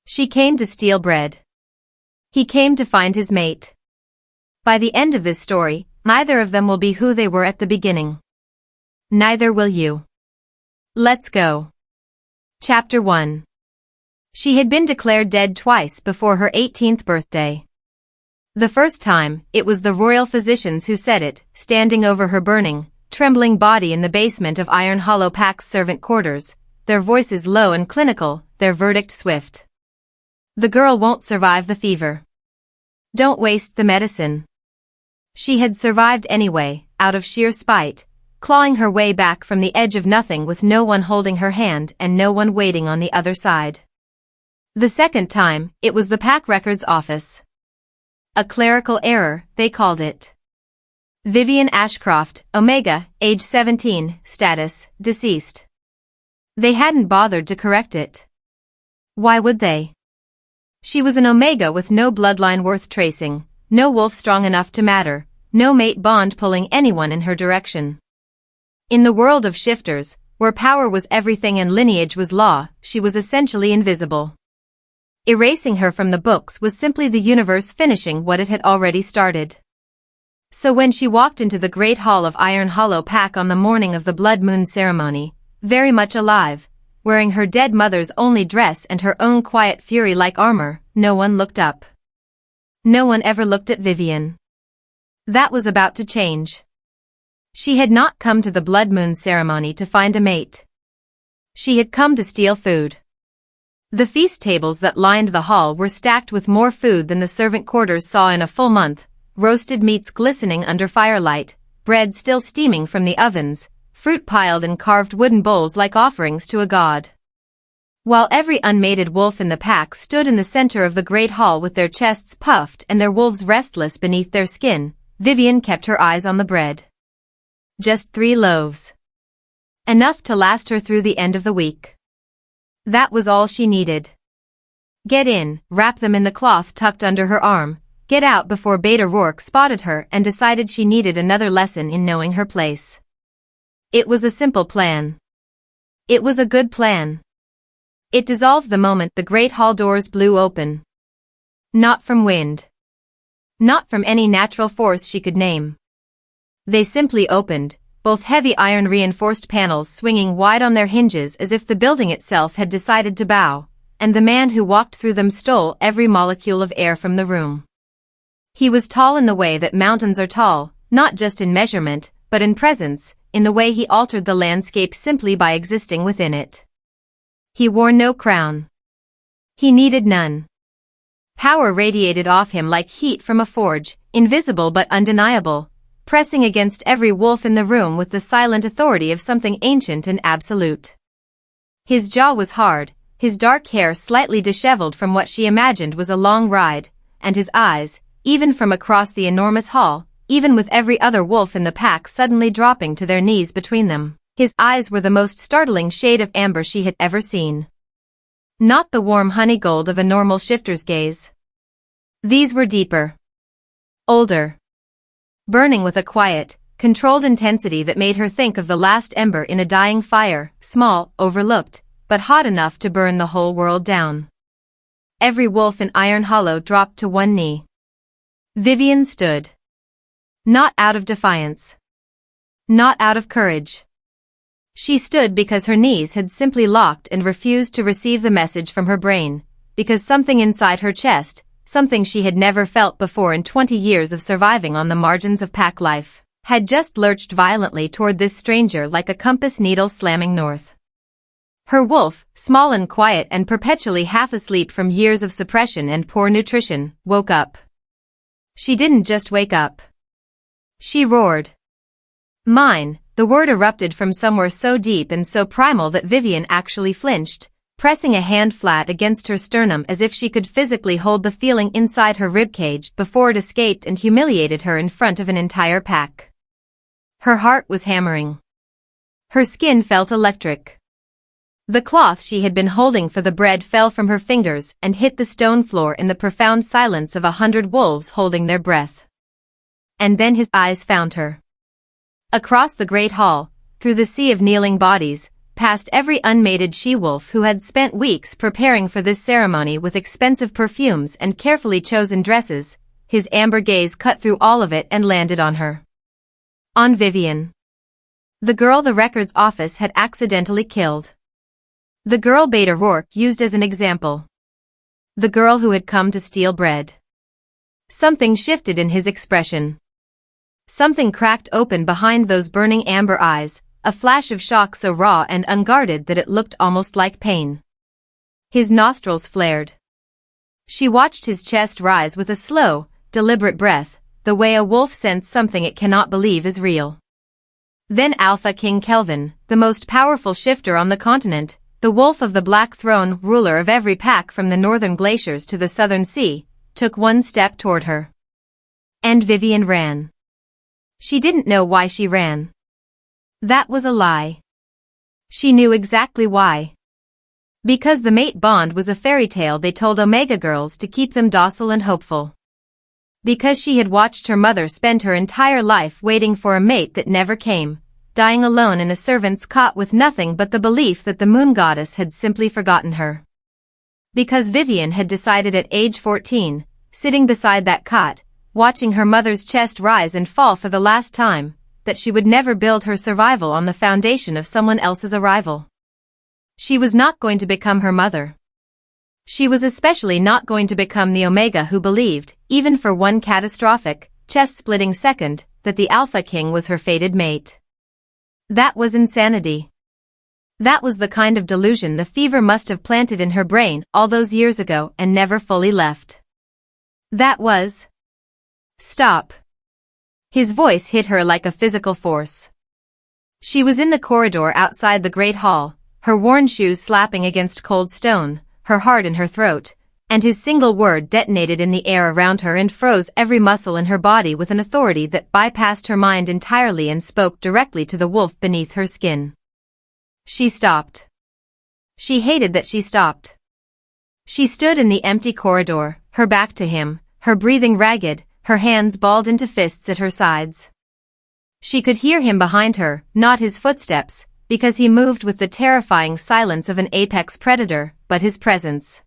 She came to steal bread. He came to find his mate. By the end of this story, neither of them will be who they were at the beginning. Neither will you. Let's go. Chapter 1. She had been declared dead twice before her 18th birthday. The first time, it was the royal physicians who said it, standing over her burning, trembling body in the basement of Iron Hollow Pack's servant quarters, their voices low and clinical, their verdict swift. The girl won't survive the fever. Don't waste the medicine. She had survived anyway, out of sheer spite, clawing her way back from the edge of nothing with no one holding her hand and no one waiting on the other side. The second time, it was the Pack Records office. A clerical error, they called it. Vivian Ashcroft, Omega, age 17, status, deceased. They hadn't bothered to correct it. Why would they? She was an Omega with no bloodline worth tracing, no wolf strong enough to matter, no mate bond pulling anyone in her direction. In the world of shifters, where power was everything and lineage was law, she was essentially invisible. Erasing her from the books was simply the universe finishing what it had already started. So when she walked into the great hall of Iron Hollow Pack on the morning of the blood moon ceremony, very much alive, wearing her dead mother's only dress and her own quiet fury-like armor, no one looked up. No one ever looked at Vivian. That was about to change. She had not come to the blood moon ceremony to find a mate. She had come to steal food. The feast tables that lined the hall were stacked with more food than the servant quarters saw in a full month, roasted meats glistening under firelight, bread still steaming from the ovens, fruit piled in carved wooden bowls like offerings to a god. While every unmated wolf in the pack stood in the center of the great hall with their chests puffed and their wolves restless beneath their skin, Vivian kept her eyes on the bread. Just 3 loaves. Enough to last her through the end of the week. That was all she needed. Get in, wrap them in the cloth tucked under her arm, get out before Beta Rourke spotted her and decided she needed another lesson in knowing her place. It was a simple plan. It was a good plan. It dissolved the moment the great hall doors blew open. Not from wind. Not from any natural force she could name. They simply opened, both heavy iron-reinforced panels swinging wide on their hinges as if the building itself had decided to bow, and the man who walked through them stole every molecule of air from the room. He was tall in the way that mountains are tall, not just in measurement, but in presence, in the way he altered the landscape simply by existing within it. He wore no crown. He needed none. Power radiated off him like heat from a forge, invisible but undeniable, pressing against every wolf in the room with the silent authority of something ancient and absolute. His jaw was hard, his dark hair slightly disheveled from what she imagined was a long ride, and his eyes, even from across the enormous hall, even with every other wolf in the pack suddenly dropping to their knees between them, his eyes were the most startling shade of amber she had ever seen. Not the warm honey gold of a normal shifter's gaze. These were deeper. Older. Burning with a quiet, controlled intensity that made her think of the last ember in a dying fire, small, overlooked, but hot enough to burn the whole world down. Every wolf in Iron Hollow dropped to one knee. Vivian stood. Not out of defiance. Not out of courage. She stood because her knees had simply locked and refused to receive the message from her brain, because something inside her chest, something she had never felt before in 20 years of surviving on the margins of pack life, had just lurched violently toward this stranger like a compass needle slamming north. Her wolf, small and quiet and perpetually half asleep from years of suppression and poor nutrition, woke up. She didn't just wake up. She roared. Mine, the word erupted from somewhere so deep and so primal that Vivian actually flinched, pressing a hand flat against her sternum as if she could physically hold the feeling inside her ribcage before it escaped and humiliated her in front of an entire pack. Her heart was hammering. Her skin felt electric. The cloth she had been holding for the bread fell from her fingers and hit the stone floor in the profound silence of 100 wolves holding their breath. And then his eyes found her. Across the great hall, through the sea of kneeling bodies, past every unmated she-wolf who had spent weeks preparing for this ceremony with expensive perfumes and carefully chosen dresses, his amber gaze cut through all of it and landed on her. On Vivian. The girl the records office had accidentally killed. The girl Beta Rourke used as an example. The girl who had come to steal bread. Something shifted in his expression. Something cracked open behind those burning amber eyes, a flash of shock so raw and unguarded that it looked almost like pain. His nostrils flared. She watched his chest rise with a slow, deliberate breath, the way a wolf scents something it cannot believe is real. Then Alpha King Kelvin, the most powerful shifter on the continent, the wolf of the Black Throne, ruler of every pack from the northern glaciers to the southern sea, took one step toward her. And Vivian ran. She didn't know why she ran. That was a lie. She knew exactly why. Because the mate bond was a fairy tale they told Omega girls to keep them docile and hopeful. Because she had watched her mother spend her entire life waiting for a mate that never came, dying alone in a servant's cot with nothing but the belief that the moon goddess had simply forgotten her. Because Vivian had decided at age 14, sitting beside that cot, watching her mother's chest rise and fall for the last time, that she would never build her survival on the foundation of someone else's arrival. She was not going to become her mother. She was especially not going to become the Omega who believed, even for one catastrophic, chest-splitting second, that the Alpha King was her fated mate. That was insanity. That was the kind of delusion the fever must have planted in her brain all those years ago and never fully left. That was... Stop. His voice hit her like a physical force. She was in the corridor outside the great hall, her worn shoes slapping against cold stone, her heart in her throat, and his single word detonated in the air around her and froze every muscle in her body with an authority that bypassed her mind entirely and spoke directly to the wolf beneath her skin. She stopped. She hated that she stopped. She stood in the empty corridor, her back to him, her breathing ragged, her hands balled into fists at her sides. She could hear him behind her, not his footsteps, because he moved with the terrifying silence of an apex predator, but his presence.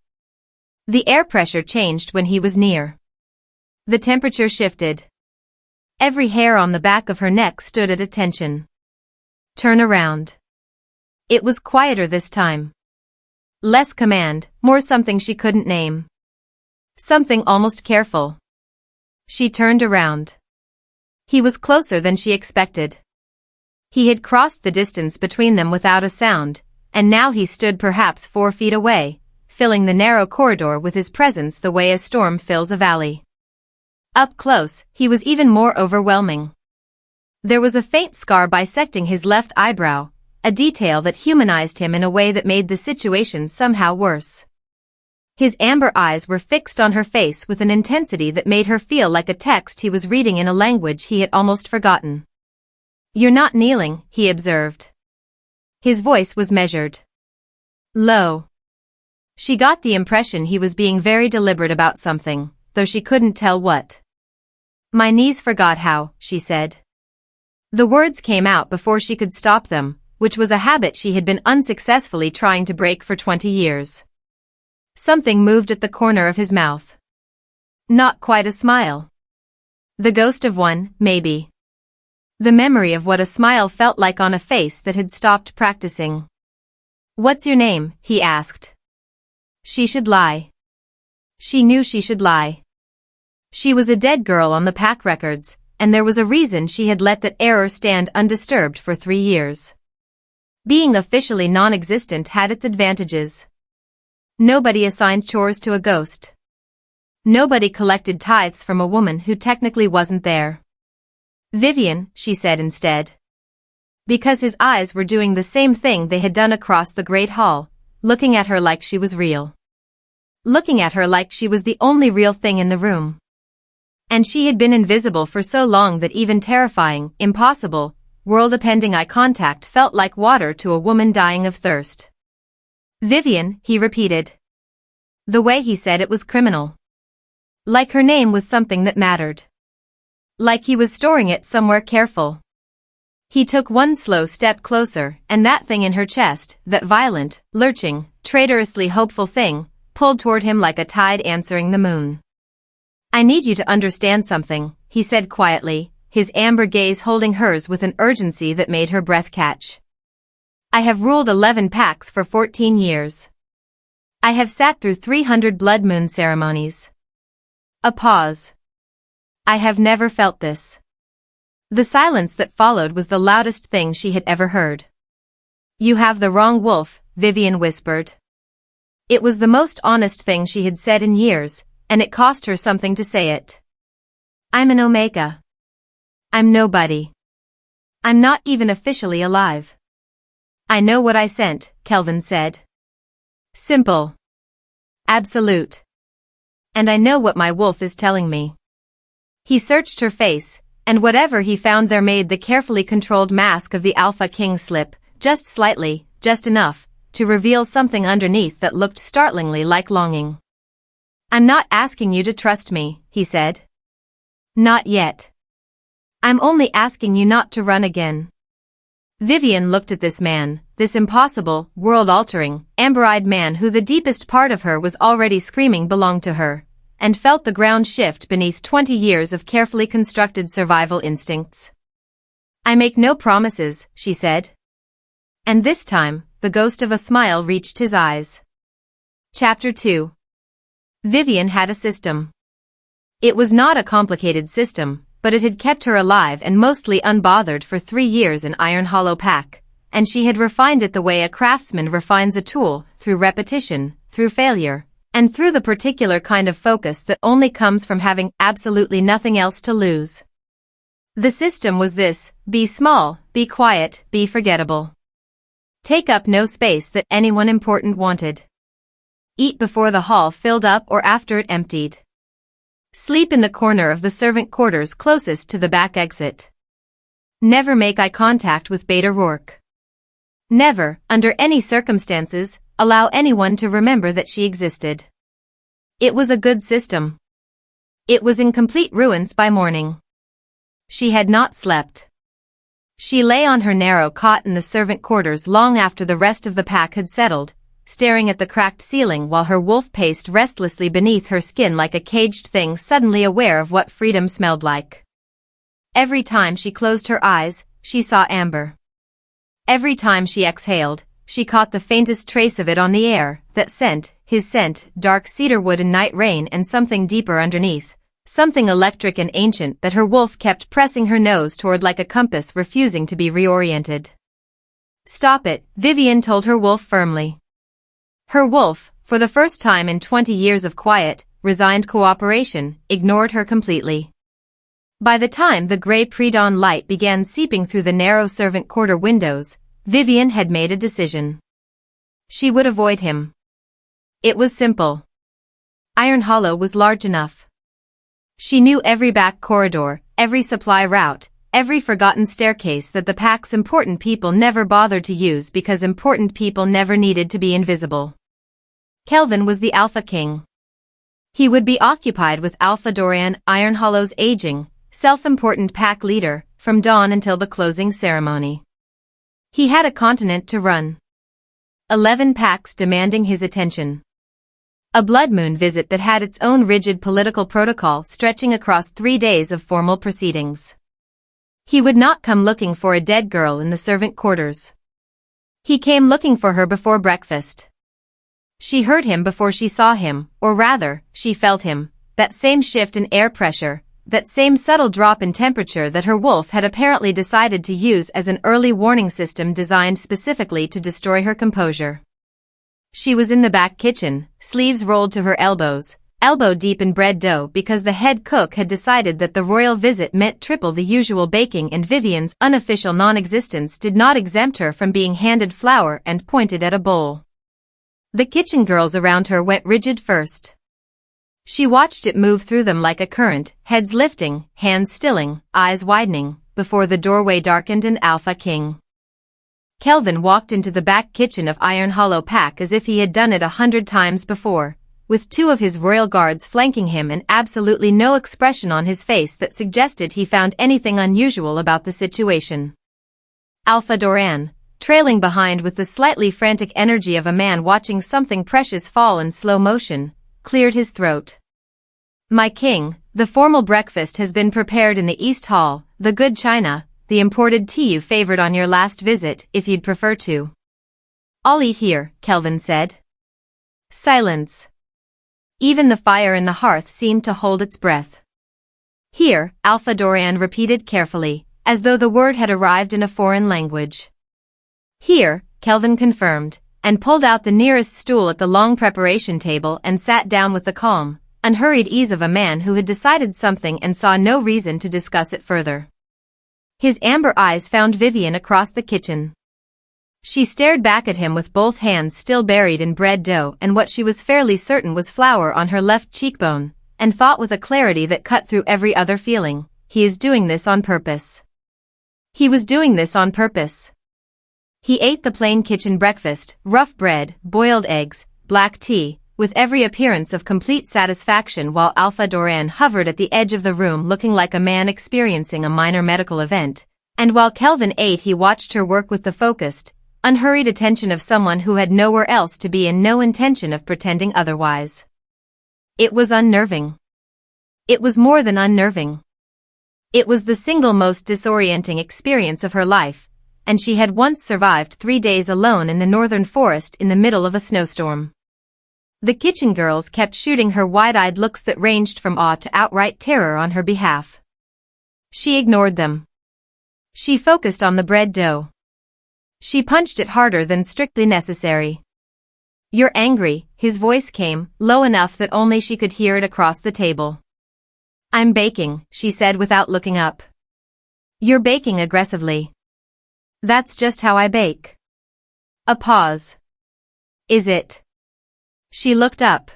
The air pressure changed when he was near. The temperature shifted. Every hair on the back of her neck stood at attention. Turn around. It was quieter this time. Less command, more something she couldn't name. Something almost careful. She turned around. He was closer than she expected. He had crossed the distance between them without a sound, and now he stood perhaps 4 feet away, filling the narrow corridor with his presence the way a storm fills a valley. Up close, he was even more overwhelming. There was a faint scar bisecting his left eyebrow, a detail that humanized him in a way that made the situation somehow worse. His amber eyes were fixed on her face with an intensity that made her feel like a text he was reading in a language he had almost forgotten. "You're not kneeling," he observed. His voice was measured. Low. She got the impression he was being very deliberate about something, though she couldn't tell what. "My knees forgot how," she said. The words came out before she could stop them, which was a habit she had been unsuccessfully trying to break for 20 years. Something moved at the corner of his mouth. Not quite a smile. The ghost of one, maybe. The memory of what a smile felt like on a face that had stopped practicing. "What's your name?" he asked. She should lie. She knew she should lie. She was a dead girl on the pack records, and there was a reason she had let that error stand undisturbed for 3 years. Being officially non-existent had its advantages. Nobody assigned chores to a ghost. Nobody collected tithes from a woman who technically wasn't there. "Vivian," she said instead. Because his eyes were doing the same thing they had done across the great hall, looking at her like she was real. Looking at her like she was the only real thing in the room. And she had been invisible for so long that even terrifying, impossible, world-upending eye contact felt like water to a woman dying of thirst. "Vivian," he repeated. The way he said it was criminal. Like her name was something that mattered. Like he was storing it somewhere careful. He took one slow step closer, and that thing in her chest, that violent, lurching, traitorously hopeful thing, pulled toward him like a tide answering the moon. "I need you to understand something," he said quietly, his amber gaze holding hers with an urgency that made her breath catch. "I have ruled 11 packs for 14 years. I have sat through 300 blood moon ceremonies." A pause. "I have never felt this." The silence that followed was the loudest thing she had ever heard. "You have the wrong wolf," Vivian whispered. It was the most honest thing she had said in years, and it cost her something to say it. "I'm an Omega. I'm nobody. I'm not even officially alive." "I know what I sent," Kelvin said. "Simple. Absolute. And I know what my wolf is telling me." He searched her face, and whatever he found there made the carefully controlled mask of the Alpha King slip, just slightly, just enough, to reveal something underneath that looked startlingly like longing. "I'm not asking you to trust me," he said. "Not yet. I'm only asking you not to run again." Vivian looked at this man, this impossible, world-altering, amber-eyed man who the deepest part of her was already screaming belonged to her, and felt the ground shift beneath 20 years of carefully constructed survival instincts. "I make no promises," she said. And this time, the ghost of a smile reached his eyes. Chapter 2. Vivian had a system. It was not a complicated system, but it had kept her alive and mostly unbothered for 3 years in Iron Hollow Pack, and she had refined it the way a craftsman refines a tool, through repetition, through failure, and through the particular kind of focus that only comes from having absolutely nothing else to lose. The system was this: be small, be quiet, be forgettable. Take up no space that anyone important wanted. Eat before the hall filled up or after it emptied. Sleep in the corner of the servant quarters closest to the back exit. Never make eye contact with Beta Rourke. Never, under any circumstances, allow anyone to remember that she existed. It was a good system. It was in complete ruins by morning. She had not slept. She lay on her narrow cot in the servant quarters long after the rest of the pack had settled, staring at the cracked ceiling while her wolf paced restlessly beneath her skin like a caged thing suddenly aware of what freedom smelled like. Every time she closed her eyes, she saw amber. Every time she exhaled, she caught the faintest trace of it on the air, that scent, his scent, dark cedarwood and night rain, and something deeper underneath, something electric and ancient that her wolf kept pressing her nose toward like a compass refusing to be reoriented. "Stop it," Vivian told her wolf firmly. Her wolf, for the first time in 20 years of quiet, resigned cooperation, ignored her completely. By the time the gray pre-dawn light began seeping through the narrow servant quarter windows, Vivian had made a decision. She would avoid him. It was simple. Iron Hollow was large enough. She knew every back corridor, every supply route, every forgotten staircase that the pack's important people never bothered to use because important people never needed to be invisible. Kelvin was the Alpha King. He would be occupied with Alpha Dorian, Iron Hollow's aging, self-important pack leader, from dawn until the closing ceremony. He had a continent to run. 11 packs demanding his attention. A blood moon visit that had its own rigid political protocol stretching across 3 days of formal proceedings. He would not come looking for a dead girl in the servant quarters. He came looking for her before breakfast. She heard him before she saw him, or rather, she felt him, that same shift in air pressure, that same subtle drop in temperature that her wolf had apparently decided to use as an early warning system designed specifically to destroy her composure. She was in the back kitchen, sleeves rolled to her elbows, elbow deep in bread dough because the head cook had decided that the royal visit meant triple the usual baking and Vivian's unofficial non-existence did not exempt her from being handed flour and pointed at a bowl. The kitchen girls around her went rigid first. She watched it move through them like a current, heads lifting, hands stilling, eyes widening, before the doorway darkened and Alpha King Kelvin walked into the back kitchen of Iron Hollow Pack as if he had done it 100 times before, with 2 of his royal guards flanking him and absolutely no expression on his face that suggested he found anything unusual about the situation. Alpha Doran, trailing behind with the slightly frantic energy of a man watching something precious fall in slow motion, cleared his throat. My king, the formal breakfast has been prepared in the East Hall, the good china, the imported tea you favored on your last visit, if you'd prefer to. I'll eat here, Kelvin said. Silence. Even the fire in the hearth seemed to hold its breath. Here, Alpha Doran repeated carefully, as though the word had arrived in a foreign language. Here, Kelvin confirmed, and pulled out the nearest stool at the long preparation table and sat down with the calm, unhurried ease of a man who had decided something and saw no reason to discuss it further. His amber eyes found Vivian across the kitchen. She stared back at him with both hands still buried in bread dough and what she was fairly certain was flour on her left cheekbone, and thought with a clarity that cut through every other feeling, he is doing this on purpose. He was doing this on purpose. He ate the plain kitchen breakfast, rough bread, boiled eggs, black tea, with every appearance of complete satisfaction while Alpha Doran hovered at the edge of the room looking like a man experiencing a minor medical event, and while Kelvin ate he watched her work with the focused, unhurried attention of someone who had nowhere else to be and no intention of pretending otherwise. It was unnerving. It was more than unnerving. It was the single most disorienting experience of her life, and she had once survived 3 days alone in the northern forest in the middle of a snowstorm. The kitchen girls kept shooting her wide-eyed looks that ranged from awe to outright terror on her behalf. She ignored them. She focused on the bread dough. She punched it harder than strictly necessary. You're angry, his voice came, low enough that only she could hear it across the table. I'm baking, she said without looking up. You're baking aggressively. That's just how I bake. A pause. Is it? She looked up.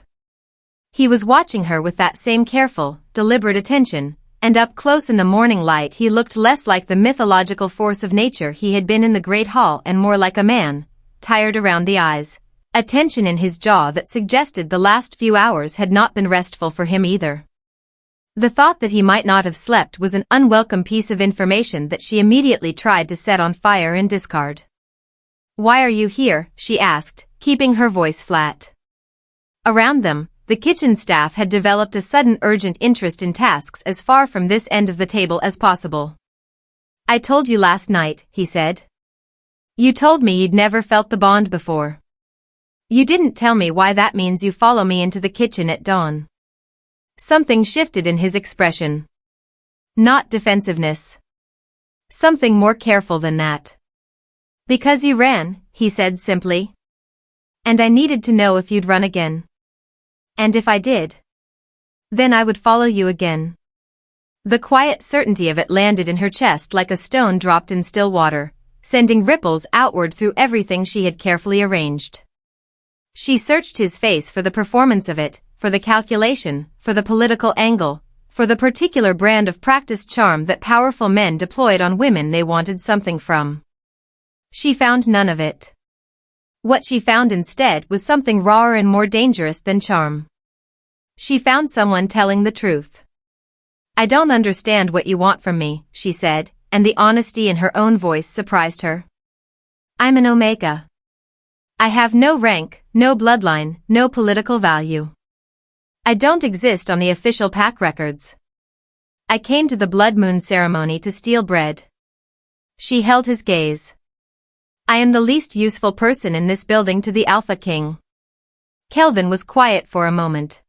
He was watching her with that same careful, deliberate attention, and up close in the morning light he looked less like the mythological force of nature he had been in the Great Hall and more like a man, tired around the eyes, a tension in his jaw that suggested the last few hours had not been restful for him either. The thought that he might not have slept was an unwelcome piece of information that she immediately tried to set on fire and discard. Why are you here? She asked, keeping her voice flat. Around them, the kitchen staff had developed a sudden urgent interest in tasks as far from this end of the table as possible. I told you last night, he said. You told me you'd never felt the bond before. You didn't tell me why that means you follow me into the kitchen at dawn. Something shifted in his expression. Not defensiveness. Something more careful than that. Because you ran, he said simply. And I needed to know if you'd run again. And if I did, then I would follow you again. The quiet certainty of it landed in her chest like a stone dropped in still water, sending ripples outward through everything she had carefully arranged. She searched his face for the performance of it, for the calculation, for the political angle, for the particular brand of practiced charm that powerful men deployed on women they wanted something from. She found none of it. What she found instead was something rawer and more dangerous than charm. She found someone telling the truth. I don't understand what you want from me, she said, and the honesty in her own voice surprised her. I'm an Omega. I have no rank, no bloodline, no political value. I don't exist on the official pack records. I came to the blood moon ceremony to steal bread. She held his gaze. I am the least useful person in this building to the Alpha King. Kelvin was quiet for a moment.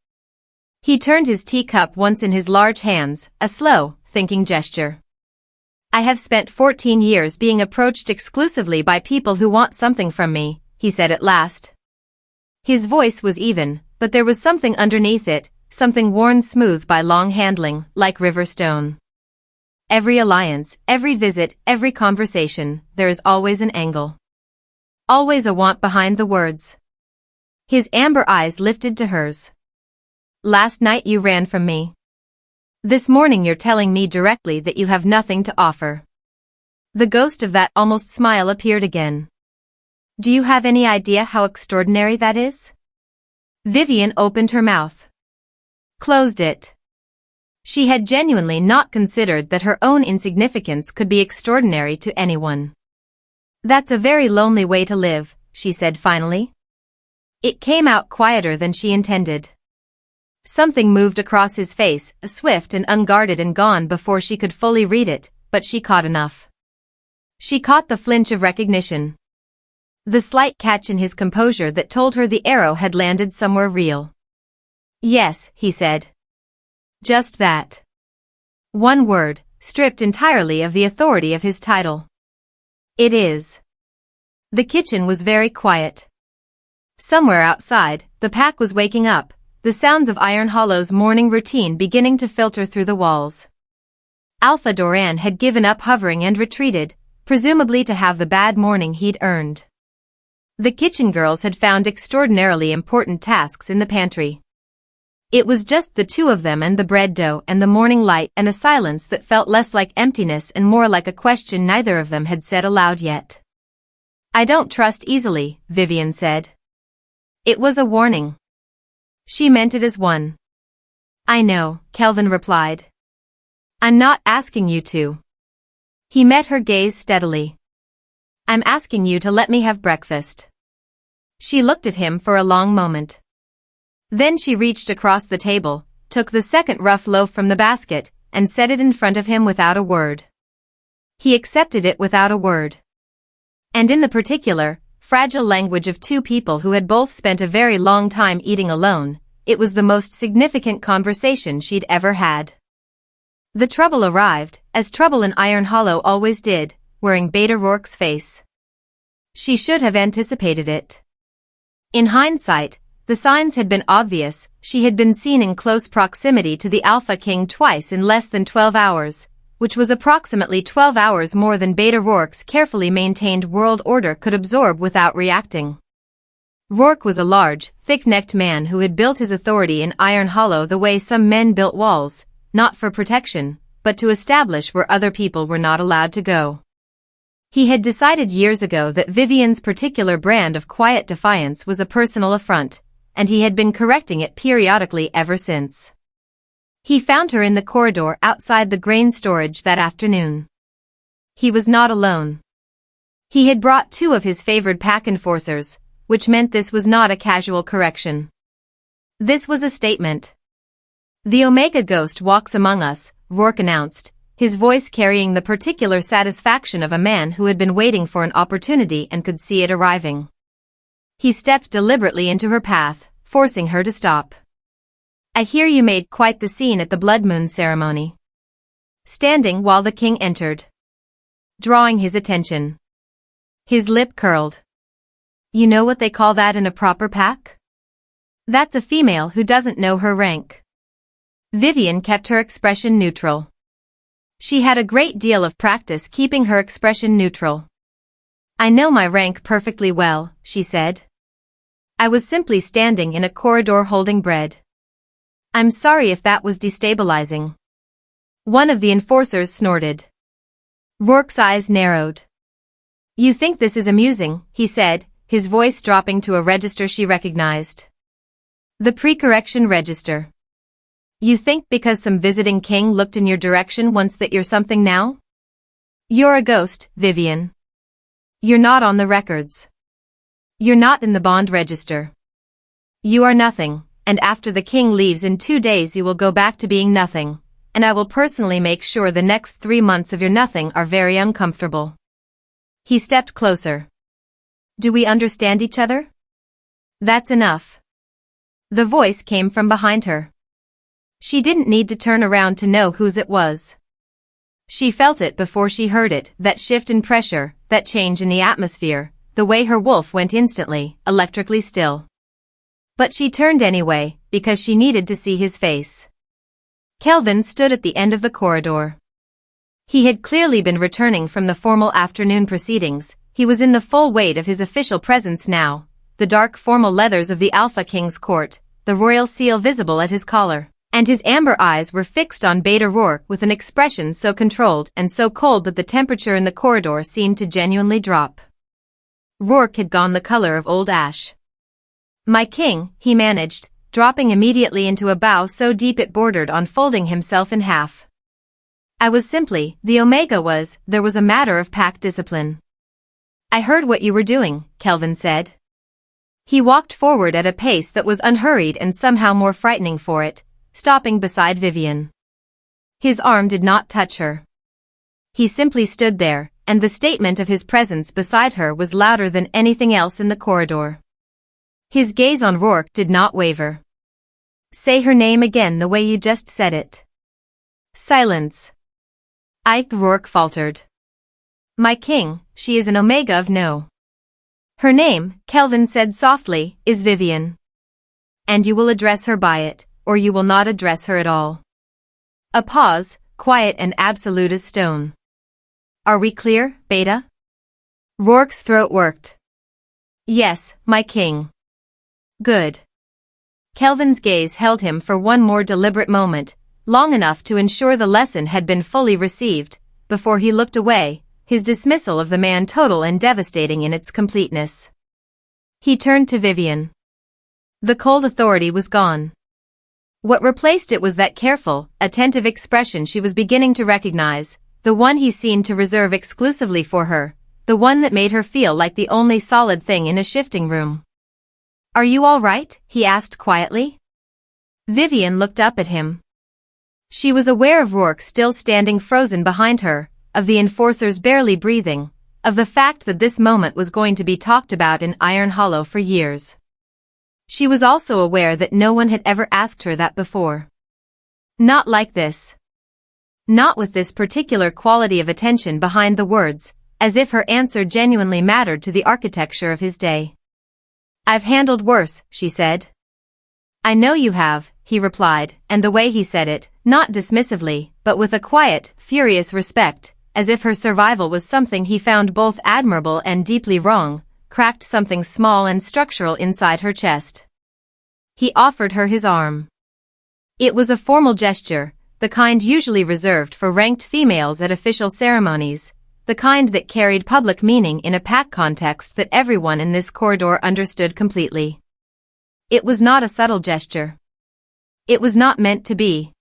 He turned his teacup once in his large hands, a slow, thinking gesture. I have spent 14 years being approached exclusively by people who want something from me, he said at last. His voice was even, but there was something underneath it, something worn smooth by long handling, like river stone. Every alliance, every visit, every conversation, there is always an angle. Always a want behind the words. His amber eyes lifted to hers. Last night you ran from me. This morning you're telling me directly that you have nothing to offer. The ghost of that almost smile appeared again. Do you have any idea how extraordinary that is? Vivian opened her mouth. Closed it. She had genuinely not considered that her own insignificance could be extraordinary to anyone. That's a very lonely way to live, she said finally. It came out quieter than she intended. Something moved across his face, swift and unguarded and gone before she could fully read it, but she caught enough. She caught the flinch of recognition. The slight catch in his composure that told her the arrow had landed somewhere real. Yes, he said. Just that. One word, stripped entirely of the authority of his title. It is. The kitchen was very quiet. Somewhere outside, the pack was waking up, the sounds of Iron Hollow's morning routine beginning to filter through the walls. Alpha Doran had given up hovering and retreated, presumably to have the bad morning he'd earned. The kitchen girls had found extraordinarily important tasks in the pantry. It was just the two of them and the bread dough and the morning light and a silence that felt less like emptiness and more like a question neither of them had said aloud yet. I don't trust easily, Vivian said. It was a warning. She meant it as one. I know, Kelvin replied. I'm not asking you to. He met her gaze steadily. I'm asking you to let me have breakfast. She looked at him for a long moment. Then she reached across the table, took the second rough loaf from the basket, and set it in front of him without a word. He accepted it without a word. And in the particular, fragile language of two people who had both spent a very long time eating alone, it was the most significant conversation she'd ever had. The trouble arrived, as trouble in Iron Hollow always did, wearing Beta Rourke's face. She should have anticipated it. In hindsight, the signs had been obvious. She had been seen in close proximity to the Alpha King twice in less than 12 hours, which was approximately 12 hours more than Beta Rourke's carefully maintained world order could absorb without reacting. Rourke was a large, thick-necked man who had built his authority in Iron Hollow the way some men built walls, not for protection, but to establish where other people were not allowed to go. He had decided years ago that Vivian's particular brand of quiet defiance was a personal affront, and he had been correcting it periodically ever since. He found her in the corridor outside the grain storage that afternoon. He was not alone. He had brought two of his favored pack enforcers, which meant this was not a casual correction. This was a statement. The Omega Ghost walks among us, Rourke announced, his voice carrying the particular satisfaction of a man who had been waiting for an opportunity and could see it arriving. He stepped deliberately into her path, forcing her to stop. I hear you made quite the scene at the Blood Moon ceremony. Standing while the king entered. Drawing his attention. His lip curled. You know what they call that in a proper pack? That's a female who doesn't know her rank. Vivian kept her expression neutral. She had a great deal of practice keeping her expression neutral. I know my rank perfectly well, she said. I was simply standing in a corridor holding bread. I'm sorry if that was destabilizing. One of the enforcers snorted. Rourke's eyes narrowed. You think this is amusing, he said, his voice dropping to a register she recognized. The pre-correction register. You think because some visiting king looked in your direction once that you're something now? You're a ghost, Vivian. You're not on the records. You're not in the bond register. You are nothing, and after the king leaves in 2 days you will go back to being nothing, and I will personally make sure the next 3 months of your nothing are very uncomfortable. He stepped closer. Do we understand each other? That's enough. The voice came from behind her. She didn't need to turn around to know whose it was. She felt it before she heard it, that shift in pressure, that change in the atmosphere, the way her wolf went instantly, electrically still. But she turned anyway, because she needed to see his face. Kelvin stood at the end of the corridor. He had clearly been returning from the formal afternoon proceedings. He was in the full weight of his official presence now, the dark formal leathers of the Alpha King's court, the royal seal visible at his collar, and his amber eyes were fixed on Beta Rourke with an expression so controlled and so cold that the temperature in the corridor seemed to genuinely drop. Rourke had gone the color of old ash. My king, he managed, dropping immediately into a bow so deep it bordered on folding himself in half. I was simply, the Omega was, there was a matter of pack discipline. I heard what you were doing, Kelvin said. He walked forward at a pace that was unhurried and somehow more frightening for it, stopping beside Vivian. His arm did not touch her. He simply stood there, and the statement of his presence beside her was louder than anything else in the corridor. His gaze on Rourke did not waver. Say her name again the way you just said it. Silence. Rourke faltered. My king, she is an omega of no. Her name, Kelvin said softly, is Vivian. And you will address her by it, or you will not address her at all. A pause, quiet and absolute as stone. Are we clear, Beta? Rourke's throat worked. Yes, my king. Good. Kelvin's gaze held him for one more deliberate moment, long enough to ensure the lesson had been fully received, before he looked away, his dismissal of the man total and devastating in its completeness. He turned to Vivian. The cold authority was gone. What replaced it was that careful, attentive expression she was beginning to recognize, the one he seemed to reserve exclusively for her, the one that made her feel like the only solid thing in a shifting room. Are you all right? He asked quietly. Vivian looked up at him. She was aware of Rourke still standing frozen behind her, of the enforcers barely breathing, of the fact that this moment was going to be talked about in Iron Hollow for years. She was also aware that no one had ever asked her that before. Not like this. Not with this particular quality of attention behind the words, as if her answer genuinely mattered to the architecture of his day. I've handled worse, she said. I know you have, he replied, and the way he said it, not dismissively, but with a quiet, furious respect, as if her survival was something he found both admirable and deeply wrong, cracked something small and structural inside her chest. He offered her his arm. It was a formal gesture, the kind usually reserved for ranked females at official ceremonies, the kind that carried public meaning in a pack context that everyone in this corridor understood completely. It was not a subtle gesture. It was not meant to be.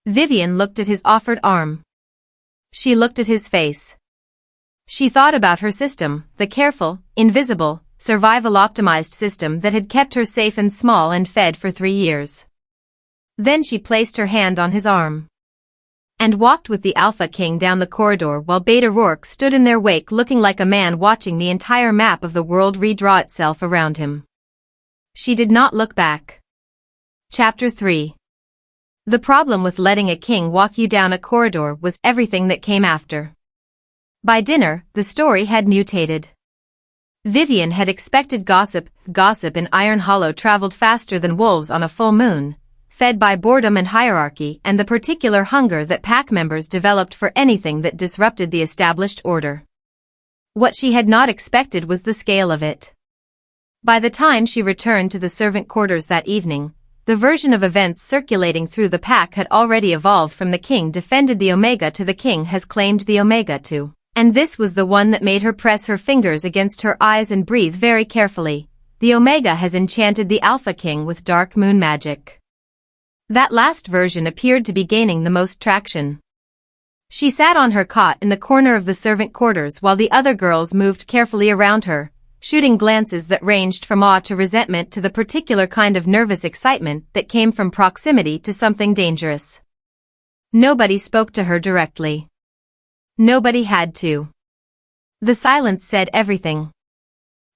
Vivian looked at his offered arm. She looked at his face. She thought about her system, the careful, invisible, survival-optimized system that had kept her safe and small and fed for 3 years. Then she placed her hand on his arm. And walked with the Alpha King down the corridor while Beta Rourke stood in their wake looking like a man watching the entire map of the world redraw itself around him. She did not look back. Chapter 3. The problem with letting a king walk you down a corridor was everything that came after. By dinner, the story had mutated. Vivian had expected gossip. Gossip in Iron Hollow traveled faster than wolves on a full moon, fed by boredom and hierarchy and the particular hunger that pack members developed for anything that disrupted the established order. What she had not expected was the scale of it. By the time she returned to the servant quarters that evening, the version of events circulating through the pack had already evolved from the king defended the Omega to the king has claimed the Omega to, and this was the one that made her press her fingers against her eyes and breathe very carefully. The Omega has enchanted the Alpha King with dark moon magic. That last version appeared to be gaining the most traction. She sat on her cot in the corner of the servant quarters while the other girls moved carefully around her, shooting glances that ranged from awe to resentment to the particular kind of nervous excitement that came from proximity to something dangerous. Nobody spoke to her directly. Nobody had to. The silence said everything.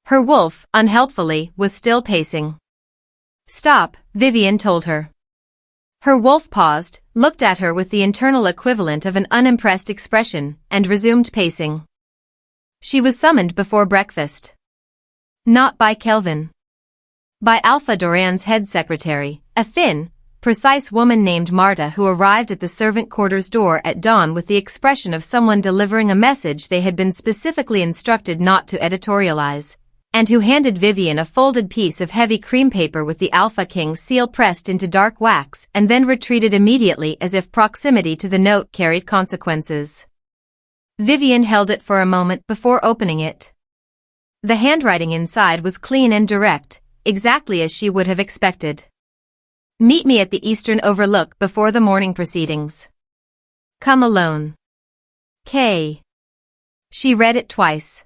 Her wolf, unhelpfully, was still pacing. Stop, Vivian told her. Her wolf paused, looked at her with the internal equivalent of an unimpressed expression, and resumed pacing. She was summoned before breakfast. Not by Kelvin. By Alpha Doran's head secretary, a thin, precise woman named Marta who arrived at the servant quarters door at dawn with the expression of someone delivering a message they had been specifically instructed not to editorialize, and who handed Vivian a folded piece of heavy cream paper with the Alpha King seal pressed into dark wax and then retreated immediately as if proximity to the note carried consequences. Vivian held it for a moment before opening it. The handwriting inside was clean and direct, exactly as she would have expected. Meet me at the Eastern Overlook before the morning proceedings. Come alone. K. She read it twice.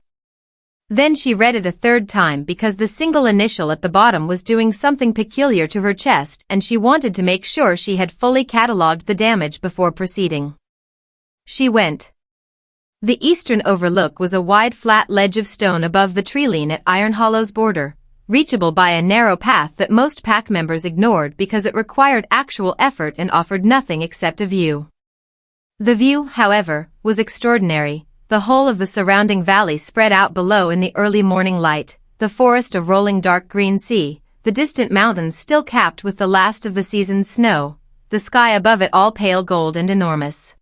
Then she read it a third time because the single initial at the bottom was doing something peculiar to her chest and she wanted to make sure she had fully catalogued the damage before proceeding. She went. The eastern overlook was a wide flat ledge of stone above the treeline at Iron Hollow's border, reachable by a narrow path that most pack members ignored because it required actual effort and offered nothing except a view. The view, however, was extraordinary. The whole of the surrounding valley spread out below in the early morning light, the forest a rolling dark green sea, the distant mountains still capped with the last of the season's snow, the sky above it all pale gold and enormous.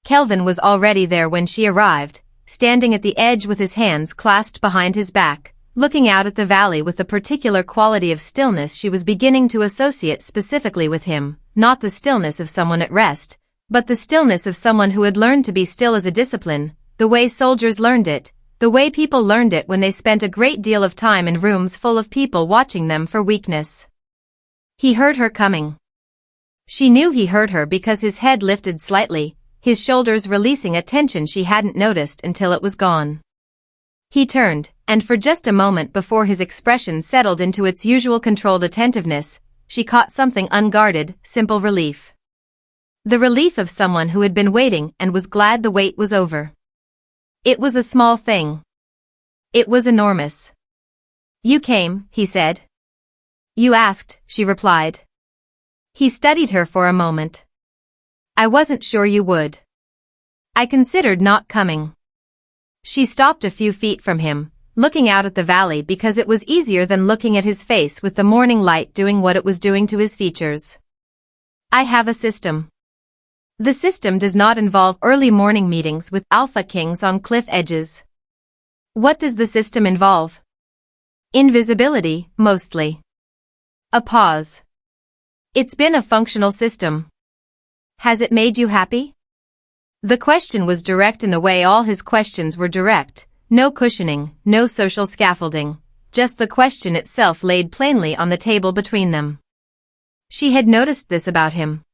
Kelvin was already there when she arrived, standing at the edge with his hands clasped behind his back, looking out at the valley with the particular quality of stillness she was beginning to associate specifically with him, not the stillness of someone at rest, but the stillness of someone who had learned to be still as a discipline, the way soldiers learned it, the way people learned it when they spent a great deal of time in rooms full of people watching them for weakness. He heard her coming. She knew he heard her because his head lifted slightly, his shoulders releasing a tension she hadn't noticed until it was gone. He turned, and for just a moment before his expression settled into its usual controlled attentiveness, she caught something unguarded, simple relief. The relief of someone who had been waiting and was glad the wait was over. It was a small thing. It was enormous. "You came," he said. "You asked," she replied. He studied her for a moment. "I wasn't sure you would. I considered not coming." She stopped a few feet from him, looking out at the valley because it was easier than looking at his face with the morning light doing what it was doing to his features. "I have a system. The system does not involve early morning meetings with Alpha Kings on cliff edges." "What does the system involve?" "Invisibility, mostly." A pause. "It's been a functional system. Has it made you happy?" The question was direct in the way all his questions were direct, no cushioning, no social scaffolding, just the question itself laid plainly on the table between them. She had noticed this about him.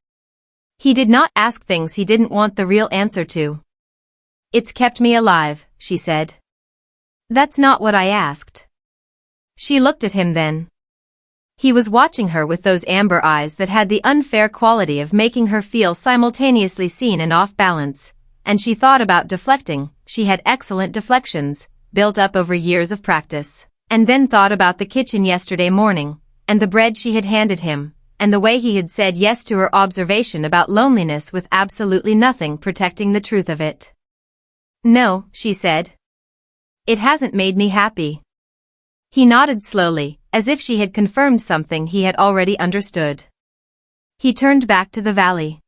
He did not ask things he didn't want the real answer to. "It's kept me alive," she said. "That's not what I asked." She looked at him then. He was watching her with those amber eyes that had the unfair quality of making her feel simultaneously seen and off balance, and she thought about deflecting. She had excellent deflections, built up over years of practice, and then thought about the kitchen yesterday morning, and the bread she had handed him, and the way he had said yes to her observation about loneliness with absolutely nothing protecting the truth of it. "No," she said. "It hasn't made me happy." He nodded slowly, as if she had confirmed something he had already understood. He turned back to the valley.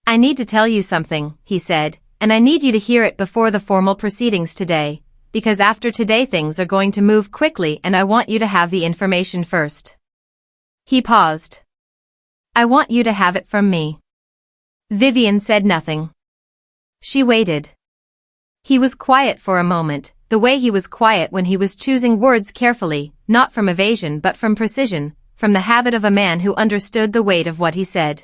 "I need to tell you something," he said, "and I need you to hear it before the formal proceedings today, because after today things are going to move quickly and I want you to have the information first." He paused. "I want you to have it from me." Vivian said nothing. She waited. He was quiet for a moment, the way he was quiet when he was choosing words carefully, not from evasion but from precision, from the habit of a man who understood the weight of what he said.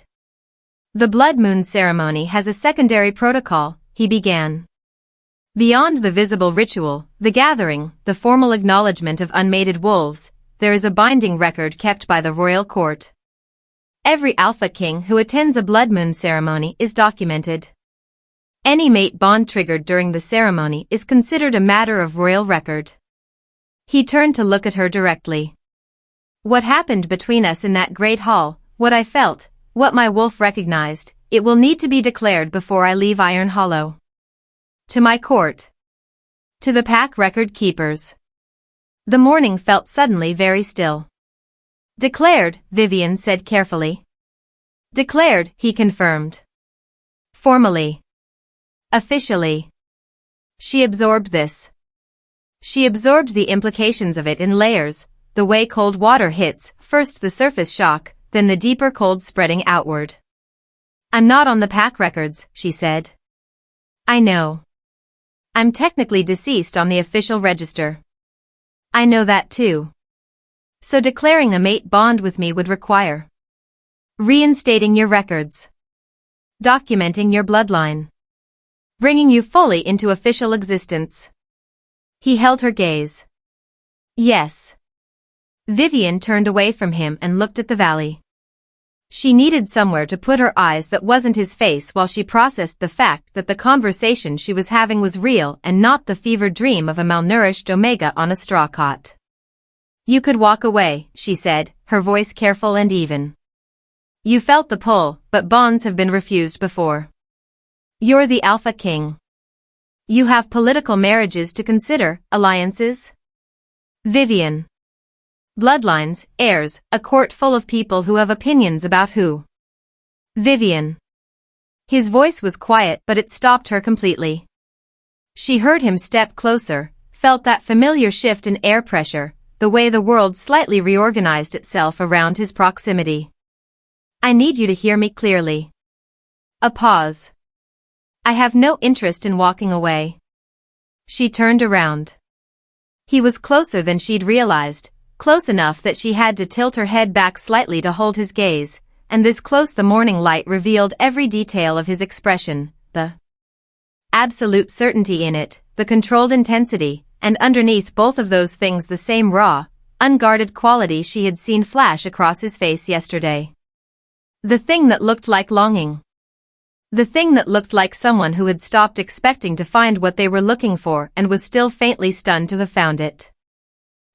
"The blood moon ceremony has a secondary protocol," he began. "Beyond the visible ritual, the gathering, the formal acknowledgement of unmated wolves, there is a binding record kept by the royal court. Every Alpha King who attends a blood moon ceremony is documented. Any mate bond triggered during the ceremony is considered a matter of royal record." He turned to look at her directly. "What happened between us in that great hall, what I felt, what my wolf recognized, it will need to be declared before I leave Iron Hollow. To my court. To the pack record keepers." The morning felt suddenly very still. "Declared," Vivian said carefully. "Declared," he confirmed. "Formally. Officially." She absorbed this. She absorbed the implications of it in layers, the way cold water hits, first the surface shock, then the deeper cold spreading outward. "I'm not on the pack records," she said. "I know. I'm technically deceased on the official register." "I know that too. So declaring a mate bond with me would require reinstating your records, documenting your bloodline, bringing you fully into official existence." He held her gaze. Yes. Vivian turned away from him and looked at the valley. She needed somewhere to put her eyes that wasn't his face while she processed the fact that the conversation she was having was real and not the fevered dream of a malnourished Omega on a straw cot. You could walk away, she said, her voice careful and even. You felt the pull, but bonds have been refused before. You're the Alpha King. You have political marriages to consider, alliances. Vivian. Bloodlines, heirs, a court full of people who have opinions about who. Vivian. His voice was quiet but it stopped her completely. She heard him step closer, felt that familiar shift in air pressure, the way the world slightly reorganized itself around his proximity. I need you to hear me clearly. A pause. I have no interest in walking away. She turned around. He was closer than she'd realized. Close enough that she had to tilt her head back slightly to hold his gaze, and this close the morning light revealed every detail of his expression, the absolute certainty in it, the controlled intensity, and underneath both of those things the same raw, unguarded quality she had seen flash across his face yesterday. The thing that looked like longing. The thing that looked like someone who had stopped expecting to find what they were looking for and was still faintly stunned to have found it.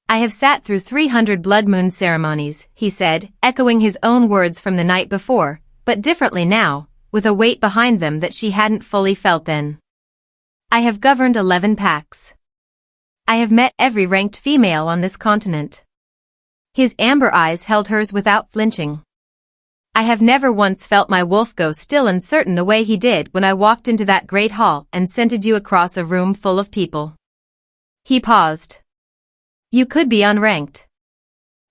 I have sat through 300 blood moon ceremonies, he said, echoing his own words from the night before, but differently now, with a weight behind them that she hadn't fully felt then. I have governed 11 packs. I have met every ranked female on this continent. His amber eyes held hers without flinching. I have never once felt my wolf go still and certain the way he did when I walked into that great hall and scented you across a room full of people. He paused. You could be unranked.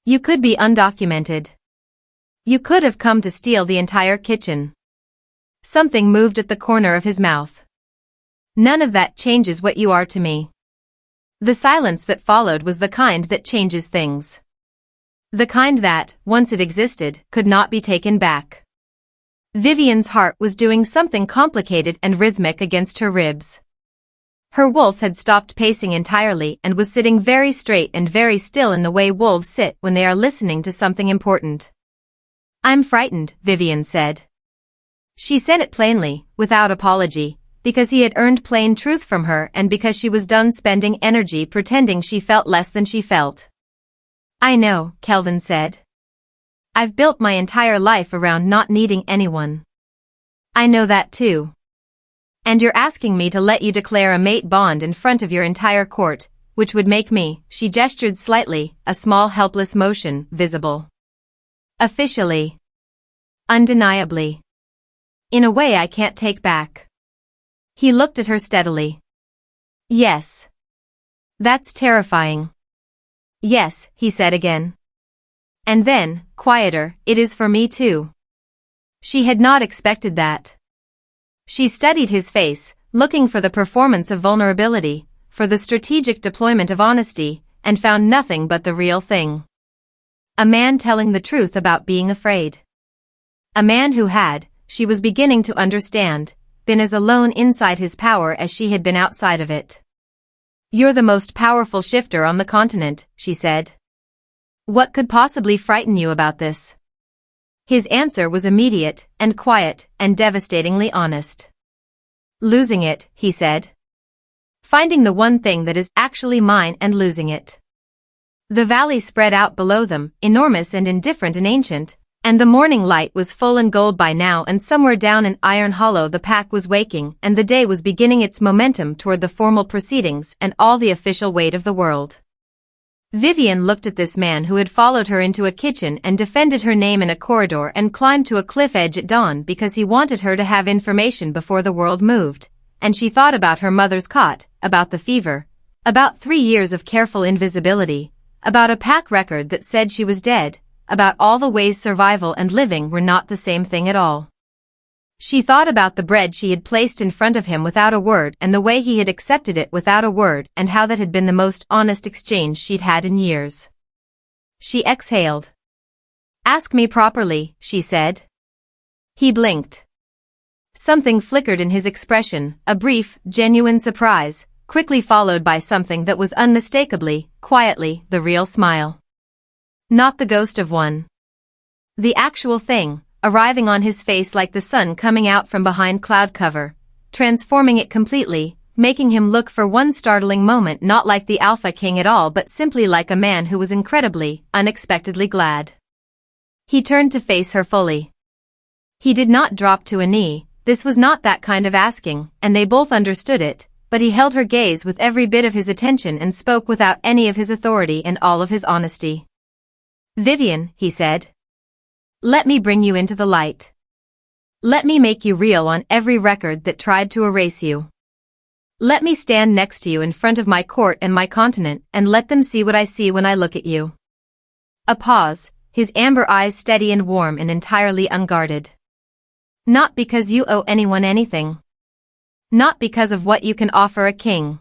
You could be undocumented. You could have come to steal the entire kitchen. Something moved at the corner of his mouth. None of that changes what you are to me. The silence that followed was the kind that changes things. The kind that, once it existed, could not be taken back. Vivian's heart was doing something complicated and rhythmic against her ribs. Her wolf had stopped pacing entirely and was sitting very straight and very still in the way wolves sit when they are listening to something important. I'm frightened, Vivian said. She said it plainly, without apology, because he had earned plain truth from her and because she was done spending energy pretending she felt less than she felt. I know, Kelvin said. I've built my entire life around not needing anyone. I know that too. And you're asking me to let you declare a mate bond in front of your entire court, which would make me, she gestured slightly, a small helpless motion, visible. Officially. Undeniably. In a way I can't take back. He looked at her steadily. Yes. That's terrifying. Yes, he said again. And then, quieter, it is for me too. She had not expected that. She studied his face, looking for the performance of vulnerability, for the strategic deployment of honesty, and found nothing but the real thing. A man telling the truth about being afraid. A man who had, she was beginning to understand, been as alone inside his power as she had been outside of it. You're the most powerful shifter on the continent, she said. What could possibly frighten you about this? His answer was immediate, and quiet, and devastatingly honest. Losing it, he said. Finding the one thing that is actually mine and losing it. The valley spread out below them, enormous and indifferent and ancient, and the morning light was full and gold by now, and somewhere down in Iron Hollow the pack was waking and the day was beginning its momentum toward the formal proceedings and all the official weight of the world. Vivian looked at this man who had followed her into a kitchen and defended her name in a corridor and climbed to a cliff edge at dawn because he wanted her to have information before the world moved, and she thought about her mother's cot, about the fever, about 3 years of careful invisibility, about a pack record that said she was dead, about all the ways survival and living were not the same thing at all. She thought about the bread she had placed in front of him without a word and the way he had accepted it without a word and how that had been the most honest exchange she'd had in years. She exhaled. Ask me properly, she said. He blinked. Something flickered in his expression, a brief, genuine surprise, quickly followed by something that was unmistakably, quietly, the real smile. Not the ghost of one. The actual thing, arriving on his face like the sun coming out from behind cloud cover, transforming it completely, making him look for one startling moment not like the Alpha King at all but simply like a man who was incredibly, unexpectedly glad. He turned to face her fully. He did not drop to a knee, this was not that kind of asking, and they both understood it, but he held her gaze with every bit of his attention and spoke without any of his authority and all of his honesty. "Vivian," he said. "Let me bring you into the light. Let me make you real on every record that tried to erase you. Let me stand next to you in front of my court and my continent and let them see what I see when I look at you." A pause, his amber eyes steady and warm and entirely unguarded. "Not because you owe anyone anything. Not because of what you can offer a king.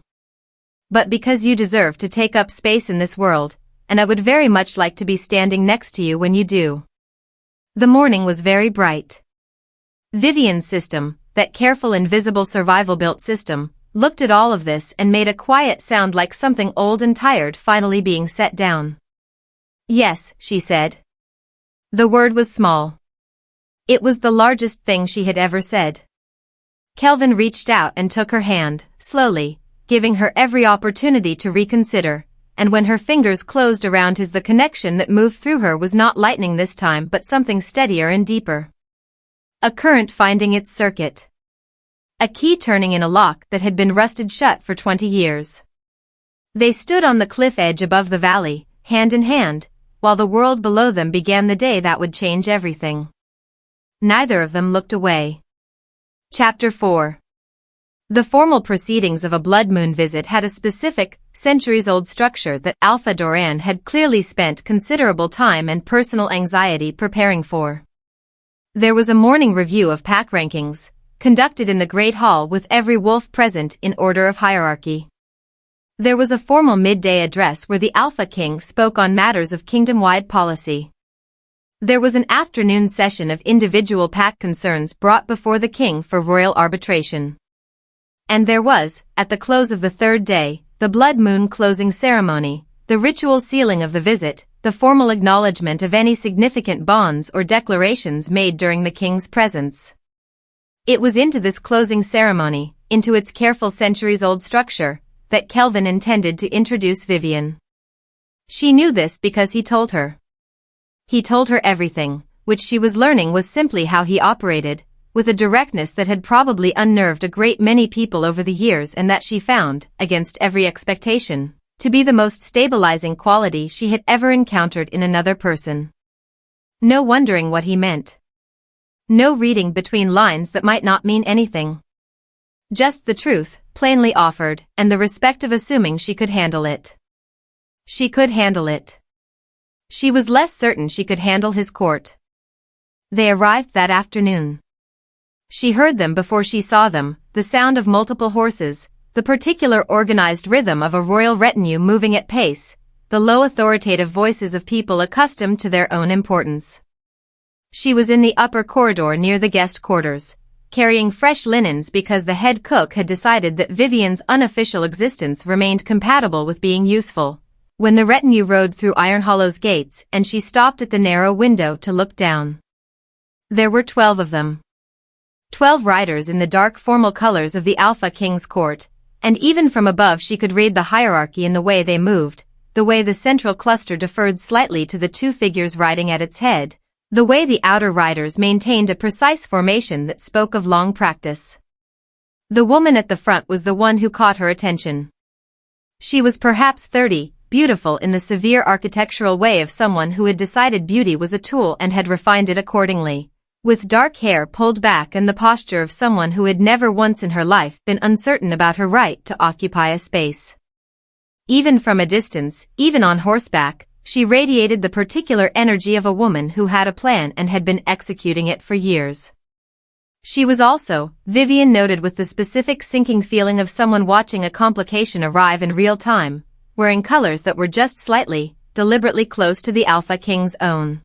But because you deserve to take up space in this world, and I would very much like to be standing next to you when you do." The morning was very bright. Vivian's system, that careful invisible survival-built system, looked at all of this and made a quiet sound like something old and tired finally being set down. "Yes," she said. The word was small. It was the largest thing she had ever said. Kelvin reached out and took her hand, slowly, giving her every opportunity to reconsider, and when her fingers closed around his the connection that moved through her was not lightning this time but something steadier and deeper. A current finding its circuit. A key turning in a lock that had been rusted shut for 20 years. They stood on the cliff edge above the valley, hand in hand, while the world below them began the day that would change everything. Neither of them looked away. Chapter 4. The formal proceedings of a blood moon visit had a specific, centuries-old structure that Alpha Doran had clearly spent considerable time and personal anxiety preparing for. There was a morning review of pack rankings, conducted in the Great Hall with every wolf present in order of hierarchy. There was a formal midday address where the Alpha King spoke on matters of kingdom-wide policy. There was an afternoon session of individual pack concerns brought before the king for royal arbitration. And there was, at the close of the third day, the blood moon closing ceremony, the ritual sealing of the visit, the formal acknowledgement of any significant bonds or declarations made during the king's presence. It was into this closing ceremony, into its careful centuries-old structure, that Kelvin intended to introduce Vivian. She knew this because he told her. He told her everything, which she was learning was simply how he operated, with a directness that had probably unnerved a great many people over the years and that she found, against every expectation, to be the most stabilizing quality she had ever encountered in another person. No wondering what he meant. No reading between lines that might not mean anything. Just the truth, plainly offered, and the respect of assuming she could handle it. She could handle it. She was less certain she could handle his court. They arrived that afternoon. She heard them before she saw them, the sound of multiple horses, the particular organized rhythm of a royal retinue moving at pace, the low authoritative voices of people accustomed to their own importance. She was in the upper corridor near the guest quarters, carrying fresh linens because the head cook had decided that Vivian's unofficial existence remained compatible with being useful, when the retinue rode through Iron Hollow's gates and she stopped at the narrow window to look down. There were 12 of them. 12 riders in the dark formal colors of the Alpha King's court, and even from above she could read the hierarchy in the way they moved, the way the central cluster deferred slightly to the two figures riding at its head, the way the outer riders maintained a precise formation that spoke of long practice. The woman at the front was the one who caught her attention. She was perhaps 30, beautiful in the severe architectural way of someone who had decided beauty was a tool and had refined it accordingly, with dark hair pulled back and the posture of someone who had never once in her life been uncertain about her right to occupy a space. Even from a distance, even on horseback, she radiated the particular energy of a woman who had a plan and had been executing it for years. She was also, Vivian noted with the specific sinking feeling of someone watching a complication arrive in real time, wearing colors that were just slightly, deliberately close to the Alpha King's own.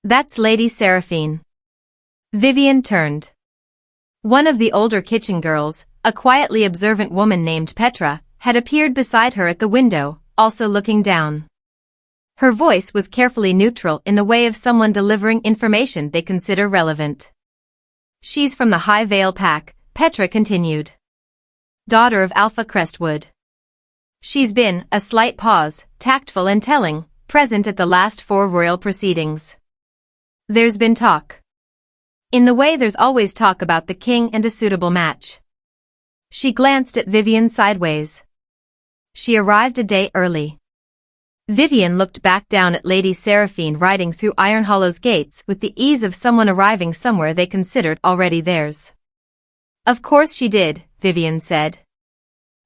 "That's Lady Seraphine." Vivian turned. One of the older kitchen girls, A quietly observant woman named Petra had appeared beside her at the window, also looking down. Her voice was carefully neutral in the way of someone delivering information they consider relevant. She's from the High Vale Pack, Petra continued. Daughter of Alpha Crestwood. She's been, a slight pause, tactful and telling, present at the last 4 royal proceedings. There's been talk. In the way there's always talk about the king and a suitable match. She glanced at Vivian sideways. She arrived a day early. Vivian looked back down at Lady Seraphine riding through Ironhollow's gates with the ease of someone arriving somewhere they considered already theirs. Of course she did, Vivian said.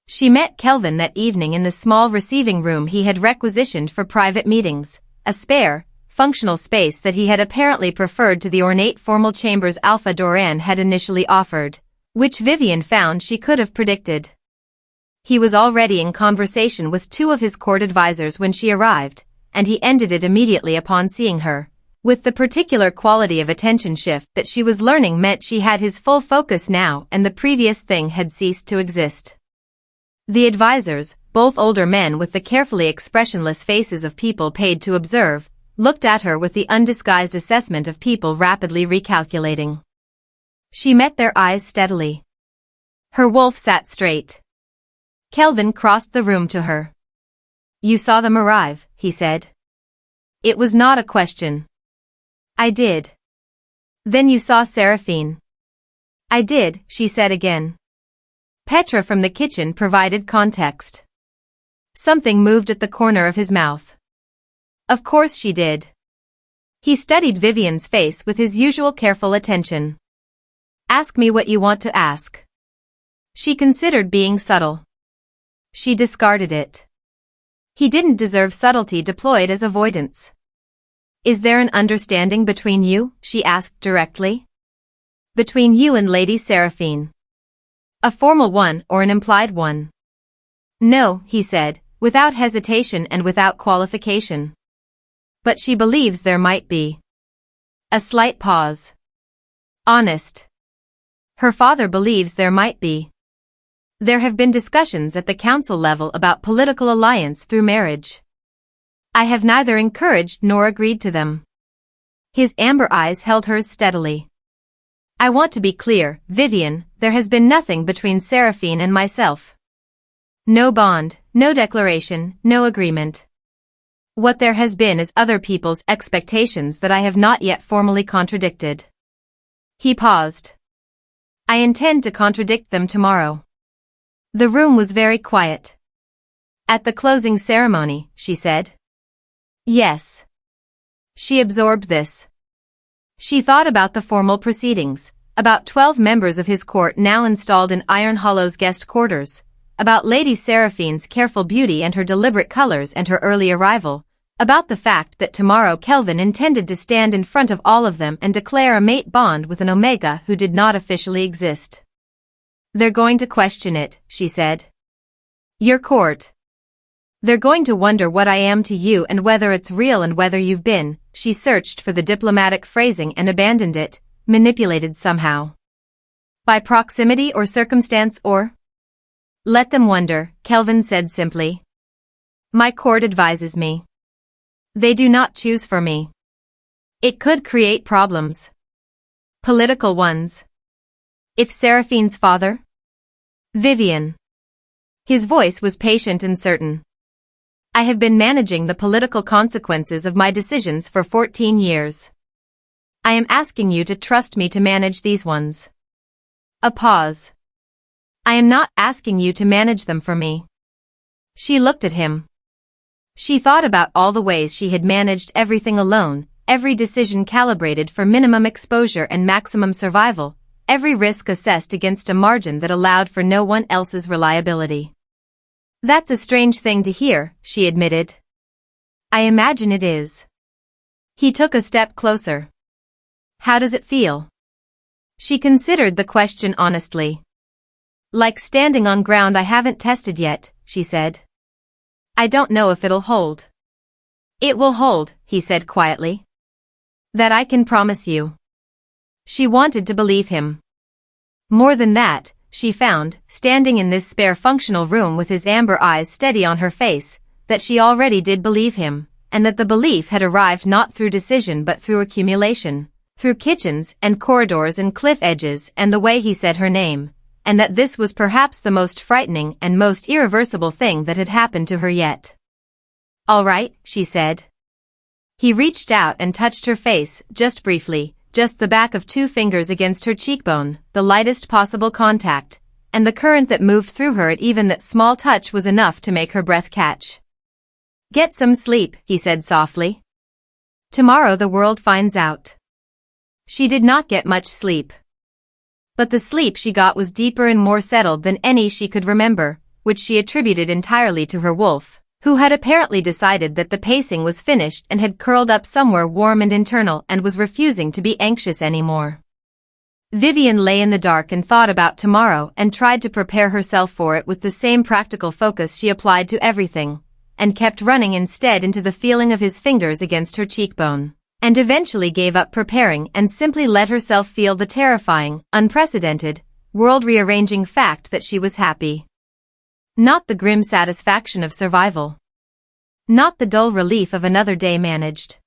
She met Kelvin that evening in the small receiving room he had requisitioned for private meetings, a spare, functional space that he had apparently preferred to the ornate formal chambers Alpha Doran had initially offered, which Vivian found she could have predicted. He was already in conversation with 2 of his court advisors when she arrived, and he ended it immediately upon seeing her, with the particular quality of attention shift that she was learning meant she had his full focus now and the previous thing had ceased to exist. The advisors, both older men with the carefully expressionless faces of people paid to observe, looked at her with the undisguised assessment of people rapidly recalculating. She met their eyes steadily. Her wolf sat straight. Kelvin crossed the room to her. You saw them arrive, he said. It was not a question. I did. Then you saw Seraphine. I did, she said again. Petra from the kitchen provided context. Something moved at the corner of his mouth. Of course she did. He studied Vivian's face with his usual careful attention. Ask me what you want to ask. She considered being subtle. She discarded it. He didn't deserve subtlety deployed as avoidance. Is there an understanding between you? She asked directly. Between you and Lady Seraphine. A formal one or an implied one? No, he said, without hesitation and without qualification. But she believes there might be. A slight pause. Honest. Her father believes there might be. There have been discussions at the council level about political alliance through marriage. I have neither encouraged nor agreed to them. His amber eyes held hers steadily. I want to be clear, Vivian, there has been nothing between Seraphine and myself. No bond, no declaration, no agreement. What there has been is other people's expectations that I have not yet formally contradicted. He paused. I intend to contradict them tomorrow. The room was very quiet. At the closing ceremony, she said. Yes. She absorbed this. She thought about the formal proceedings, about 12 members of his court now installed in Ironhollow's guest quarters, about Lady Seraphine's careful beauty and her deliberate colors and her early arrival, about the fact that tomorrow Kelvin intended to stand in front of all of them and declare a mate bond with an Omega who did not officially exist. They're going to question it, she said. Your court. They're going to wonder what I am to you and whether it's real and whether you've been, she searched for the diplomatic phrasing and abandoned it, manipulated somehow. By proximity or circumstance or? Let them wonder, Kelvin said simply. My court advises me. They do not choose for me. It could create problems. Political ones. If Seraphine's father? Vivian. His voice was patient and certain. I have been managing the political consequences of my decisions for 14 years. I am asking you to trust me to manage these ones. A pause. I am not asking you to manage them for me. She looked at him. She thought about all the ways she had managed everything alone, every decision calibrated for minimum exposure and maximum survival, every risk assessed against a margin that allowed for no one else's reliability. That's a strange thing to hear, she admitted. I imagine it is. He took a step closer. How does it feel? She considered the question honestly. Like standing on ground I haven't tested yet, she said. I don't know if it'll hold. It will hold, he said quietly. That I can promise you. She wanted to believe him. More than that, she found, standing in this spare functional room with his amber eyes steady on her face, that she already did believe him, and that the belief had arrived not through decision but through accumulation, through kitchens and corridors and cliff edges and the way he said her name, and that this was perhaps the most frightening and most irreversible thing that had happened to her yet. "All right," she said. He reached out and touched her face, just briefly, just the back of 2 fingers against her cheekbone, the lightest possible contact, and the current that moved through her at even that small touch was enough to make her breath catch. "Get some sleep," he said softly. "Tomorrow the world finds out." She did not get much sleep. But the sleep she got was deeper and more settled than any she could remember, which she attributed entirely to her wolf, who had apparently decided that the pacing was finished and had curled up somewhere warm and internal and was refusing to be anxious anymore. Vivian lay in the dark and thought about tomorrow and tried to prepare herself for it with the same practical focus she applied to everything, and kept running instead into the feeling of his fingers against her cheekbone, and eventually gave up preparing and simply let herself feel the terrifying, unprecedented, world-rearranging fact that she was happy. Not the grim satisfaction of survival. Not the dull relief of another day managed.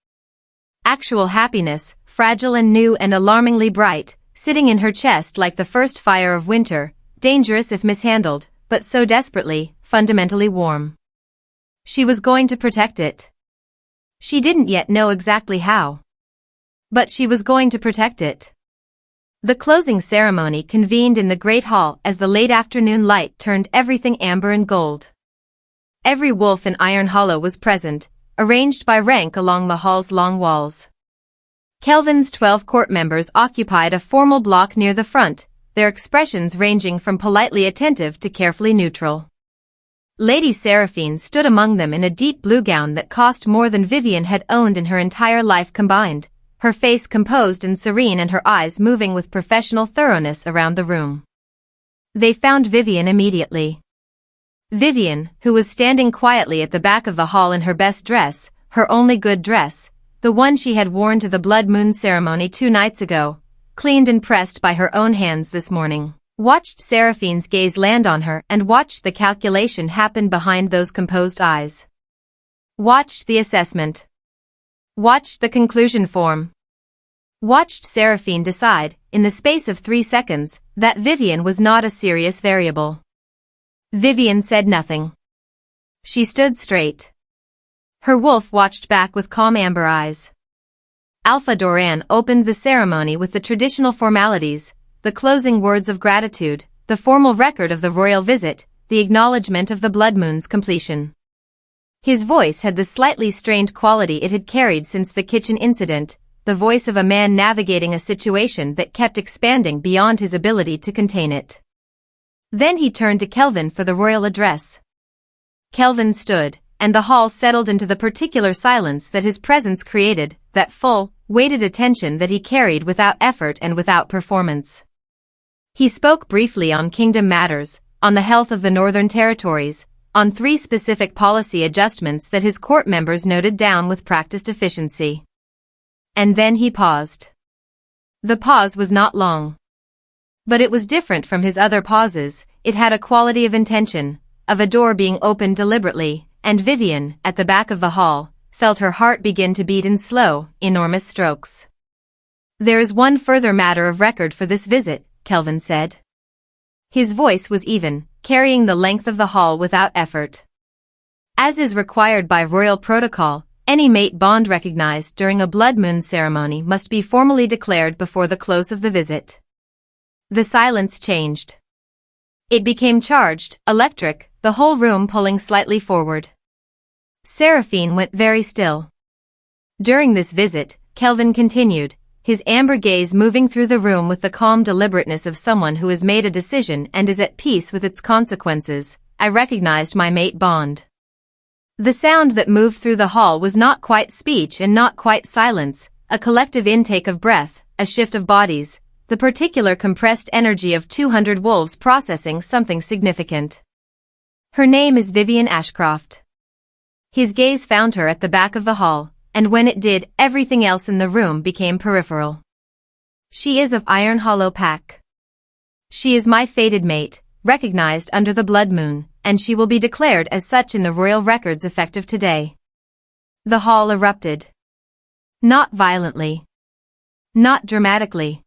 Actual happiness, fragile and new and alarmingly bright, sitting in her chest like the first fire of winter, dangerous if mishandled, but so desperately, fundamentally warm. She was going to protect it. She didn't yet know exactly how. But she was going to protect it. The closing ceremony convened in the great hall as the late afternoon light turned everything amber and gold. Every wolf in Iron Hollow was present, arranged by rank along the hall's long walls. Kelvin's 12 court members occupied a formal block near the front, their expressions ranging from politely attentive to carefully neutral. Lady Seraphine stood among them in a deep blue gown that cost more than Vivian had owned in her entire life combined, her face composed and serene and her eyes moving with professional thoroughness around the room. They found Vivian immediately. Vivian, who was standing quietly at the back of the hall in her best dress, her only good dress, the one she had worn to the blood moon ceremony 2 nights ago, cleaned and pressed by her own hands this morning, watched Seraphine's gaze land on her and watched the calculation happen behind those composed eyes. Watched the assessment. Watched the conclusion form. Watched Seraphine decide, in the space of 3 seconds, that Vivian was not a serious variable. Vivian said nothing. She stood straight. Her wolf watched back with calm amber eyes. Alpha Doran opened the ceremony with the traditional formalities, the closing words of gratitude, the formal record of the royal visit, the acknowledgement of the blood moon's completion. His voice had the slightly strained quality it had carried since the kitchen incident, the voice of a man navigating a situation that kept expanding beyond his ability to contain it. Then he turned to Kelvin for the royal address. Kelvin stood, and the hall settled into the particular silence that his presence created, that full, weighted attention that he carried without effort and without performance. He spoke briefly on kingdom matters, on the health of the Northern Territories, on 3 specific policy adjustments that his court members noted down with practiced efficiency. And then he paused. The pause was not long. But it was different from his other pauses, it had a quality of intention, of a door being opened deliberately, and Vivian, at the back of the hall, felt her heart begin to beat in slow, enormous strokes. "There is one further matter of record for this visit," Kelvin said. His voice was even, carrying the length of the hall without effort. "As is required by royal protocol, any mate bond recognized during a blood moon ceremony must be formally declared before the close of the visit." The silence changed. It became charged, electric, the whole room pulling slightly forward. Seraphine went very still. During this visit, Kelvin continued, his amber gaze moving through the room with the calm deliberateness of someone who has made a decision and is at peace with its consequences. "I recognized my mate bond." The sound that moved through the hall was not quite speech and not quite silence, a collective intake of breath, a shift of bodies, the particular compressed energy of 200 wolves processing something significant. "Her name is Vivian Ashcroft." His gaze found her at the back of the hall, and when it did, everything else in the room became peripheral. "She is of Iron Hollow Pack." She is my fated mate, recognized under the blood moon, and she will be declared as such in the royal records effective today. The hall erupted. Not violently. Not dramatically.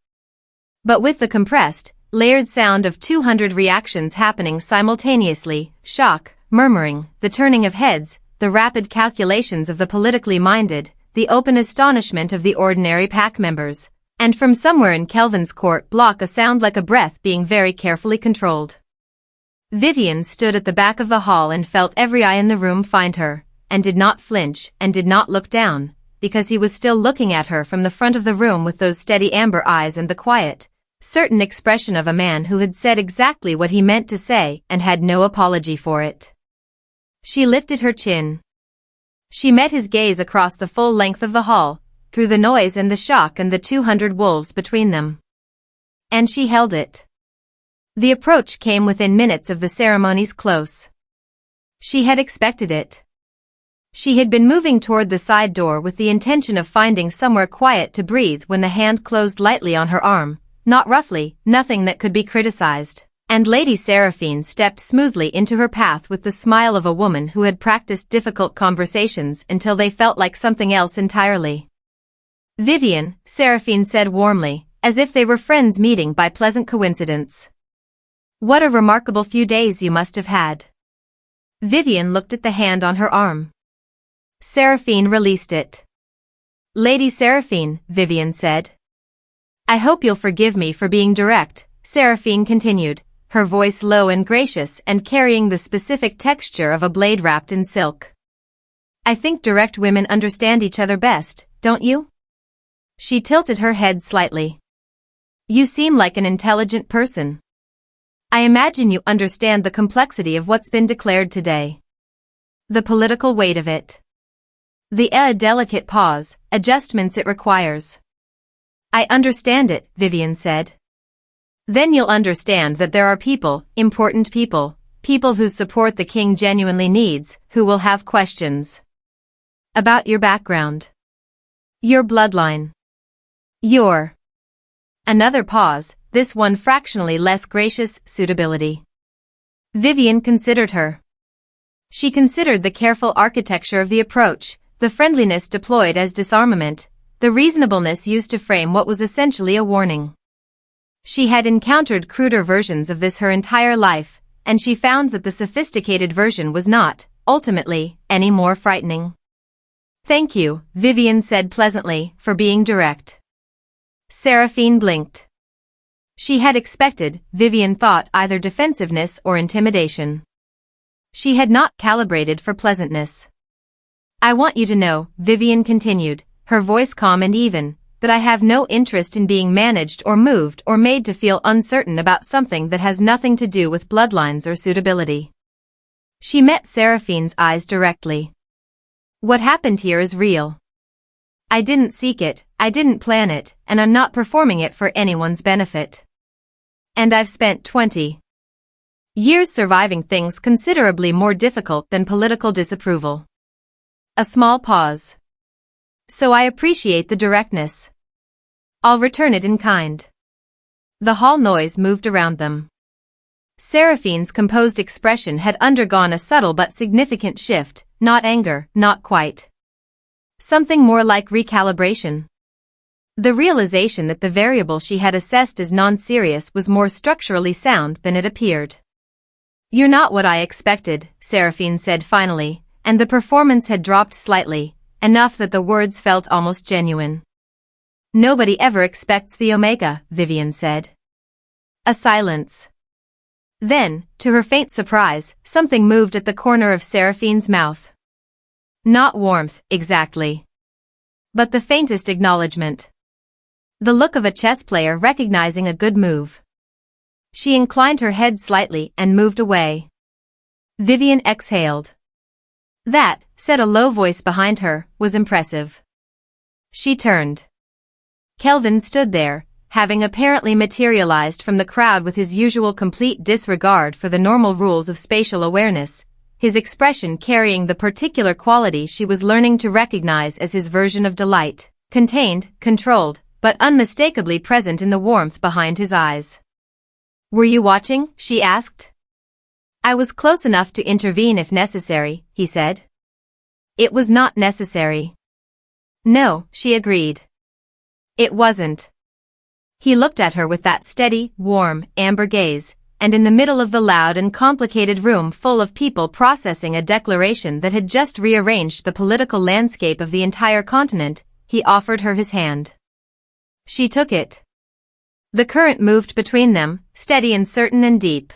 But with the compressed, layered sound of 200 reactions happening simultaneously, shock, murmuring, the turning of heads, the rapid calculations of the politically minded, the open astonishment of the ordinary pack members, and from somewhere in Kelvin's court block a sound like a breath being very carefully controlled. Vivian stood at the back of the hall and felt every eye in the room find her, and did not flinch and did not look down, because he was still looking at her from the front of the room with those steady amber eyes and the quiet, certain expression of a man who had said exactly what he meant to say and had no apology for it. She lifted her chin. She met his gaze across the full length of the hall, through the noise and the shock and the 200 wolves between them. And she held it. The approach came within minutes of the ceremony's close. She had expected it. She had been moving toward the side door with the intention of finding somewhere quiet to breathe when the hand closed lightly on her arm, not roughly, nothing that could be criticized, and Lady Seraphine stepped smoothly into her path with the smile of a woman who had practiced difficult conversations until they felt like something else entirely. Vivian, Seraphine said warmly, as if they were friends meeting by pleasant coincidence. What a remarkable few days you must have had. Vivian looked at the hand on her arm. Seraphine released it. Lady Seraphine, Vivian said. I hope you'll forgive me for being direct, Seraphine continued, her voice low and gracious and carrying the specific texture of a blade wrapped in silk. I think direct women understand each other best, don't you? She tilted her head slightly. You seem like an intelligent person. I imagine you understand the complexity of what's been declared today. The political weight of it. The delicate pause, adjustments it requires. I understand it, Vivian said. Then you'll understand that there are people, important people, people whose support the king genuinely needs, who will have questions. About your background. Your bloodline. Your. Another pause, this one fractionally less gracious, suitability. Vivian considered her. She considered the careful architecture of the approach, the friendliness deployed as disarmament, the reasonableness used to frame what was essentially a warning. She had encountered cruder versions of this her entire life, and she found that the sophisticated version was not, ultimately, any more frightening. Thank you, Vivian said pleasantly, for being direct. Seraphine blinked. She had expected, Vivian thought, either defensiveness or intimidation. She had not calibrated for pleasantness. I want you to know, Vivian continued, her voice calm and even, that I have no interest in being managed or moved or made to feel uncertain about something that has nothing to do with bloodlines or suitability. She met Seraphine's eyes directly. What happened here is real. I didn't seek it, I didn't plan it, and I'm not performing it for anyone's benefit. And I've spent 20 years surviving things considerably more difficult than political disapproval. A small pause. So I appreciate the directness. I'll return it in kind. The hall noise moved around them. Seraphine's composed expression had undergone a subtle but significant shift, not anger, not quite. Something more like recalibration. The realization that the variable she had assessed as non-serious was more structurally sound than it appeared. You're not what I expected, Seraphine said finally, and the performance had dropped slightly, enough that the words felt almost genuine. Nobody ever expects the Omega, Vivian said. A silence. Then, to her faint surprise, something moved at the corner of Seraphine's mouth. Not warmth, exactly. But the faintest acknowledgement. The look of a chess player recognizing a good move. She inclined her head slightly and moved away. Vivian exhaled. That, said a low voice behind her, was impressive. She turned. Kelvin stood there, having apparently materialized from the crowd with his usual complete disregard for the normal rules of spatial awareness, his expression carrying the particular quality she was learning to recognize as his version of delight, contained, controlled, but unmistakably present in the warmth behind his eyes. Were you watching? She asked. I was close enough to intervene if necessary, he said. It was not necessary. No, she agreed. It wasn't. He looked at her with that steady, warm, amber gaze, and in the middle of the loud and complicated room full of people processing a declaration that had just rearranged the political landscape of the entire continent, he offered her his hand. She took it. The current moved between them, steady and certain and deep.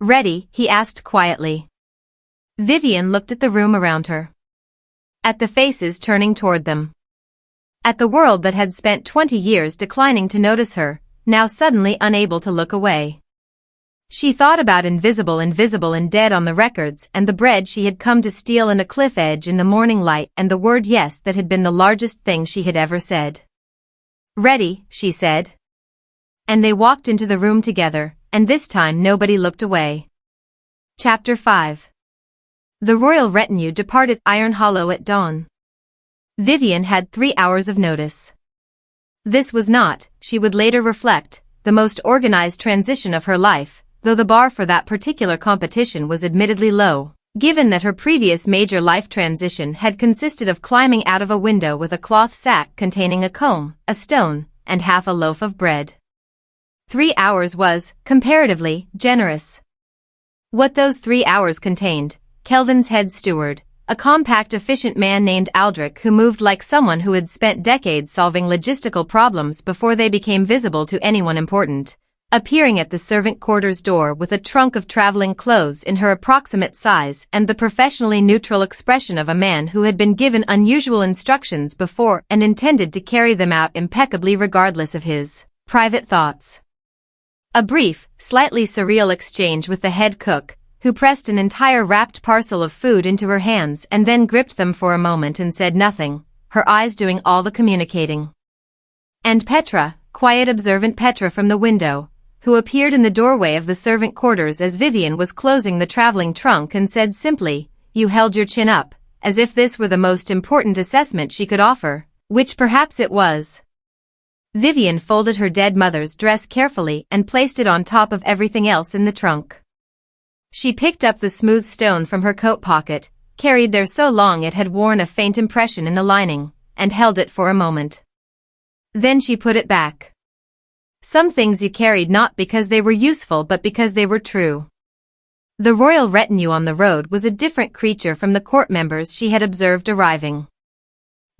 Ready? He asked quietly. Vivian looked at the room around her. At the faces turning toward them. At the world that had spent 20 years declining to notice her, now suddenly unable to look away. She thought about invisible and dead on the records and the bread she had come to steal in a cliff edge in the morning light and the word yes that had been the largest thing she had ever said. Ready, she said. And they walked into the room together, and this time nobody looked away. Chapter 5. The royal retinue departed Iron Hollow at dawn. Vivian had 3 hours of notice. This was not, she would later reflect, the most organized transition of her life, though the bar for that particular competition was admittedly low, given that her previous major life transition had consisted of climbing out of a window with a cloth sack containing a comb, a stone, and half a loaf of bread. 3 hours was, comparatively, generous. What those 3 hours contained, Kelvin's head steward, a compact efficient man named Aldrich who moved like someone who had spent decades solving logistical problems before they became visible to anyone important, appearing at the servant quarters door with a trunk of traveling clothes in her approximate size and the professionally neutral expression of a man who had been given unusual instructions before and intended to carry them out impeccably regardless of his private thoughts. A brief, slightly surreal exchange with the head cook, who pressed an entire wrapped parcel of food into her hands and then gripped them for a moment and said nothing, her eyes doing all the communicating. And Petra, quiet observant Petra from the window, who appeared in the doorway of the servant quarters as Vivian was closing the traveling trunk and said simply, "You held your chin up," as if this were the most important assessment she could offer, which perhaps it was. Vivian folded her dead mother's dress carefully and placed it on top of everything else in the trunk. She picked up the smooth stone from her coat pocket, carried there so long it had worn a faint impression in the lining, and held it for a moment. Then she put it back. Some things you carried not because they were useful but because they were true. The royal retinue on the road was a different creature from the court members she had observed arriving.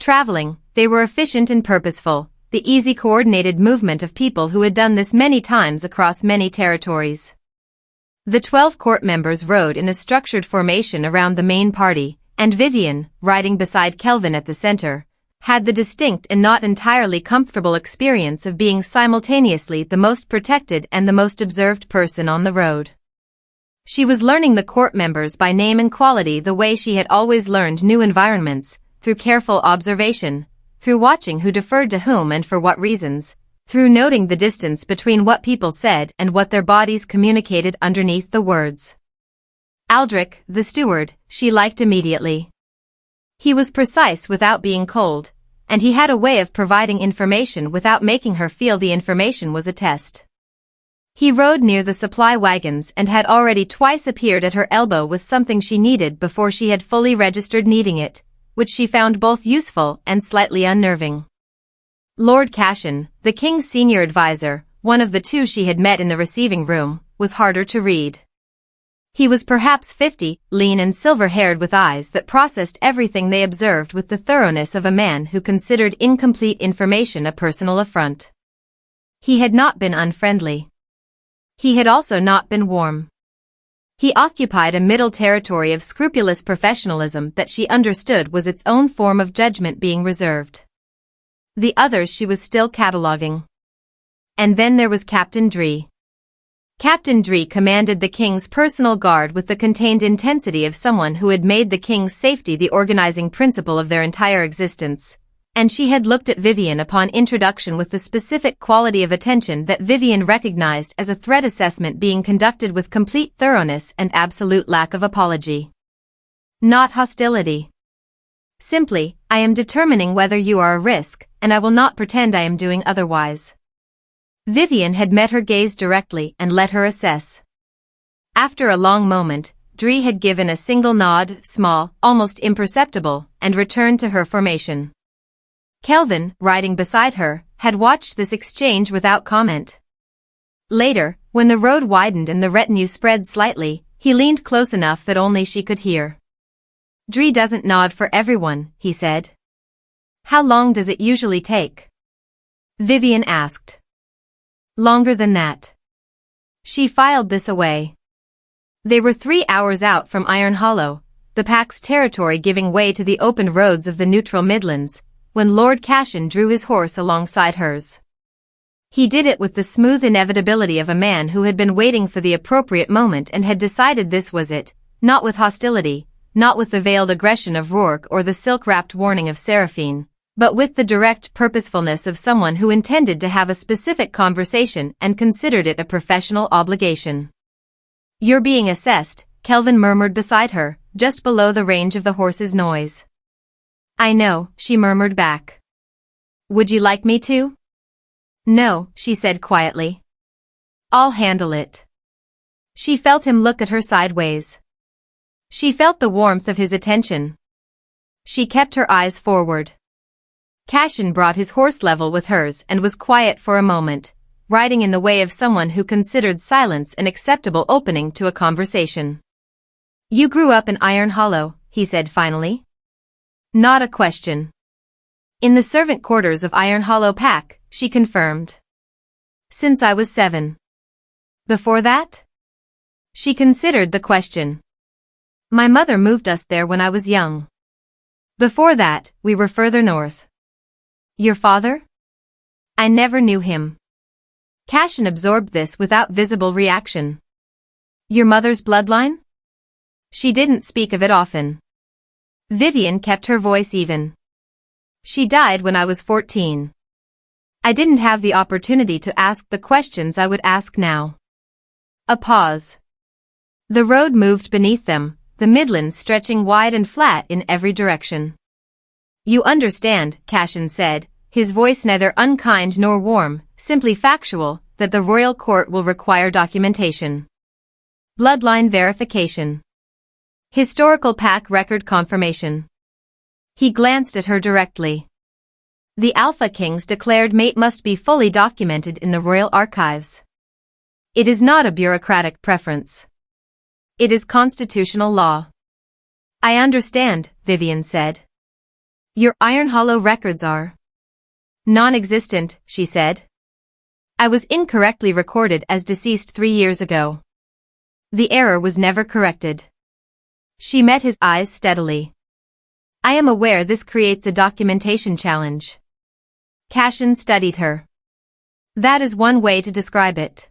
Traveling, they were efficient and purposeful, the easy coordinated movement of people who had done this many times across many territories. The 12 court members rode in a structured formation around the main party, and Vivian, riding beside Kelvin at the center, had the distinct and not entirely comfortable experience of being simultaneously the most protected and the most observed person on the road. She was learning the court members by name and quality the way she had always learned new environments, through careful observation, through watching who deferred to whom and for what reasons, through noting the distance between what people said and what their bodies communicated underneath the words. Aldrich, the steward, she liked immediately. He was precise without being cold, and he had a way of providing information without making her feel the information was a test. He rode near the supply wagons and had already twice appeared at her elbow with something she needed before she had fully registered needing it, which she found both useful and slightly unnerving. Lord Cashin, the king's senior advisor, one of the two she had met in the receiving room, was harder to read. He was perhaps 50, lean and silver-haired with eyes that processed everything they observed with the thoroughness of a man who considered incomplete information a personal affront. He had not been unfriendly. He had also not been warm. He occupied a middle territory of scrupulous professionalism that she understood was its own form of judgment being reserved. The others she was still cataloging. And then there was Captain Dree. Captain Dree commanded the king's personal guard with the contained intensity of someone who had made the king's safety the organizing principle of their entire existence, and she had looked at Vivian upon introduction with the specific quality of attention that Vivian recognized as a threat assessment being conducted with complete thoroughness and absolute lack of apology. Not hostility. Simply, I am determining whether you are a risk, and I will not pretend I am doing otherwise. Vivian had met her gaze directly and let her assess. After a long moment, Dree had given a single nod, small, almost imperceptible, and returned to her formation. Kelvin, riding beside her, had watched this exchange without comment. Later, when the road widened and the retinue spread slightly, he leaned close enough that only she could hear. Dree doesn't nod for everyone, he said. How long does it usually take? Vivian asked. Longer than that. She filed this away. They were 3 hours out from Iron Hollow, the pack's territory giving way to the open roads of the neutral Midlands, when Lord Cashin drew his horse alongside hers. He did it with the smooth inevitability of a man who had been waiting for the appropriate moment and had decided this was it, not with hostility, not with the veiled aggression of Rourke or the silk-wrapped warning of Seraphine, but with the direct purposefulness of someone who intended to have a specific conversation and considered it a professional obligation. You're being assessed, Kelvin murmured beside her, just below the range of the horse's noise. I know, she murmured back. Would you like me to? No, she said quietly. I'll handle it. She felt him look at her sideways. She felt the warmth of his attention. She kept her eyes forward. Cashin brought his horse level with hers and was quiet for a moment, riding in the way of someone who considered silence an acceptable opening to a conversation. You grew up in Iron Hollow, he said finally. Not a question. In the servant quarters of Iron Hollow Pack, she confirmed. Since I was 7. Before that? She considered the question. My mother moved us there when I was young. Before that, we were further north. Your father? I never knew him. Cashin absorbed this without visible reaction. Your mother's bloodline? She didn't speak of it often. Vivian kept her voice even. She died when I was 14. I didn't have the opportunity to ask the questions I would ask now. A pause. The road moved beneath them, the Midlands stretching wide and flat in every direction. You understand, Cashin said, his voice neither unkind nor warm, simply factual, that the royal court will require documentation. Bloodline verification. Historical pack record confirmation. He glanced at her directly. The Alpha King's declared mate must be fully documented in the royal archives. It is not a bureaucratic preference. It is constitutional law. I understand, Vivian said. Your Iron Hollow records are non-existent, she said. I was incorrectly recorded as deceased 3 years ago. The error was never corrected. She met his eyes steadily. I am aware this creates a documentation challenge. Cashin studied her. That is one way to describe it.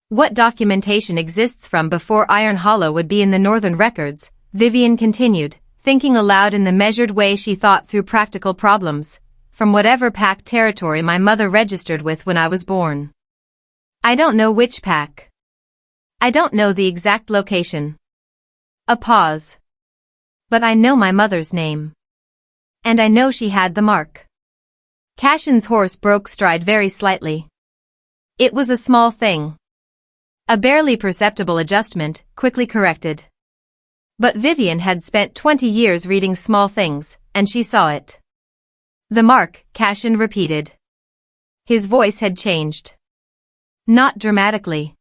What documentation exists from before Iron Hollow would be in the northern records, Vivian continued, thinking aloud in the measured way she thought through practical problems, from whatever pack territory my mother registered with when I was born. I don't know which pack. I don't know the exact location. A pause. But I know my mother's name. And I know she had the mark. Cashin's horse broke stride very slightly. It was a small thing. A barely perceptible adjustment, quickly corrected. But Vivian had spent 20 years reading small things, and she saw it. The mark, Cashin repeated. His voice had changed. Not dramatically.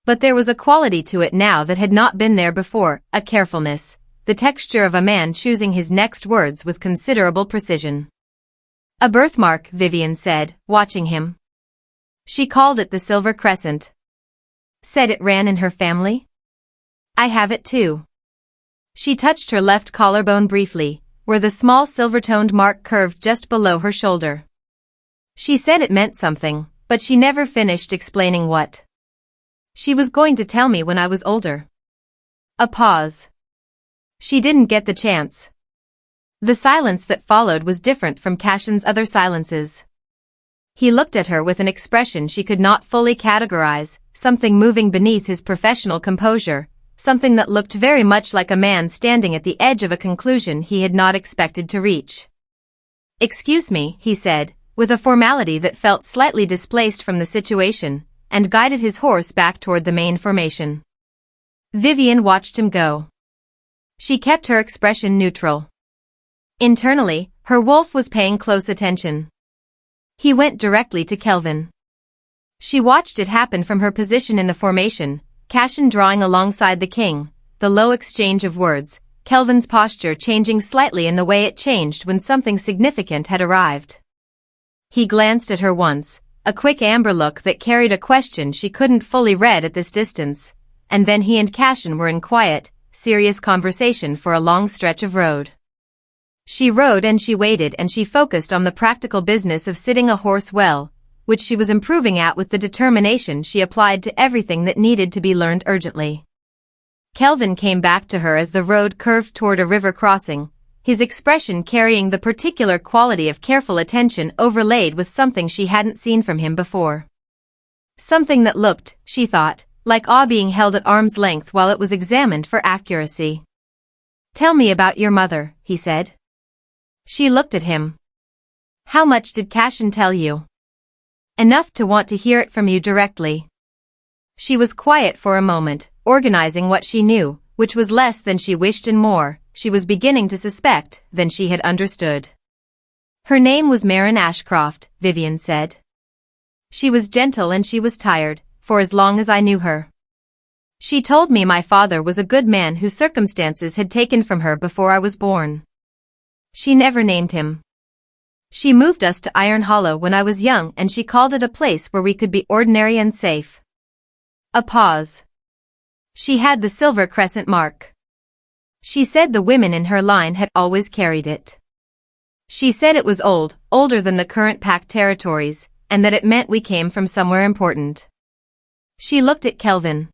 But there was a quality to it now that had not been there before, a carefulness, the texture of a man choosing his next words with considerable precision. A birthmark, Vivian said, watching him. She called it the Silver Crescent. Said it ran in her family? I have it too. She touched her left collarbone briefly, where the small silver-toned mark curved just below her shoulder. She said it meant something, but she never finished explaining what. She was going to tell me when I was older. A pause. She didn't get the chance. The silence that followed was different from Cashin's other silences. He looked at her with an expression she could not fully categorize, something moving beneath his professional composure, something that looked very much like a man standing at the edge of a conclusion he had not expected to reach. Excuse me, he said, with a formality that felt slightly displaced from the situation, and guided his horse back toward the main formation. Vivian watched him go. She kept her expression neutral. Internally, her wolf was paying close attention. He went directly to Kelvin. She watched it happen from her position in the formation, Cashin drawing alongside the king, the low exchange of words, Kelvin's posture changing slightly in the way it changed when something significant had arrived. He glanced at her once, a quick amber look that carried a question she couldn't fully read at this distance, and then he and Cashin were in quiet, serious conversation for a long stretch of road. She rode and she waited and she focused on the practical business of sitting a horse well, which she was improving at with the determination she applied to everything that needed to be learned urgently. Kelvin came back to her as the road curved toward a river crossing, his expression carrying the particular quality of careful attention overlaid with something she hadn't seen from him before. Something that looked, she thought, like awe being held at arm's length while it was examined for accuracy. "Tell me about your mother," he said. She looked at him. "How much did Cashin tell you?" "Enough to want to hear it from you directly." She was quiet for a moment, organizing what she knew, which was less than she wished and more, she was beginning to suspect, than she had understood. "Her name was Marin Ashcroft," Vivian said. "She was gentle and she was tired, for as long as I knew her. She told me my father was a good man whose circumstances had taken from her before I was born. She never named him. She moved us to Iron Hollow when I was young and she called it a place where we could be ordinary and safe." A pause. "She had the silver crescent mark. She said the women in her line had always carried it. She said it was old, older than the current pack territories, and that it meant we came from somewhere important." She looked at Kelvin.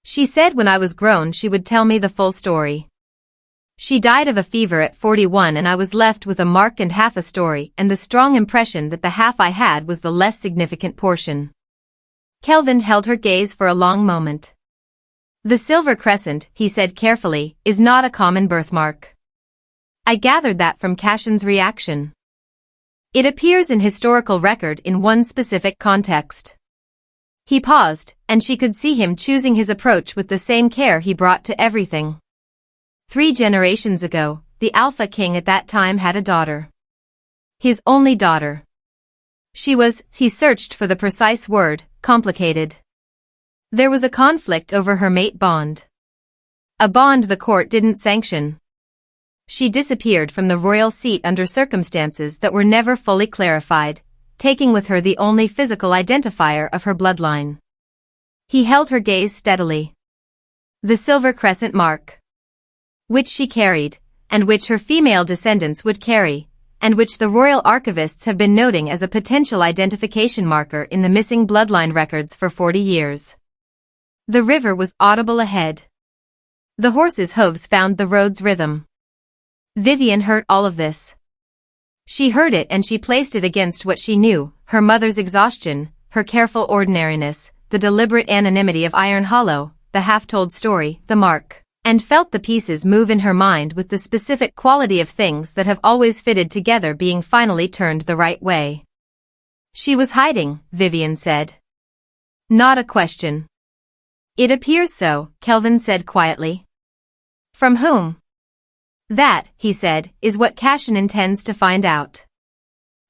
"She said when I was grown she would tell me the full story. She died of a fever at 41 and I was left with a mark and half a story and the strong impression that the half I had was the less significant portion." Kelvin held her gaze for a long moment. "The silver crescent," he said carefully, "is not a common birthmark. I gathered that from Cashin's reaction. It appears in historical record in one specific context." He paused, and she could see him choosing his approach with the same care he brought to everything. 3 generations ago, the Alpha King at that time had a daughter. His only daughter. She was, he searched for the precise word, complicated. There was a conflict over her mate bond. A bond the court didn't sanction. She disappeared from the royal seat under circumstances that were never fully clarified, taking with her the only physical identifier of her bloodline. He held her gaze steadily. The silver crescent mark. Which she carried, and which her female descendants would carry, and which the royal archivists have been noting as a potential identification marker in the missing bloodline records for 40 years. The river was audible ahead. The horse's hooves found the road's rhythm. Vivian heard all of this. She heard it and she placed it against what she knew, her mother's exhaustion, her careful ordinariness, the deliberate anonymity of Iron Hollow, the half-told story, the mark, and felt the pieces move in her mind with the specific quality of things that have always fitted together being finally turned the right way. "She was hiding," Vivian said. "Not a question." "It appears so," Kelvin said quietly. "From whom?" "That," he said, "is what Cashin intends to find out.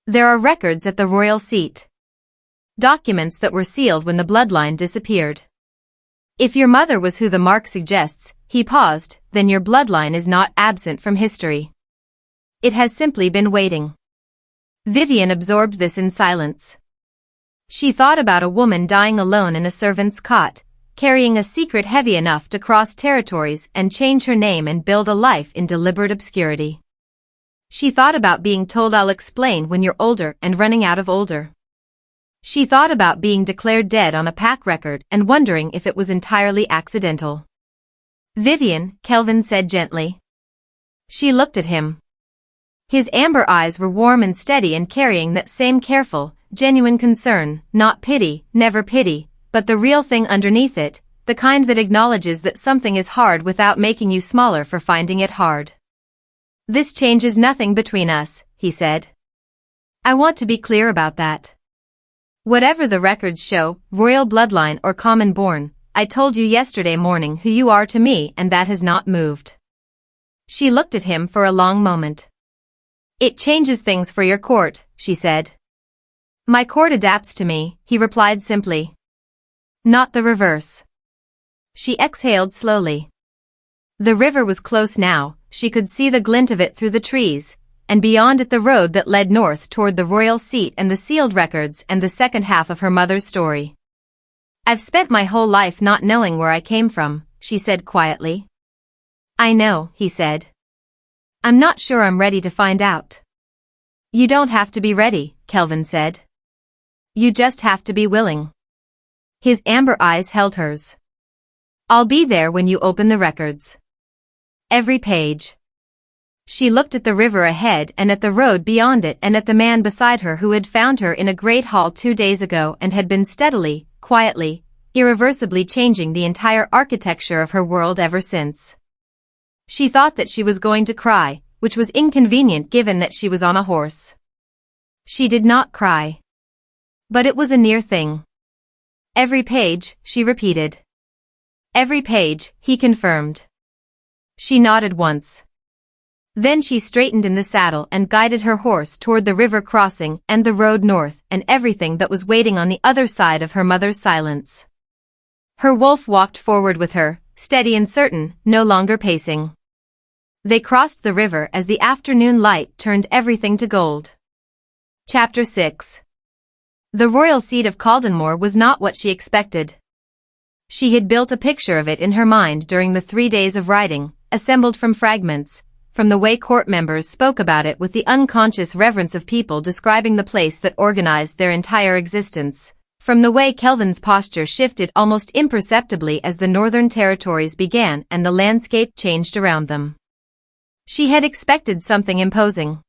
There are records at the royal seat. Documents that were sealed when the bloodline disappeared. If your mother was who the mark suggests," he paused, "then your bloodline is not absent from history. It has simply been waiting." Vivian absorbed this in silence. She thought about a woman dying alone in a servant's cot, carrying a secret heavy enough to cross territories and change her name and build a life in deliberate obscurity. She thought about being told "I'll explain when you're older" and running out of older. She thought about being declared dead on a pack record and wondering if it was entirely accidental. "Vivian," Kelvin said gently. She looked at him. His amber eyes were warm and steady and carrying that same careful, genuine concern, not pity, never pity, but the real thing underneath it, the kind that acknowledges that something is hard without making you smaller for finding it hard. "This changes nothing between us," he said. I want to be clear about that. Whatever the records show, royal bloodline or common born, I told you yesterday morning who you are to me and that has not moved. She looked at him for a long moment. It changes things for your court, she said. My court adapts to me, he replied simply. Not the reverse. She exhaled slowly. The river was close now, she could see the glint of it through the trees, and beyond it the road that led north toward the royal seat and the sealed records and the second half of her mother's story. I've spent my whole life not knowing where I came from, she said quietly. I know, he said. I'm not sure I'm ready to find out. You don't have to be ready, Kelvin said. You just have to be willing. His amber eyes held hers. I'll be there when you open the records. Every page. She looked at the river ahead and at the road beyond it and at the man beside her who had found her in a great hall 2 days ago and had been steadily, quietly, irreversibly changing the entire architecture of her world ever since. She thought that she was going to cry, which was inconvenient given that she was on a horse. She did not cry. But it was a near thing. Every page, she repeated. Every page, he confirmed. She nodded once. Then she straightened in the saddle and guided her horse toward the river crossing and the road north and everything that was waiting on the other side of her mother's silence. Her wolf walked forward with her, steady and certain, no longer pacing. They crossed the river as the afternoon light turned everything to gold. Chapter 6. The royal seat of Caldenmore was not what she expected. She had built a picture of it in her mind during the 3 days of riding, assembled from fragments, from the way court members spoke about it with the unconscious reverence of people describing the place that organized their entire existence, from the way Kelvin's posture shifted almost imperceptibly as the northern territories began and the landscape changed around them. She had expected something imposing.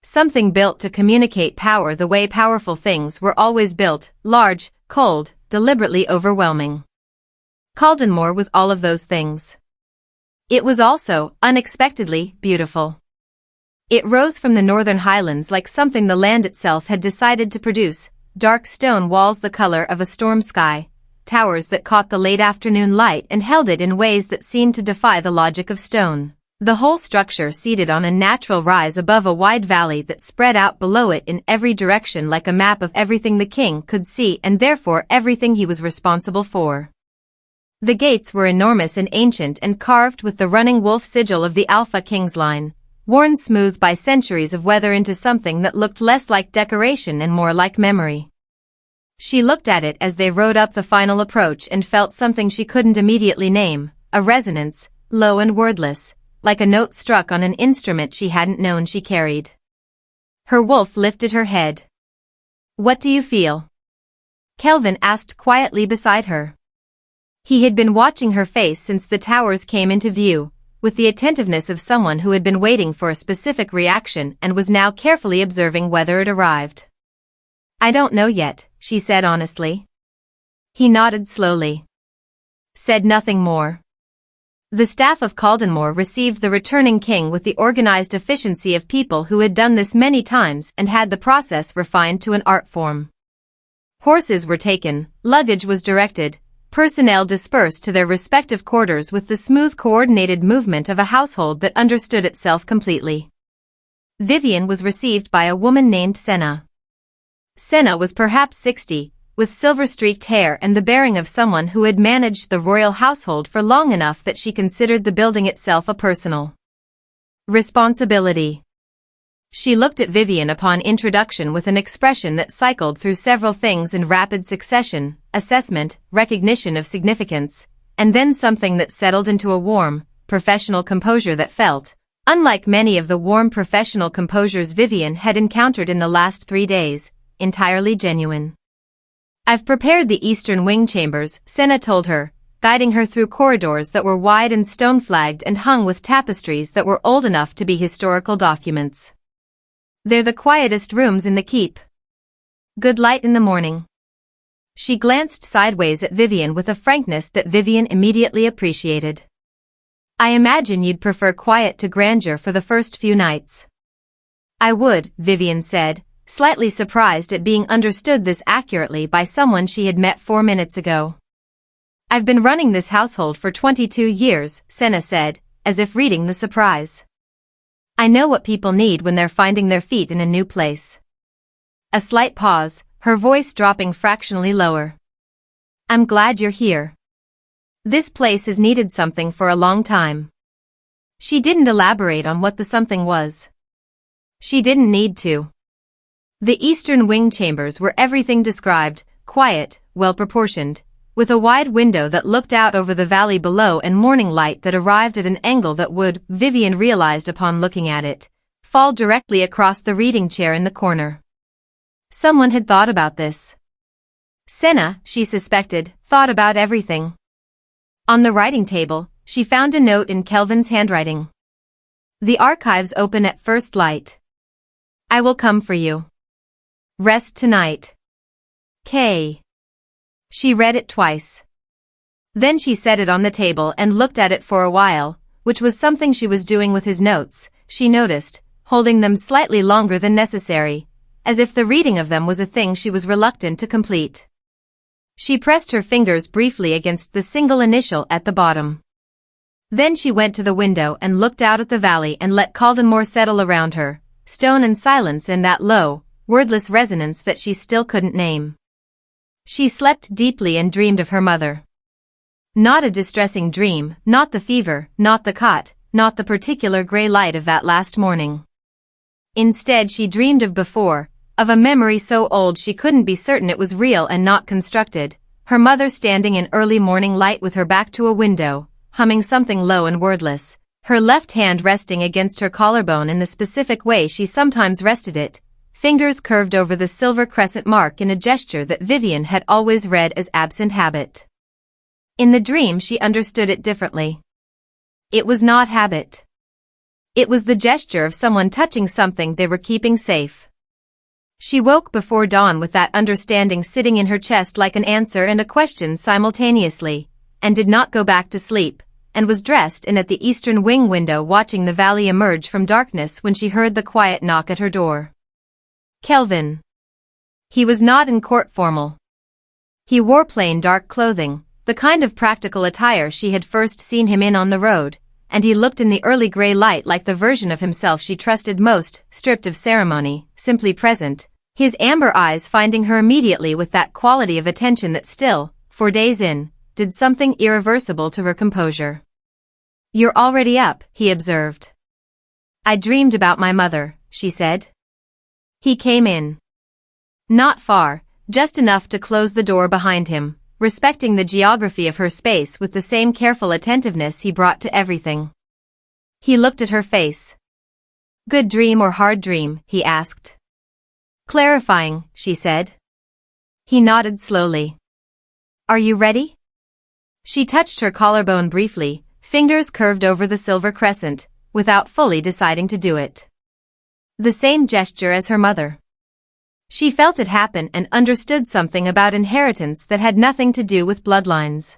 Something built to communicate power the way powerful things were always built, large, cold, deliberately overwhelming. Caldenmore was all of those things. It was also, unexpectedly, beautiful. It rose from the northern highlands like something the land itself had decided to produce, dark stone walls the color of a storm sky, towers that caught the late afternoon light and held it in ways that seemed to defy the logic of stone. The whole structure seated on a natural rise above a wide valley that spread out below it in every direction like a map of everything the king could see and therefore everything he was responsible for. The gates were enormous and ancient and carved with the running wolf sigil of the Alpha King's line, worn smooth by centuries of weather into something that looked less like decoration and more like memory. She looked at it as they rode up the final approach and felt something she couldn't immediately name, a resonance, low and wordless, like a note struck on an instrument she hadn't known she carried. Her wolf lifted her head. What do you feel? Kelvin asked quietly beside her. He had been watching her face since the towers came into view, with the attentiveness of someone who had been waiting for a specific reaction and was now carefully observing whether it arrived. I don't know yet, she said honestly. He nodded slowly. Said nothing more. The staff of Caldenmore received the returning king with the organized efficiency of people who had done this many times and had the process refined to an art form. Horses were taken, luggage was directed, personnel dispersed to their respective quarters with the smooth coordinated movement of a household that understood itself completely. Vivian was received by a woman named Senna. Senna was perhaps 60, with silver-streaked hair and the bearing of someone who had managed the royal household for long enough that she considered the building itself a personal responsibility. She looked at Vivian upon introduction with an expression that cycled through several things in rapid succession, assessment, recognition of significance, and then something that settled into a warm, professional composure that felt, unlike many of the warm professional composures Vivian had encountered in the last 3 days, entirely genuine. I've prepared the eastern wing chambers, Senna told her, guiding her through corridors that were wide and stone-flagged and hung with tapestries that were old enough to be historical documents. They're the quietest rooms in the keep. Good light in the morning. She glanced sideways at Vivian with a frankness that Vivian immediately appreciated. I imagine you'd prefer quiet to grandeur for the first few nights. I would, Vivian said, slightly surprised at being understood this accurately by someone she had met 4 minutes ago. "I've been running this household for 22 years, Senna said, as if reading the surprise. "I know what people need when they're finding their feet in a new place." A slight pause, her voice dropping fractionally lower. "I'm glad you're here. This place has needed something for a long time." She didn't elaborate on what the something was. She didn't need to. The eastern wing chambers were everything described, quiet, well-proportioned, with a wide window that looked out over the valley below and morning light that arrived at an angle that would, Vivian realized upon looking at it, fall directly across the reading chair in the corner. Someone had thought about this. Senna, she suspected, thought about everything. On the writing table, she found a note in Kelvin's handwriting. "The archives open at first light. I will come for you. Rest tonight. K." She read it twice. Then she set it on the table and looked at it for a while, which was something she was doing with his notes, she noticed, holding them slightly longer than necessary, as if the reading of them was a thing she was reluctant to complete. She pressed her fingers briefly against the single initial at the bottom. Then she went to the window and looked out at the valley and let Caldenmore settle around her, stone and silence in that low, wordless resonance that she still couldn't name. She slept deeply and dreamed of her mother. Not a distressing dream, not the fever, not the cot, not the particular gray light of that last morning. Instead she dreamed of before, of a memory so old she couldn't be certain it was real and not constructed, her mother standing in early morning light with her back to a window, humming something low and wordless, her left hand resting against her collarbone in the specific way she sometimes rested it, fingers curved over the silver crescent mark in a gesture that Vivian had always read as absent habit. In the dream she understood it differently. It was not habit. It was the gesture of someone touching something they were keeping safe. She woke before dawn with that understanding sitting in her chest like an answer and a question simultaneously, and did not go back to sleep, and was dressed in at the eastern wing window watching the valley emerge from darkness when she heard the quiet knock at her door. Kelvin. He was not in court formal. He wore plain dark clothing, the kind of practical attire she had first seen him in on the road, and he looked in the early gray light like the version of himself she trusted most, stripped of ceremony, simply present, his amber eyes finding her immediately with that quality of attention that still, 4 days in, did something irreversible to her composure. "You're already up," he observed. "I dreamed about my mother," she said. He came in. Not far, just enough to close the door behind him, respecting the geography of her space with the same careful attentiveness he brought to everything. He looked at her face. "Good dream or hard dream?" he asked. "Clarifying," she said. He nodded slowly. "Are you ready?" She touched her collarbone briefly, fingers curved over the silver crescent, without fully deciding to do it. The same gesture as her mother. She felt it happen and understood something about inheritance that had nothing to do with bloodlines.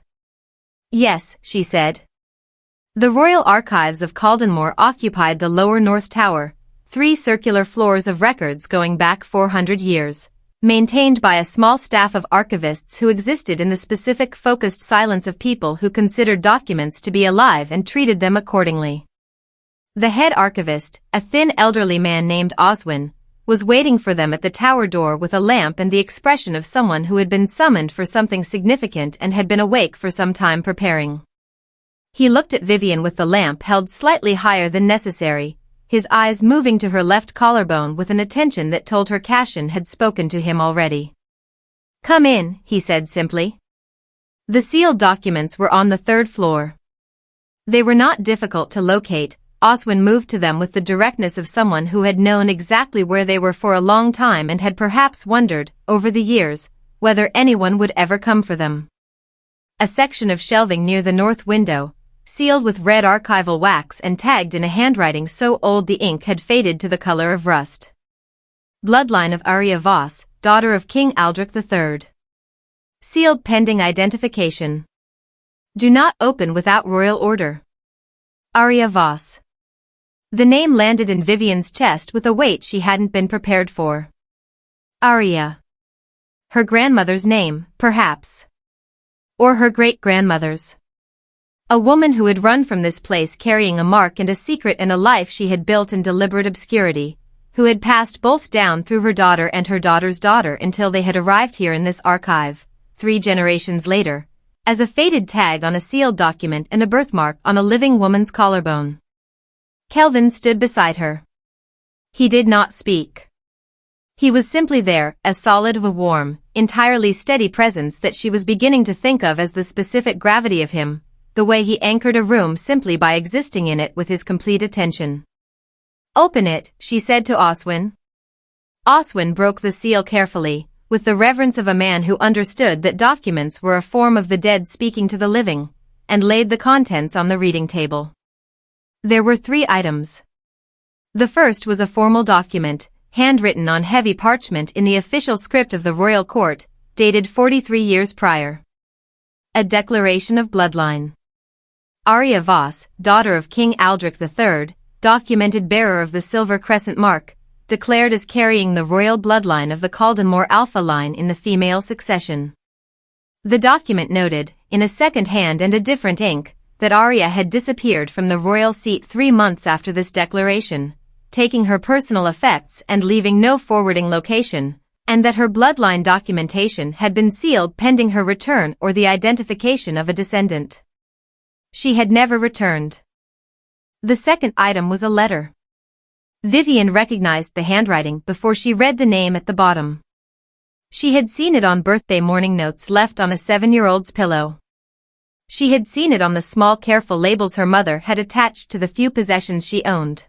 "Yes," she said. The Royal Archives of Caldenmore occupied the lower north tower, 3 circular floors of records going back 400 years, maintained by a small staff of archivists who existed in the specific focused silence of people who considered documents to be alive and treated them accordingly. The head archivist, a thin elderly man named Oswin, was waiting for them at the tower door with a lamp and the expression of someone who had been summoned for something significant and had been awake for some time preparing. He looked at Vivian with the lamp held slightly higher than necessary, his eyes moving to her left collarbone with an attention that told her Cassian had spoken to him already. "Come in," he said simply. The sealed documents were on the 3rd floor. They were not difficult to locate. Oswin moved to them with the directness of someone who had known exactly where they were for a long time and had perhaps wondered, over the years, whether anyone would ever come for them. A section of shelving near the north window, sealed with red archival wax and tagged in a handwriting so old the ink had faded to the color of rust. Bloodline of Arya Voss, daughter of King Aldrich III. Sealed pending identification. Do not open without royal order. Arya Voss. The name landed in Vivian's chest with a weight she hadn't been prepared for. Arya. Her grandmother's name, perhaps. Or her great-grandmother's. A woman who had run from this place carrying a mark and a secret and a life she had built in deliberate obscurity, who had passed both down through her daughter and her daughter's daughter until they had arrived here in this archive, 3 generations later, as a faded tag on a sealed document and a birthmark on a living woman's collarbone. Kelvin stood beside her. He did not speak. He was simply there, as solid of a warm, entirely steady presence that she was beginning to think of as the specific gravity of him, the way he anchored a room simply by existing in it with his complete attention. "Open it," she said to Oswin. Oswin broke the seal carefully, with the reverence of a man who understood that documents were a form of the dead speaking to the living, and laid the contents on the reading table. There were 3 items. The first was a formal document, handwritten on heavy parchment in the official script of the royal court, dated 43 years prior. A declaration of bloodline. Arya Voss, daughter of King Aldrich III, documented bearer of the silver crescent mark, declared as carrying the royal bloodline of the Caldenmore Alpha line in the female succession. The document noted, in a second hand and a different ink, that Arya had disappeared from the royal seat 3 months after this declaration, taking her personal effects and leaving no forwarding location, and that her bloodline documentation had been sealed pending her return or the identification of a descendant. She had never returned. The second item was a letter. Vivian recognized the handwriting before she read the name at the bottom. She had seen it on birthday morning notes left on a 7-year-old's pillow. She had seen it on the small careful labels her mother had attached to the few possessions she owned.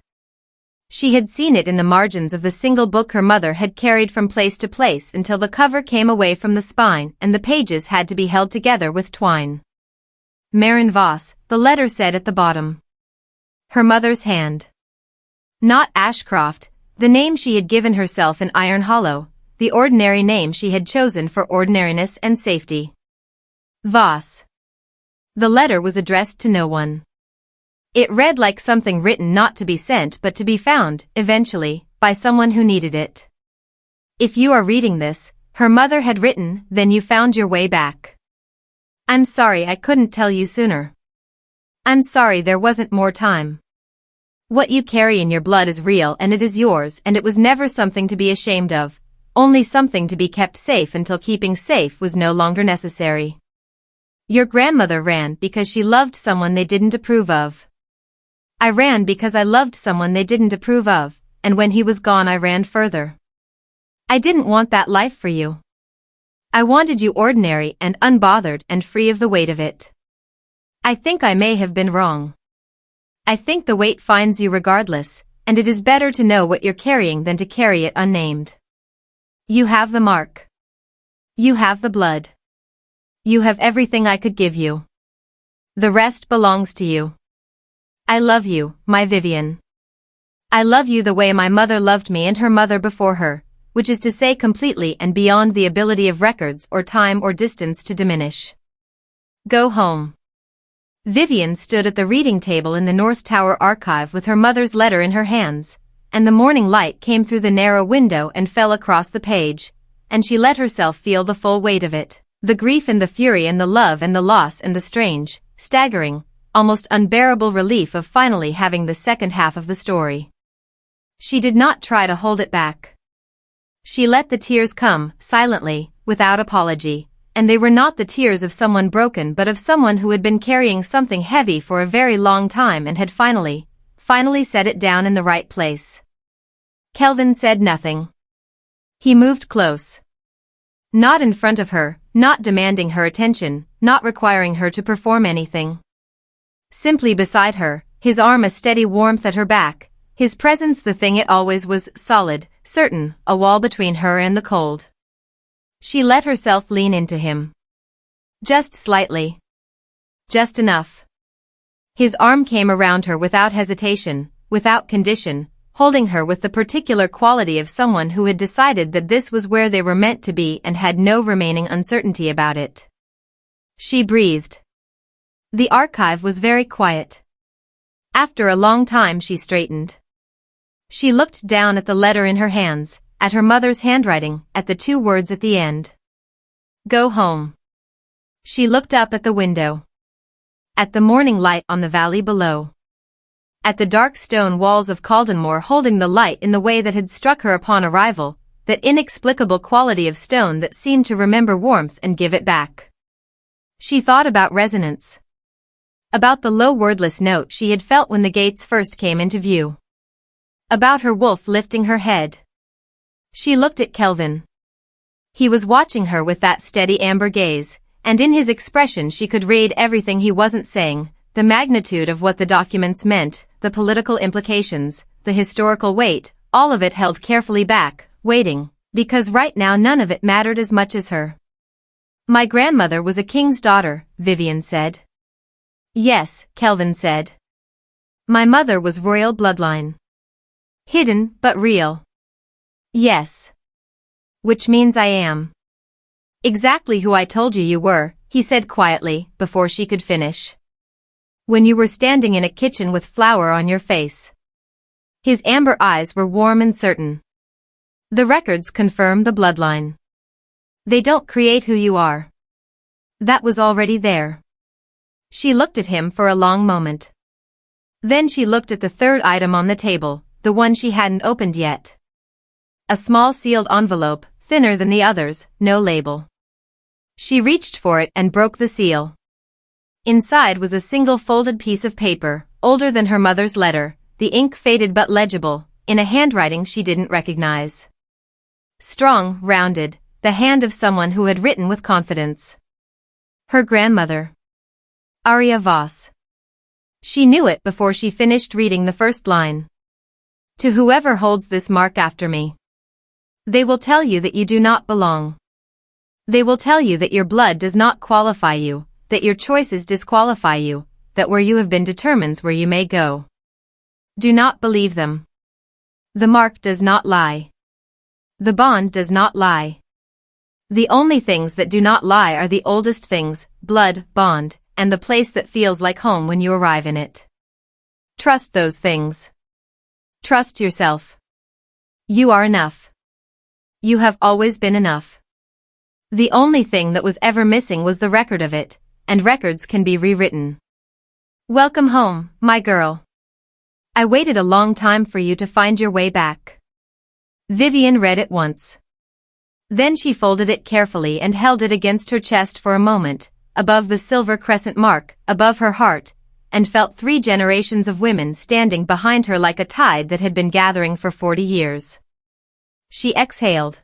She had seen it in the margins of the single book her mother had carried from place to place until the cover came away from the spine and the pages had to be held together with twine. Marin Voss, the letter said at the bottom. Her mother's hand. Not Ashcroft, the name she had given herself in Iron Hollow, the ordinary name she had chosen for ordinariness and safety. Voss. The letter was addressed to no one. It read like something written not to be sent but to be found, eventually, by someone who needed it. If you are reading this, her mother had written, then you found your way back. I'm sorry I couldn't tell you sooner. I'm sorry there wasn't more time. What you carry in your blood is real and it is yours and it was never something to be ashamed of, only something to be kept safe until keeping safe was no longer necessary. Your grandmother ran because she loved someone they didn't approve of. I ran because I loved someone they didn't approve of, and when he was gone I ran further. I didn't want that life for you. I wanted you ordinary and unbothered and free of the weight of it. I think I may have been wrong. I think the weight finds you regardless, and it is better to know what you're carrying than to carry it unnamed. You have the mark. You have the blood. You have everything I could give you. The rest belongs to you. I love you, my Vivian. I love you the way my mother loved me and her mother before her, which is to say completely and beyond the ability of records or time or distance to diminish. Go home. Vivian stood at the reading table in the North Tower archive with her mother's letter in her hands, and the morning light came through the narrow window and fell across the page, and she let herself feel the full weight of it, the grief and the fury and the love and the loss and the strange, staggering, almost unbearable relief of finally having the second half of the story. She did not try to hold it back. She let the tears come, silently, without apology, and they were not the tears of someone broken but of someone who had been carrying something heavy for a very long time and had finally set it down in the right place. Kelvin said nothing. He moved close. Not in front of her, not demanding her attention, not requiring her to perform anything. Simply beside her, his arm a steady warmth at her back, his presence the thing it always was, solid, certain, a wall between her and the cold. She let herself lean into him. Just slightly. Just enough. His arm came around her without hesitation, without condition, holding her with the particular quality of someone who had decided that this was where they were meant to be and had no remaining uncertainty about it. She breathed. The archive was very quiet. After a long time she straightened. She looked down at the letter in her hands, at her mother's handwriting, at the 2 words at the end. Go home. She looked up at the window. At the morning light on the valley below. At the dark stone walls of Caldenmore holding the light in the way that had struck her upon arrival, that inexplicable quality of stone that seemed to remember warmth and give it back. She thought about resonance. About the low wordless note she had felt when the gates first came into view. About her wolf lifting her head. She looked at Kelvin. He was watching her with that steady amber gaze, and in his expression she could read everything he wasn't saying, the magnitude of what the documents meant, the political implications, the historical weight, all of it held carefully back, waiting, because right now none of it mattered as much as her. My grandmother was a king's daughter, Vivian said. Yes, Kelvin said. My mother was royal bloodline. Hidden, but real. Yes. Which means I am. Exactly who I told you were, he said quietly, before she could finish. When you were standing in a kitchen with flour on your face. His amber eyes were warm and certain. The records confirm the bloodline. They don't create who you are. That was already there. She looked at him for a long moment. Then she looked at the 3rd item on the table, the one she hadn't opened yet. A small sealed envelope, thinner than the others, no label. She reached for it and broke the seal. Inside was a single folded piece of paper, older than her mother's letter, the ink faded but legible, in a handwriting she didn't recognize. Strong, rounded, the hand of someone who had written with confidence. Her grandmother. Arya Voss. She knew it before she finished reading the first line. To whoever holds this mark after me. They will tell you that you do not belong. They will tell you that your blood does not qualify you, that your choices disqualify you, that where you have been determines where you may go. Do not believe them. The mark does not lie. The bond does not lie. The only things that do not lie are the oldest things, blood, bond, and the place that feels like home when you arrive in it. Trust those things. Trust yourself. You are enough. You have always been enough. The only thing that was ever missing was the record of it, and records can be rewritten. Welcome home, my girl. I waited a long time for you to find your way back. Vivian read it once. Then she folded it carefully and held it against her chest for a moment, above the silver crescent mark, above her heart, and felt 3 generations of women standing behind her like a tide that had been gathering for 40 years. She exhaled.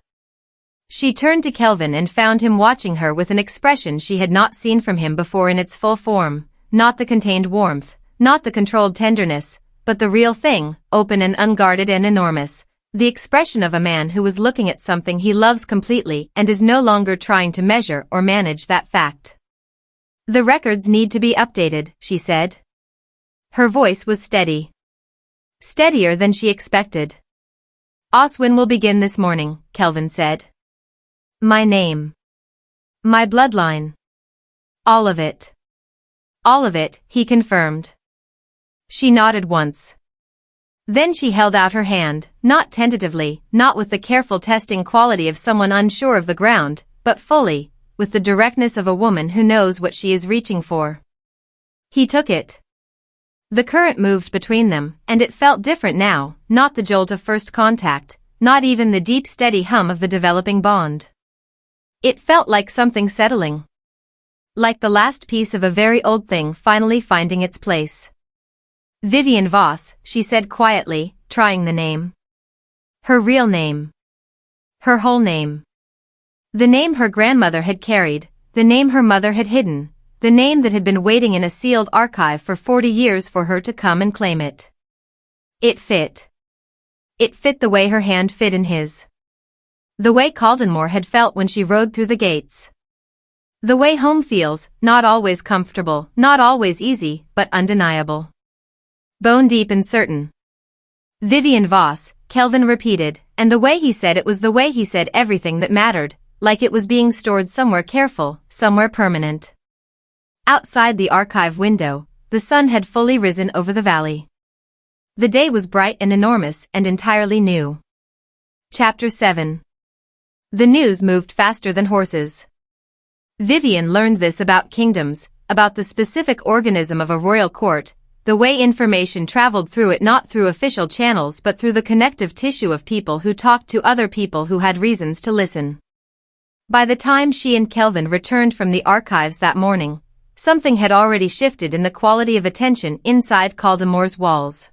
She turned to Kelvin and found him watching her with an expression she had not seen from him before in its full form, not the contained warmth, not the controlled tenderness, but the real thing, open and unguarded and enormous, the expression of a man who was looking at something he loves completely and is no longer trying to measure or manage that fact. The records need to be updated, she said. Her voice was steady. Steadier than she expected. Oswin will begin this morning, Kelvin said. My name. My bloodline. All of it. All of it, he confirmed. She nodded once. Then she held out her hand, not tentatively, not with the careful testing quality of someone unsure of the ground, but fully, with the directness of a woman who knows what she is reaching for. He took it. The current moved between them, and it felt different now, not the jolt of first contact, not even the deep steady hum of the developing bond. It felt like something settling. Like the last piece of a very old thing finally finding its place. Vivian Voss, she said quietly, trying the name. Her real name. Her whole name. The name her grandmother had carried, the name her mother had hidden, the name that had been waiting in a sealed archive for 40 years for her to come and claim it. It fit. It fit the way her hand fit in his. The way Caldenmore had felt when she rode through the gates. The way home feels, not always comfortable, not always easy, but undeniable. Bone deep and certain. Vivian Voss, Kelvin repeated, and the way he said it was the way he said everything that mattered, like it was being stored somewhere careful, somewhere permanent. Outside the archive window, the sun had fully risen over the valley. The day was bright and enormous and entirely new. Chapter 7. The news moved faster than horses. Vivian learned this about kingdoms, about the specific organism of a royal court, the way information traveled through it, not through official channels but through the connective tissue of people who talked to other people who had reasons to listen. By the time she and Kelvin returned from the archives that morning, something had already shifted in the quality of attention inside Caldemore's walls.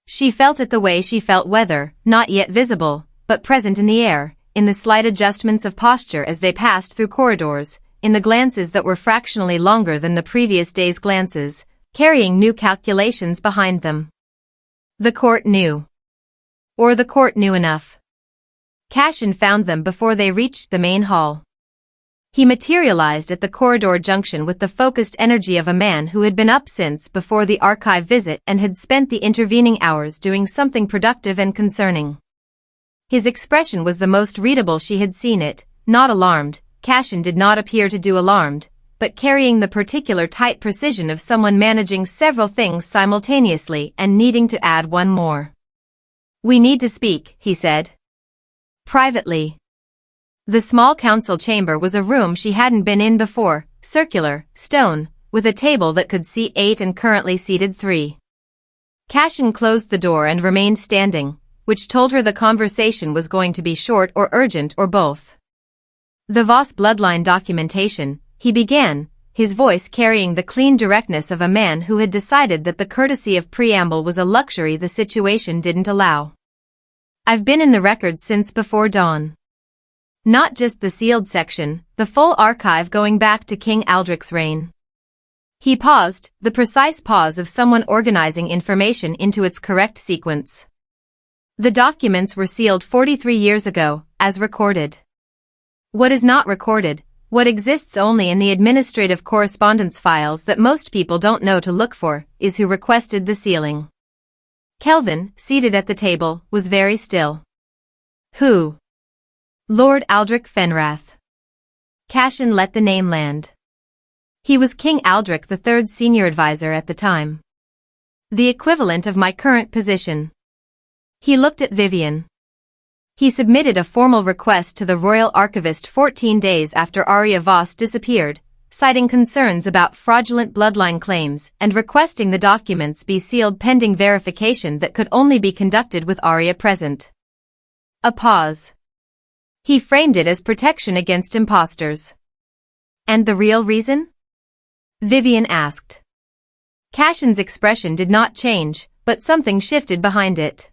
She felt it the way she felt weather, not yet visible, but present in the air, in the slight adjustments of posture as they passed through corridors, in the glances that were fractionally longer than the previous day's glances, carrying new calculations behind them. The court knew. Or the court knew enough. Cashin found them before they reached the main hall. He materialized at the corridor junction with the focused energy of a man who had been up since before the archive visit and had spent the intervening hours doing something productive and concerning. His expression was the most readable she had seen it, not alarmed. Cashin did not appear to do alarmed, but carrying the particular tight precision of someone managing several things simultaneously and needing to add one more. "We need to speak," he said. Privately. The small council chamber was a room she hadn't been in before, circular, stone, with a table that could seat 8 and currently seated 3. Cashin closed the door and remained standing, which told her the conversation was going to be short or urgent or both. "The Voss bloodline documentation," he began, his voice carrying the clean directness of a man who had decided that the courtesy of preamble was a luxury the situation didn't allow. "I've been in the records since before dawn. Not just the sealed section, the full archive going back to King Aldric's reign." He paused, the precise pause of someone organizing information into its correct sequence. "The documents were sealed 43 years ago, as recorded. What is not recorded, what exists only in the administrative correspondence files that most people don't know to look for, is who requested the sealing." Kelvin, seated at the table, was very still. "Who?" "Lord Aldric Fenrath." Cashin let the name land. He was King Aldric III's senior advisor at the time. "The equivalent of my current position." He looked at Vivian. He submitted a formal request to the royal archivist 14 days after Arya Voss disappeared, citing concerns about fraudulent bloodline claims and requesting the documents be sealed pending verification that could only be conducted with Arya present. A pause. He framed it as protection against imposters. "And the real reason?" Vivian asked. Cashin's expression did not change, but something shifted behind it.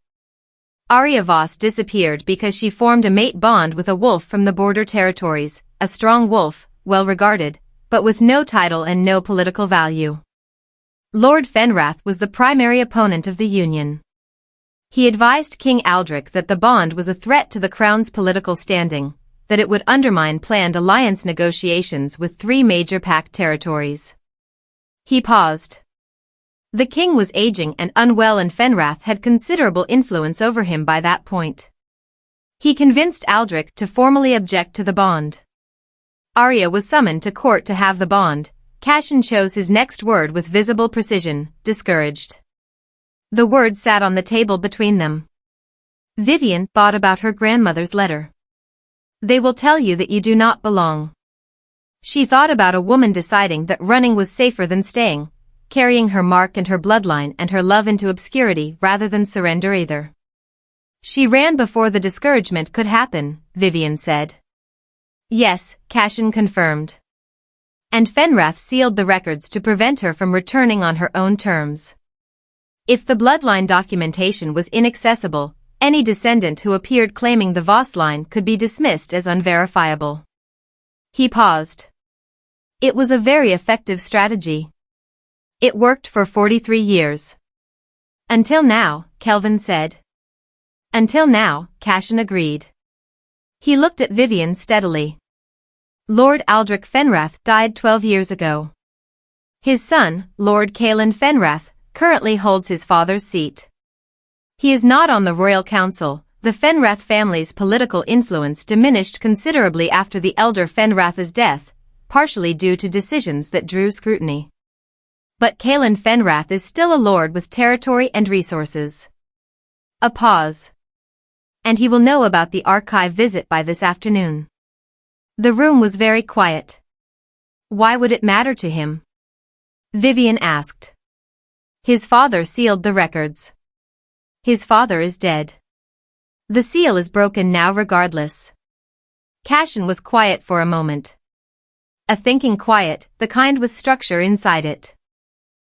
Arya Voss disappeared because she formed a mate bond with a wolf from the border territories, a strong wolf, well regarded, but with no title and no political value. Lord Fenrath was the primary opponent of the union. He advised King Aldric that the bond was a threat to the crown's political standing, that it would undermine planned alliance negotiations with 3 major pact territories. He paused. The king was aging and unwell and Fenrath had considerable influence over him by that point. He convinced Aldric to formally object to the bond. Arya was summoned to court to have the bond. Cashin chose his next word with visible precision, discouraged. The word sat on the table between them. Vivian thought about her grandmother's letter. "They will tell you that you do not belong." She thought about a woman deciding that running was safer than staying, carrying her mark and her bloodline and her love into obscurity rather than surrender either. "She ran before the discouragement could happen," Vivian said. "Yes," Cashin confirmed. "And Fenrath sealed the records to prevent her from returning on her own terms. If the bloodline documentation was inaccessible, any descendant who appeared claiming the Voss line could be dismissed as unverifiable." He paused. "It was a very effective strategy. It worked for 43 years. Until now," Kelvin said. "Until now," Cashin agreed. He looked at Vivian steadily. "Lord Aldric Fenrath died 12 years ago. His son, Lord Kaelin Fenrath, currently holds his father's seat. He is not on the royal council. The Fenrath family's political influence diminished considerably after the elder Fenrath's death, partially due to decisions that drew scrutiny. But Kaelin Fenrath is still a lord with territory and resources." A pause. And he will know about the archive visit by this afternoon. The room was very quiet. Why would it matter to him? Vivian asked. His father sealed the records. His father is dead. The seal is broken now regardless. Cashin was quiet for a moment. A thinking quiet, the kind with structure inside it.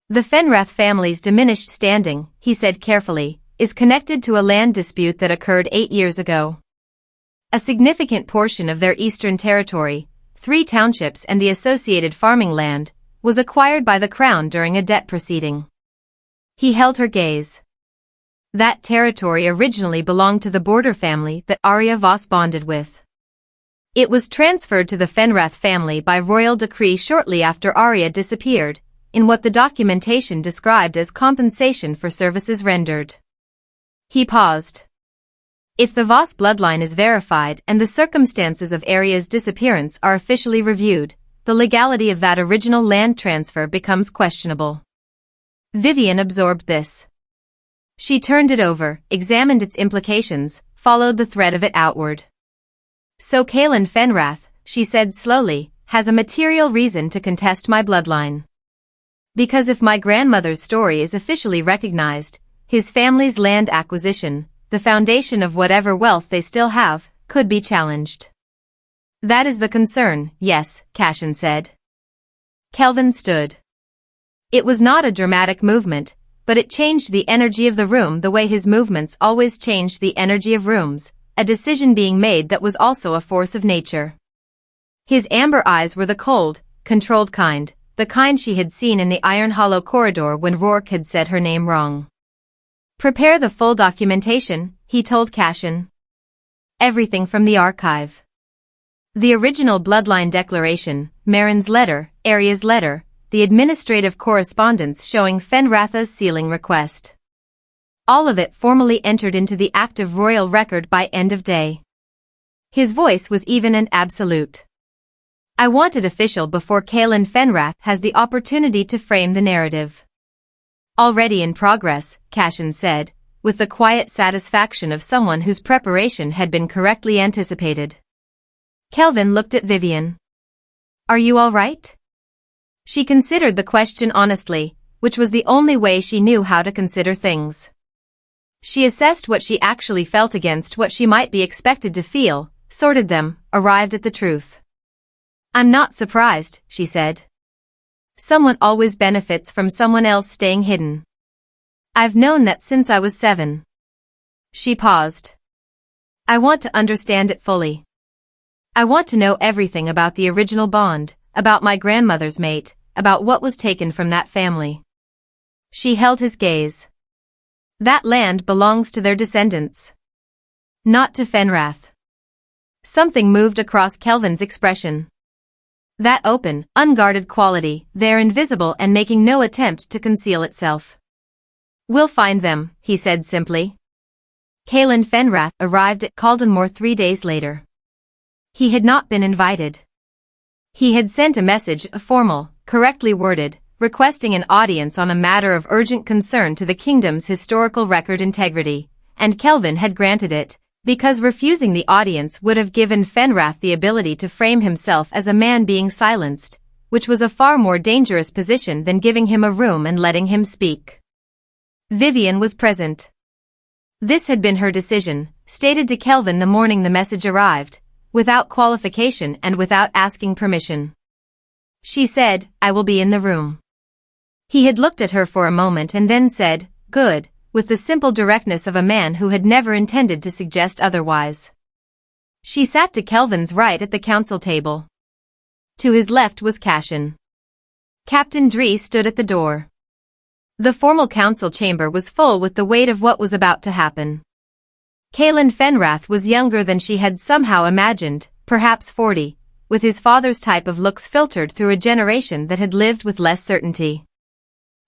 The Fenrath family's diminished standing, he said carefully, is connected to a land dispute that occurred 8 years ago. A significant portion of their eastern territory, 3 townships and the associated farming land, was acquired by the crown during a debt proceeding. He held her gaze. That territory originally belonged to the Border family that Arya Voss bonded with. It was transferred to the Fenrath family by royal decree shortly after Arya disappeared, in what the documentation described as compensation for services rendered. He paused. If the Voss bloodline is verified and the circumstances of Arya's disappearance are officially reviewed, the legality of that original land transfer becomes questionable. Vivian absorbed this. She turned it over, examined its implications, followed the thread of it outward. So Kaelin Fenrath, she said slowly, has a material reason to contest my bloodline. Because if my grandmother's story is officially recognized, his family's land acquisition, the foundation of whatever wealth they still have, could be challenged. That is the concern, yes, Cashin said. Kelvin stood. It was not a dramatic movement, but it changed the energy of the room the way his movements always changed the energy of rooms, a decision being made that was also a force of nature. His amber eyes were the cold, controlled kind, the kind she had seen in the Iron Hollow corridor when Rourke had said her name wrong. Prepare the full documentation, he told Cashin. Everything from the archive. The original bloodline declaration, Marin's letter, Arya's letter, the administrative correspondence showing Fenratha's sealing request. All of it formally entered into the active royal record by end of day. His voice was even and absolute. I want it official before Kaelin Fenrath has the opportunity to frame the narrative. Already in progress, Cashin said, with the quiet satisfaction of someone whose preparation had been correctly anticipated. Kelvin looked at Vivian. Are you all right? She considered the question honestly, which was the only way she knew how to consider things. She assessed what she actually felt against what she might be expected to feel, sorted them, arrived at the truth. I'm not surprised, she said. Someone always benefits from someone else staying hidden. I've known that since I was 7. She paused. I want to understand it fully. I want to know everything about the original bond, about my grandmother's mate, about what was taken from that family. She held his gaze. That land belongs to their descendants. Not to Fenrath. Something moved across Kelvin's expression. That open, unguarded quality, there invisible and making no attempt to conceal itself. We'll find them, he said simply. Kaelin Fenrath arrived at Caldenmore 3 days later. He had not been invited. He had sent a message, formal, correctly worded, requesting an audience on a matter of urgent concern to the kingdom's historical record integrity, and Kelvin had granted it, because refusing the audience would have given Fenrath the ability to frame himself as a man being silenced, which was a far more dangerous position than giving him a room and letting him speak. Vivian was present. This had been her decision, stated to Kelvin the morning the message arrived, without qualification and without asking permission. She said, I will be in the room. He had looked at her for a moment and then said, good, with the simple directness of a man who had never intended to suggest otherwise. She sat to Kelvin's right at the council table. To his left was Cashin. Captain Dree stood at the door. The formal council chamber was full with the weight of what was about to happen. Kaelin Fenrath was younger than she had somehow imagined, perhaps 40, with his father's type of looks filtered through a generation that had lived with less certainty.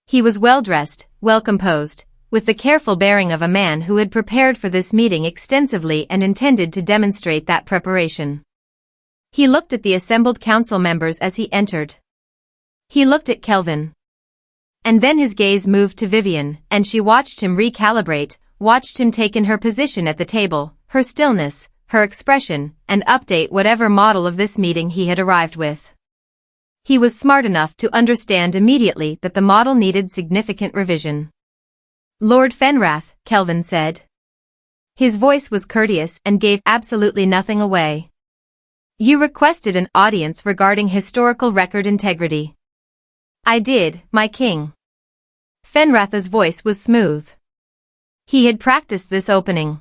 He was well-dressed, well-composed, with the careful bearing of a man who had prepared for this meeting extensively and intended to demonstrate that preparation. He looked at the assembled council members as he entered. He looked at Kelvin. And then his gaze moved to Vivian, and she watched him recalibrate, watched him take in her position at the table, her stillness, her expression, and update whatever model of this meeting he had arrived with. He was smart enough to understand immediately that the model needed significant revision. Lord Fenrath, Kelvin said. His voice was courteous and gave absolutely nothing away. You requested an audience regarding historical record integrity. I did, my king. Fenrath's voice was smooth. He had practiced this opening.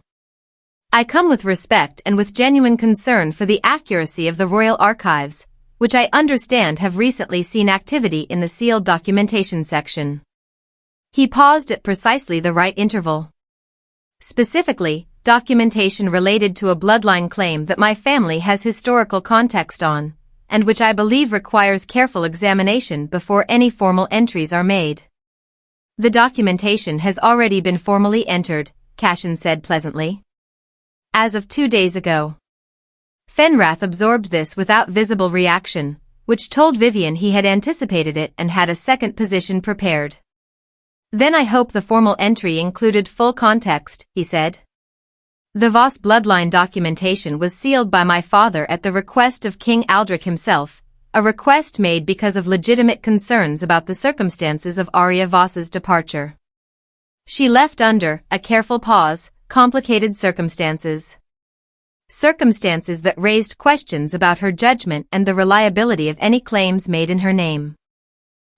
I come with respect and with genuine concern for the accuracy of the royal archives, which I understand have recently seen activity in the sealed documentation section. He paused at precisely the right interval. Specifically, documentation related to a bloodline claim that my family has historical context on, and which I believe requires careful examination before any formal entries are made. The documentation has already been formally entered, Cashin said pleasantly. As of 2 days ago. Fenrath absorbed this without visible reaction, which told Vivian he had anticipated it and had a second position prepared. Then I hope the formal entry included full context, he said. The Voss bloodline documentation was sealed by my father at the request of King Aldrich himself, a request made because of legitimate concerns about the circumstances of Arya Voss's departure. She left under a careful pause, complicated circumstances. Circumstances that raised questions about her judgment and the reliability of any claims made in her name.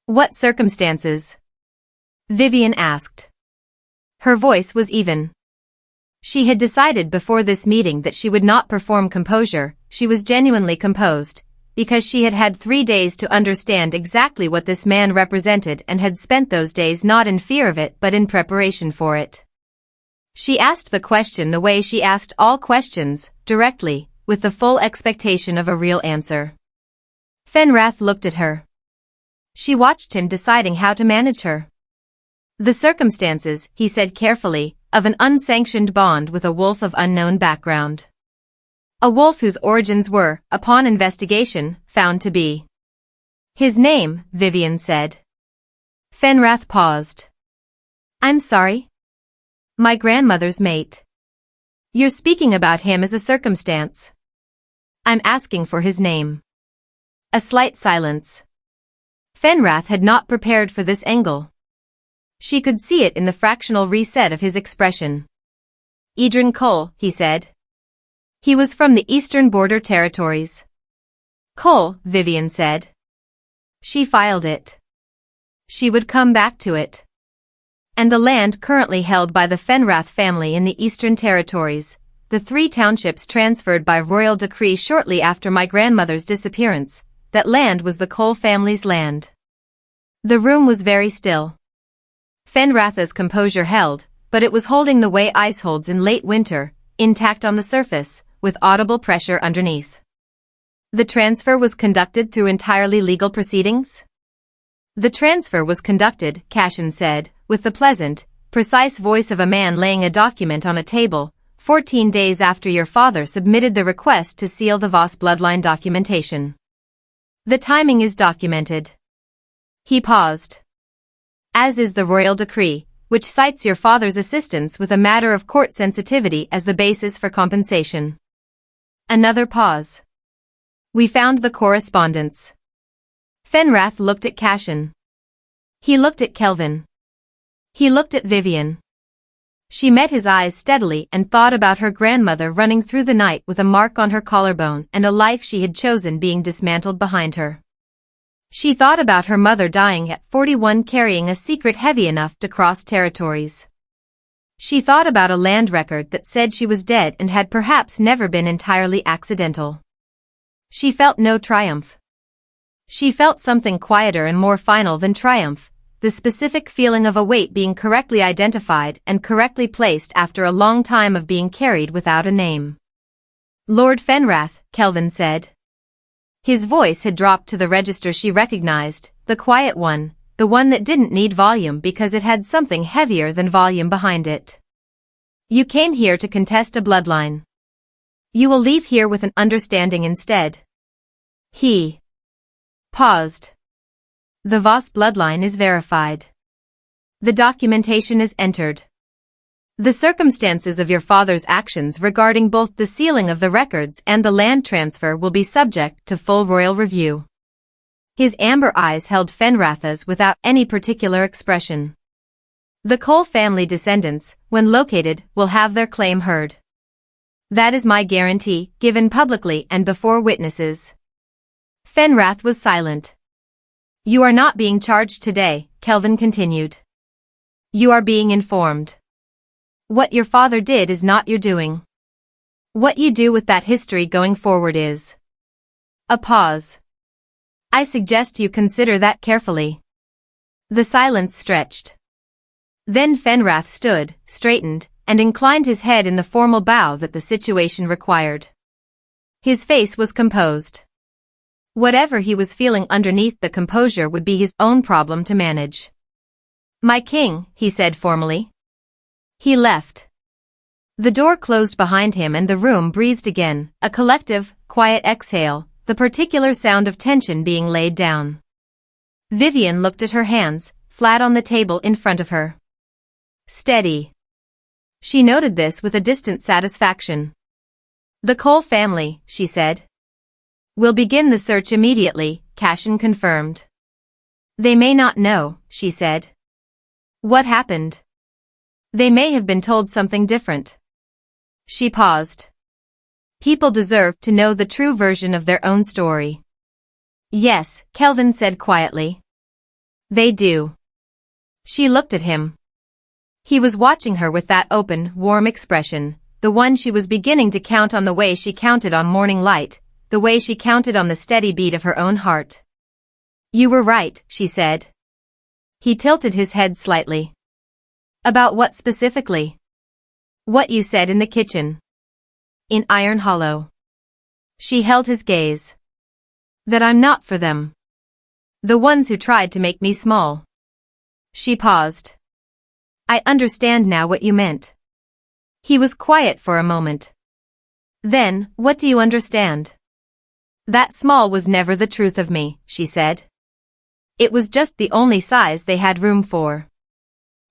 What circumstances? Vivian asked. Her voice was even. She had decided before this meeting that she would not perform composure. She was genuinely composed, because she had had 3 days to understand exactly what this man represented and had spent those days not in fear of it but in preparation for it. She asked the question the way she asked all questions, directly, with the full expectation of a real answer. Fenrath looked at her. She watched him deciding how to manage her. The circumstances, he said carefully, of an unsanctioned bond with a wolf of unknown background. A wolf whose origins were, upon investigation, found to be. His name, Vivian said. Fenrath paused. I'm sorry? My grandmother's mate. You're speaking about him as a circumstance. I'm asking for his name. A slight silence. Fenrath had not prepared for this angle. She could see it in the fractional reset of his expression. Idrin Cole, he said. He was from the eastern border territories. Cole, Vivian said. She filed it. She would come back to it. And the land currently held by the Fenrath family in the eastern territories, the 3 townships transferred by royal decree shortly after my grandmother's disappearance, that land was the Cole family's land. The room was very still. Fenrath's composure held, but it was holding the way ice holds in late winter, intact on the surface, with audible pressure underneath. The transfer was conducted through entirely legal proceedings? The transfer was conducted, Cashin said, with the pleasant, precise voice of a man laying a document on a table, 14 days after your father submitted the request to seal the Voss bloodline documentation. The timing is documented. He paused. As is the royal decree, which cites your father's assistance with a matter of court sensitivity as the basis for compensation. Another pause. We found the correspondence. Fenrath looked at Cashin. He looked at Kelvin. He looked at Vivian. She met his eyes steadily and thought about her grandmother running through the night with a mark on her collarbone and a life she had chosen being dismantled behind her. She thought about her mother dying at 41 carrying a secret heavy enough to cross territories. She thought about a land record that said she was dead and had perhaps never been entirely accidental. She felt no triumph. She felt something quieter and more final than triumph, the specific feeling of a weight being correctly identified and correctly placed after a long time of being carried without a name. Lord Fenrath, Kelvin said. His voice had dropped to the register she recognized, the quiet one, the one that didn't need volume because it had something heavier than volume behind it. You came here to contest a bloodline. You will leave here with an understanding instead. He paused. The Voss bloodline is verified. The documentation is entered. The circumstances of your father's actions regarding both the sealing of the records and the land transfer will be subject to full royal review. His amber eyes held Fenratha's without any particular expression. The Cole family descendants, when located, will have their claim heard. That is my guarantee, given publicly and before witnesses. Fenrath was silent. You are not being charged today, Kelvin continued. You are being informed. What your father did is not your doing. What you do with that history going forward is. A pause. I suggest you consider that carefully. The silence stretched. Then Fenrath stood, straightened, and inclined his head in the formal bow that the situation required. His face was composed. Whatever he was feeling underneath the composure would be his own problem to manage. My king, he said formally. He left. The door closed behind him and the room breathed again, a collective, quiet exhale, the particular sound of tension being laid down. Vivian looked at her hands, flat on the table in front of her. Steady. She noted this with a distant satisfaction. The Cole family, she said. Will begin the search immediately, Cashin confirmed. They may not know, she said. What happened? They may have been told something different. She paused. People deserve to know the true version of their own story. Yes, Kelvin said quietly. They do. She looked at him. He was watching her with that open, warm expression, the one she was beginning to count on the way she counted on morning light, the way she counted on the steady beat of her own heart. You were right, she said. He tilted his head slightly. About what specifically? What you said in the kitchen. In Iron Hollow. She held his gaze. That I'm not for them. The ones who tried to make me small. She paused. I understand now what you meant. He was quiet for a moment. Then, what do you understand? That small was never the truth of me, she said. It was just the only size they had room for.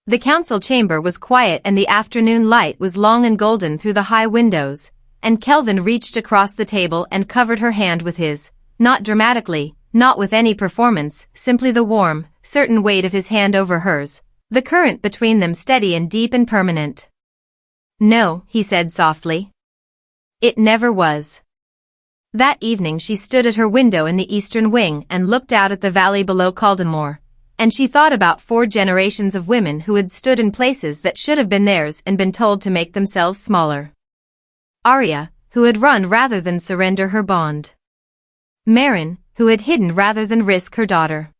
The council chamber was quiet and the afternoon light was long and golden through the high windows, and Kelvin reached across the table and covered her hand with his, not dramatically, not with any performance, simply the warm, certain weight of his hand over hers, the current between them steady and deep and permanent. No, he said softly. It never was. That evening she stood at her window in the eastern wing and looked out at the valley below Caldenmore. And she thought about 4 generations of women who had stood in places that should have been theirs and been told to make themselves smaller. Arya, who had run rather than surrender her bond. Marin, who had hidden rather than risk her daughter.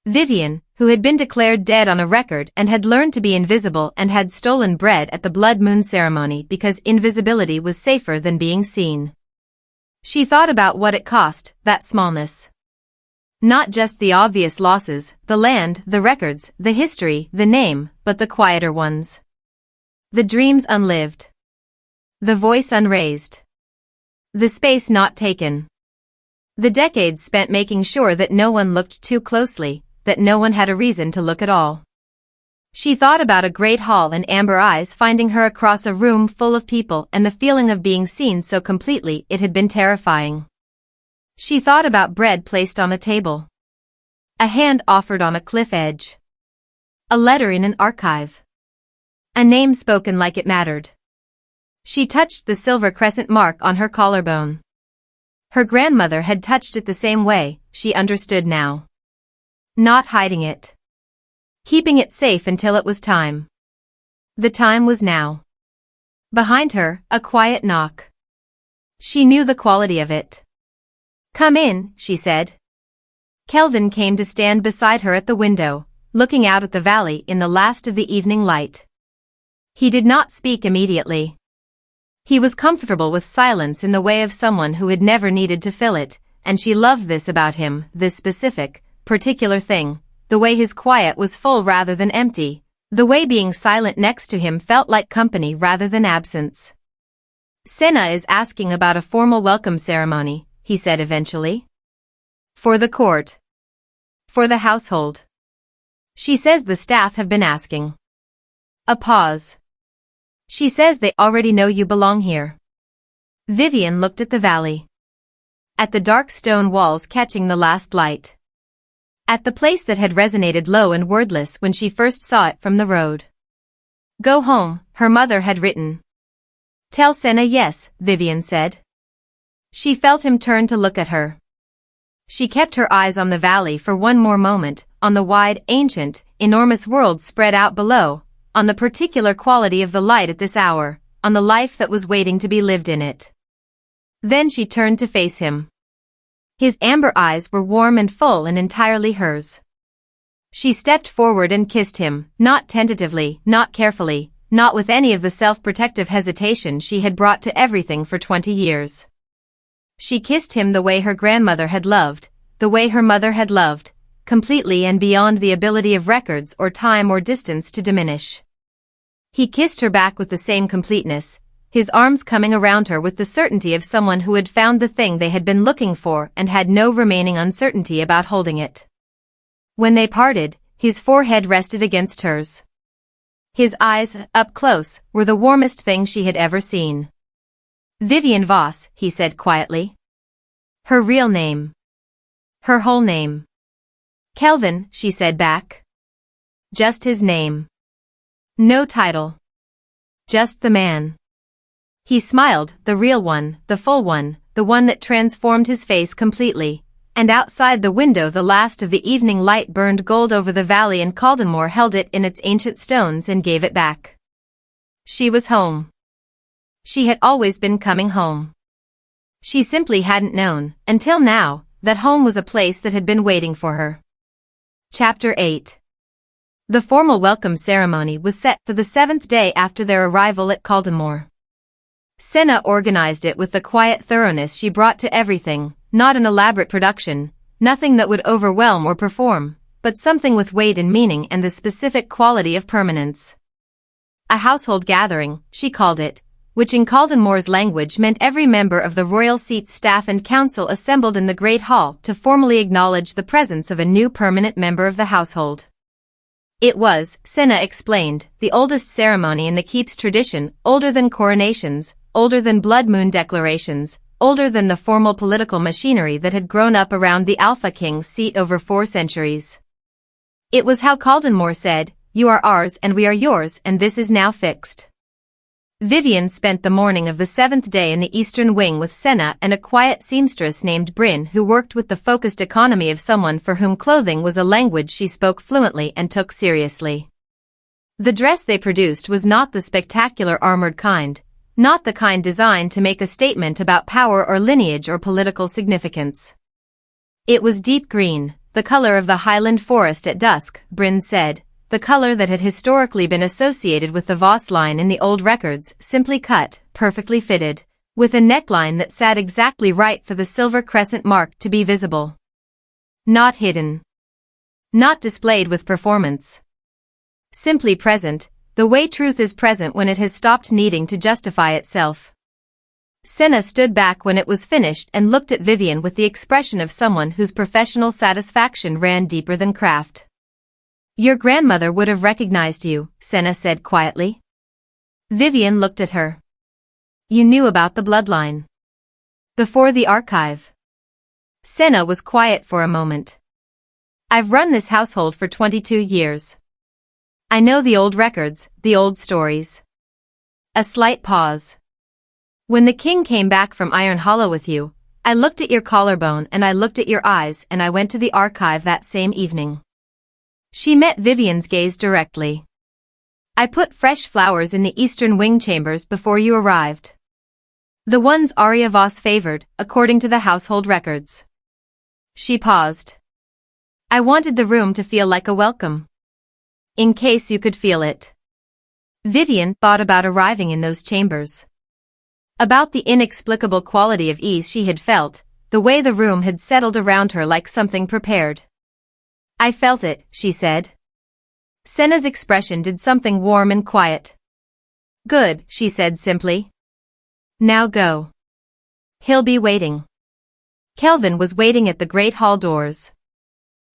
Vivian, who had been declared dead on a record and had learned to be invisible and had stolen bread at the blood moon ceremony because invisibility was safer than being seen. She thought about what it cost, that smallness. Not just the obvious losses, the land, the records, the history, the name, but the quieter ones. The dreams unlived. The voice unraised. The space not taken. The decades spent making sure that no one looked too closely, that no one had a reason to look at all. She thought about a great hall and amber eyes finding her across a room full of people and the feeling of being seen so completely it had been terrifying. She thought about bread placed on a table. A hand offered on a cliff edge. A letter in an archive. A name spoken like it mattered. She touched the silver crescent mark on her collarbone. Her grandmother had touched it the same way, she understood now. Not hiding it. Keeping it safe until it was time. The time was now. Behind her, a quiet knock. She knew the quality of it. Come in, she said. Kelvin came to stand beside her at the window, looking out at the valley in the last of the evening light. He did not speak immediately. He was comfortable with silence in the way of someone who had never needed to fill it, and she loved this about him, this specific, particular thing, the way his quiet was full rather than empty, the way being silent next to him felt like company rather than absence. Senna is asking about a formal welcome ceremony, he said eventually. For the court. For the household. She says the staff have been asking. A pause. She says they already know you belong here. Vivian looked at the valley. At the dark stone walls catching the last light. At the place that had resonated low and wordless when she first saw it from the road. Go home, her mother had written. Tell Senna yes, Vivian said. She felt him turn to look at her. She kept her eyes on the valley for one more moment, on the wide, ancient, enormous world spread out below, on the particular quality of the light at this hour, on the life that was waiting to be lived in it. Then she turned to face him. His amber eyes were warm and full and entirely hers. She stepped forward and kissed him, not tentatively, not carefully, not with any of the self-protective hesitation she had brought to everything for 20 years. She kissed him the way her grandmother had loved, the way her mother had loved, completely and beyond the ability of records or time or distance to diminish. He kissed her back with the same completeness, his arms coming around her with the certainty of someone who had found the thing they had been looking for and had no remaining uncertainty about holding it. When they parted, his forehead rested against hers. His eyes, up close, were the warmest thing she had ever seen. Vivian Voss, he said quietly. Her real name. Her whole name. Kelvin, she said back. Just his name. No title. Just the man. He smiled, the real one, the full one, the one that transformed his face completely, and outside the window the last of the evening light burned gold over the valley and Caldenmore held it in its ancient stones and gave it back. She was home. She had always been coming home. She simply hadn't known, until now, that home was a place that had been waiting for her. Chapter 8. The formal welcome ceremony was set for the 7th day after their arrival at Caldenmore. Senna organized it with the quiet thoroughness she brought to everything, not an elaborate production, nothing that would overwhelm or perform, but something with weight and meaning and the specific quality of permanence. A household gathering, she called it, which in Caldenmore's language meant every member of the royal seat's staff and council assembled in the great hall to formally acknowledge the presence of a new permanent member of the household. It was, Senna explained, the oldest ceremony in the keep's tradition, older than coronations, older than blood moon declarations, older than the formal political machinery that had grown up around the Alpha King's seat over 4 centuries. It was how Caldenmore said, "You are ours and we are yours and this is now fixed." Vivian spent the morning of the 7th day in the eastern wing with Senna and a quiet seamstress named Bryn who worked with the focused economy of someone for whom clothing was a language she spoke fluently and took seriously. The dress they produced was not the spectacular armored kind, not the kind designed to make a statement about power or lineage or political significance. It was deep green, the color of the highland forest at dusk, Bryn said, the color that had historically been associated with the Voss line in the old records, simply cut, perfectly fitted, with a neckline that sat exactly right for the silver crescent mark to be visible. Not hidden. Not displayed with performance. Simply present, the way truth is present when it has stopped needing to justify itself. Senna stood back when it was finished and looked at Vivian with the expression of someone whose professional satisfaction ran deeper than craft. Your grandmother would have recognized you, Senna said quietly. Vivian looked at her. You knew about the bloodline. Before the archive. Senna was quiet for a moment. I've run this household for 22 years. I know the old records, the old stories. A slight pause. When the king came back from Iron Hollow with you, I looked at your collarbone and I looked at your eyes and I went to the archive that same evening. She met Vivian's gaze directly. I put fresh flowers in the eastern wing chambers before you arrived. The ones Arya Voss favored, according to the household records. She paused. I wanted the room to feel like a welcome. In case you could feel it. Vivian thought about arriving in those chambers. About the inexplicable quality of ease she had felt, the way the room had settled around her like something prepared. I felt it, she said. Senna's expression did something warm and quiet. Good, she said simply. Now go. He'll be waiting. Kelvin was waiting at the great hall doors.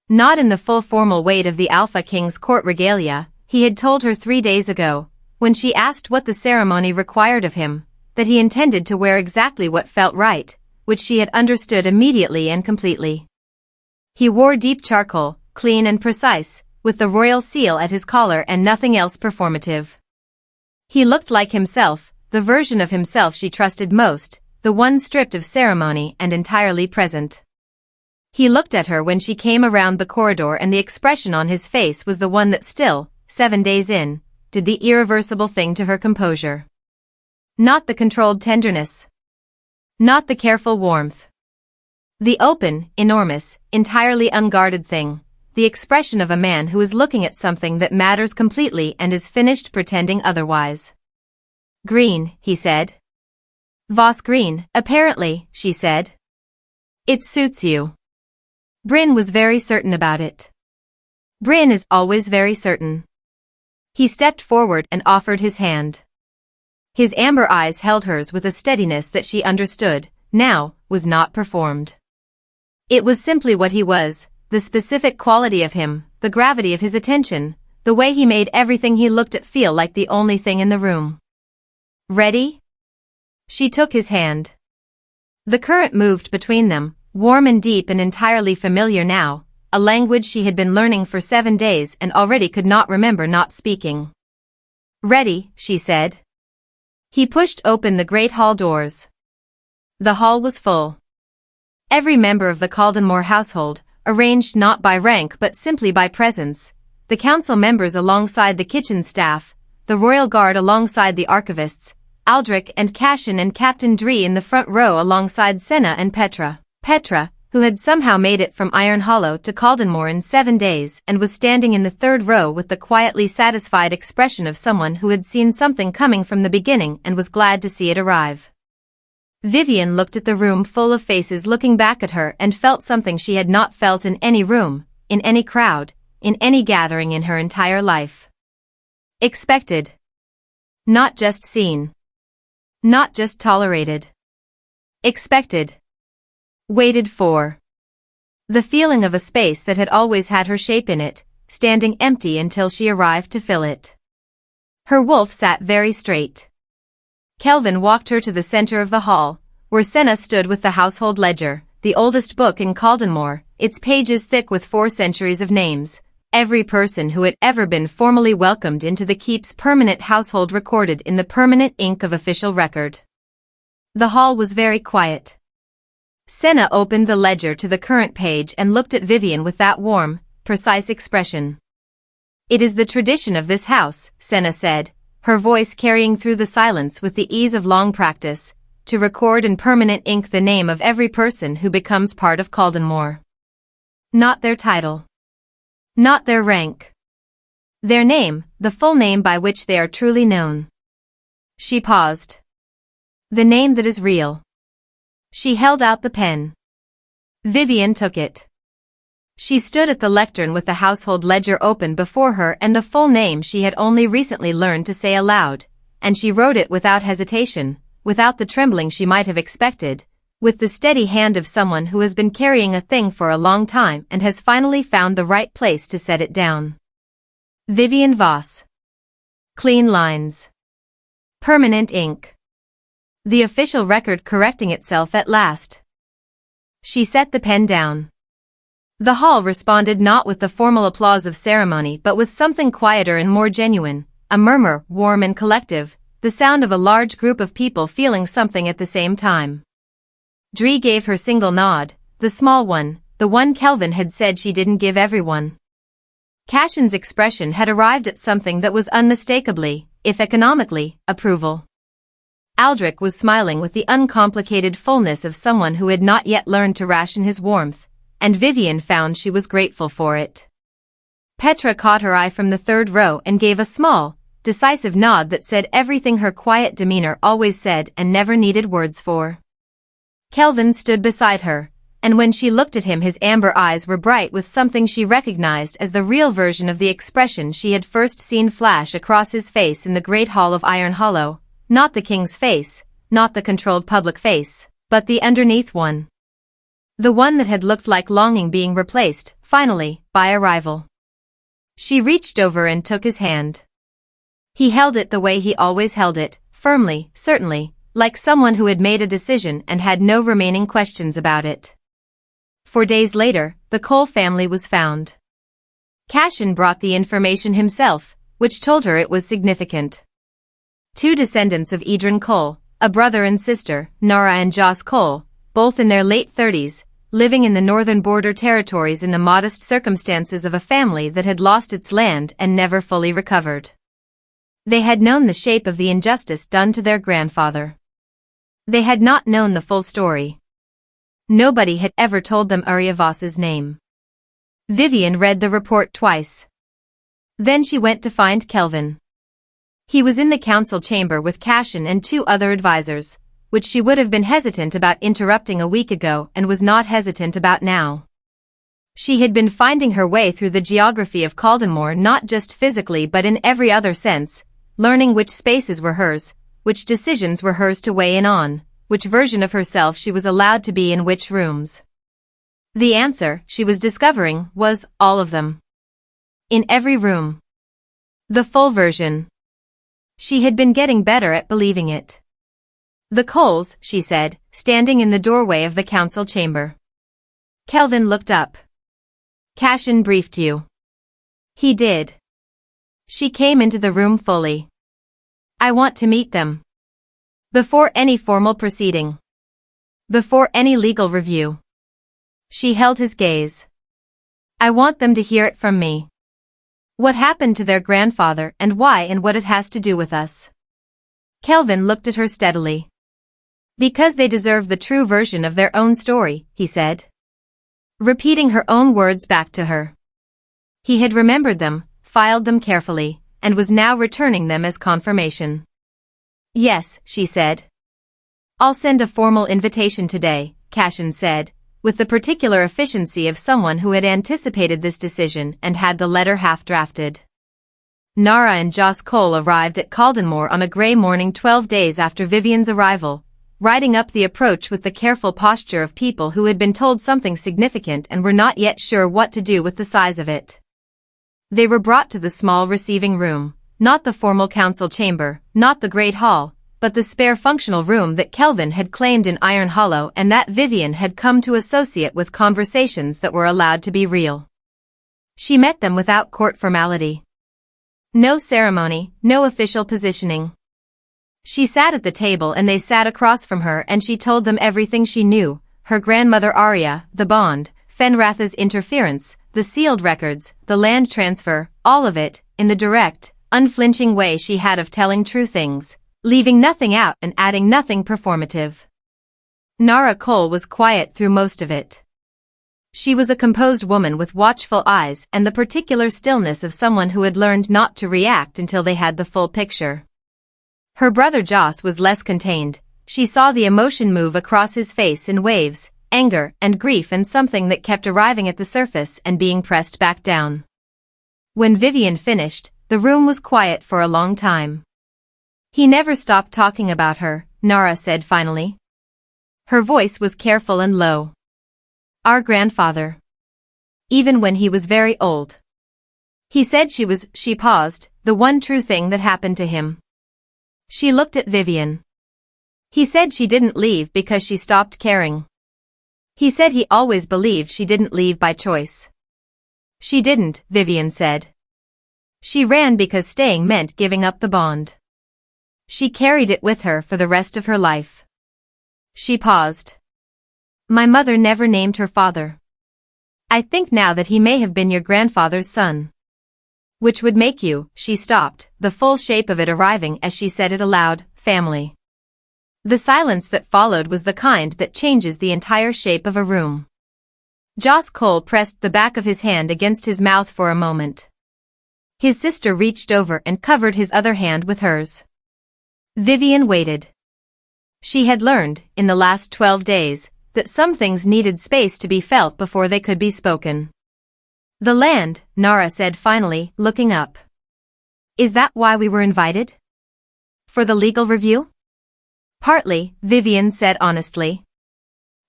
Not in the full formal weight of the Alpha King's court regalia, he had told her 3 days ago, when she asked what the ceremony required of him, that he intended to wear exactly what felt right, which she had understood immediately and completely. He wore deep charcoal, clean and precise, with the royal seal at his collar and nothing else performative. He looked like himself, the version of himself she trusted most, the one stripped of ceremony and entirely present. He looked at her when she came around the corridor, and the expression on his face was the one that still, 7 days in, did the irreversible thing to her composure. Not the controlled tenderness. Not the careful warmth. The open, enormous, entirely unguarded thing. The expression of a man who is looking at something that matters completely and is finished pretending otherwise. Green, he said. Voss green, apparently, she said. It suits you. Bryn was very certain about it. Bryn is always very certain. He stepped forward and offered his hand. His amber eyes held hers with a steadiness that she understood, now, was not performed. It was simply what he was, the specific quality of him, the gravity of his attention, the way he made everything he looked at feel like the only thing in the room. Ready? She took his hand. The current moved between them, warm and deep and entirely familiar now, a language she had been learning for 7 days and already could not remember not speaking. Ready, she said. He pushed open the great hall doors. The hall was full. Every member of the Caldenmore household, arranged not by rank but simply by presence, the council members alongside the kitchen staff, the royal guard alongside the archivists, Aldrich and Cashin and Captain Dree in the front row alongside Senna and Petra. Petra, who had somehow made it from Iron Hollow to Caldenmore in 7 days and was standing in the third row with the quietly satisfied expression of someone who had seen something coming from the beginning and was glad to see it arrive. Vivian looked at the room full of faces looking back at her and felt something she had not felt in any room, in any crowd, in any gathering in her entire life. Expected. Not just seen. Not just tolerated. Expected. Waited for. The feeling of a space that had always had her shape in it, standing empty until she arrived to fill it. Her wolf sat very straight. Kelvin walked her to the center of the hall, where Senna stood with the household ledger, the oldest book in Caldenmore, its pages thick with 4 centuries of names, every person who had ever been formally welcomed into the keep's permanent household recorded in the permanent ink of official record. The hall was very quiet. Senna opened the ledger to the current page and looked at Vivian with that warm, precise expression. It is the tradition of this house, Senna said, her voice carrying through the silence with the ease of long practice, to record in permanent ink the name of every person who becomes part of Caldenmore. Not their title. Not their rank. Their name, the full name by which they are truly known. She paused. The name that is real. She held out the pen. Vivian took it. She stood at the lectern with the household ledger open before her and the full name she had only recently learned to say aloud, and she wrote it without hesitation, without the trembling she might have expected, with the steady hand of someone who has been carrying a thing for a long time and has finally found the right place to set it down. Vivian Voss. Clean lines. Permanent ink. The official record correcting itself at last. She set the pen down. The hall responded not with the formal applause of ceremony but with something quieter and more genuine, a murmur, warm and collective, the sound of a large group of people feeling something at the same time. Dree gave her single nod, the small one, the one Kelvin had said she didn't give everyone. Cashin's expression had arrived at something that was unmistakably, if economically, approval. Aldrich was smiling with the uncomplicated fullness of someone who had not yet learned to ration his warmth, and Vivian found she was grateful for it. Petra caught her eye from the third row and gave a small, decisive nod that said everything her quiet demeanor always said and never needed words for. Kelvin stood beside her, and when she looked at him his amber eyes were bright with something she recognized as the real version of the expression she had first seen flash across his face in the great hall of Iron Hollow, not the king's face, not the controlled public face, but the underneath one. The one that had looked like longing being replaced, finally, by arrival. She reached over and took his hand. He held it the way he always held it, firmly, certainly, like someone who had made a decision and had no remaining questions about it. 4 days later, the Cole family was found. Cashin brought the information himself, which told her it was significant. 2 descendants of Edrin Cole, a brother and sister, Nara and Joss Cole, both in their late 30s, living in the northern border territories in the modest circumstances of a family that had lost its land and never fully recovered. They had known the shape of the injustice done to their grandfather. They had not known the full story. Nobody had ever told them Uriavas's name. Vivian read the report twice. Then she went to find Kelvin. He was in the council chamber with Cashin and 2 other advisors, which she would have been hesitant about interrupting a week ago and was not hesitant about now. She had been finding her way through the geography of Caldenmore not just physically but in every other sense, learning which spaces were hers, which decisions were hers to weigh in on, which version of herself she was allowed to be in which rooms. The answer, she was discovering, was all of them. In every room. The full version. She had been getting better at believing it. The Coles, she said, standing in the doorway of the council chamber. Kelvin looked up. Cashin briefed you. He did. She came into the room fully. I want to meet them. Before any formal proceeding. Before any legal review. She held his gaze. I want them to hear it from me. What happened to their grandfather and why and what it has to do with us. Kelvin looked at her steadily. Because they deserve the true version of their own story, he said. Repeating her own words back to her. He had remembered them, filed them carefully, and was now returning them as confirmation. Yes, she said. I'll send a formal invitation today, Cashin said, with the particular efficiency of someone who had anticipated this decision and had the letter half-drafted. Nara and Joss Cole arrived at Caldenmore on a grey morning 12 days after Vivian's arrival, riding up the approach with the careful posture of people who had been told something significant and were not yet sure what to do with the size of it. They were brought to the small receiving room, not the formal council chamber, not the great hall, but the spare functional room that Kelvin had claimed in Iron Hollow and that Vivian had come to associate with conversations that were allowed to be real. She met them without court formality. No ceremony, no official positioning. She sat at the table and they sat across from her and she told them everything she knew, her grandmother Arya, the bond, Fenratha's interference, the sealed records, the land transfer, all of it, in the direct, unflinching way she had of telling true things, leaving nothing out and adding nothing performative. Nara Cole was quiet through most of it. She was a composed woman with watchful eyes and the particular stillness of someone who had learned not to react until they had the full picture. Her brother Joss was less contained. She saw the emotion move across his face in waves, anger and grief and something that kept arriving at the surface and being pressed back down. When Vivian finished, the room was quiet for a long time. He never stopped talking about her, Nara said finally. Her voice was careful and low. Our grandfather. Even when he was very old. He said she paused, the one true thing that happened to him. She looked at Vivian. He said she didn't leave because she stopped caring. He said he always believed she didn't leave by choice. She didn't, Vivian said. She ran because staying meant giving up the bond. She carried it with her for the rest of her life. She paused. My mother never named her father. I think now that he may have been your grandfather's son. Which would make you, she stopped, the full shape of it arriving as she said it aloud, family. The silence that followed was the kind that changes the entire shape of a room. Joss Cole pressed the back of his hand against his mouth for a moment. His sister reached over and covered his other hand with hers. Vivian waited. She had learned, in the last 12 days, that some things needed space to be felt before they could be spoken. The land, Nara said finally, looking up. Is that why we were invited? For the legal review? Partly, Vivian said honestly.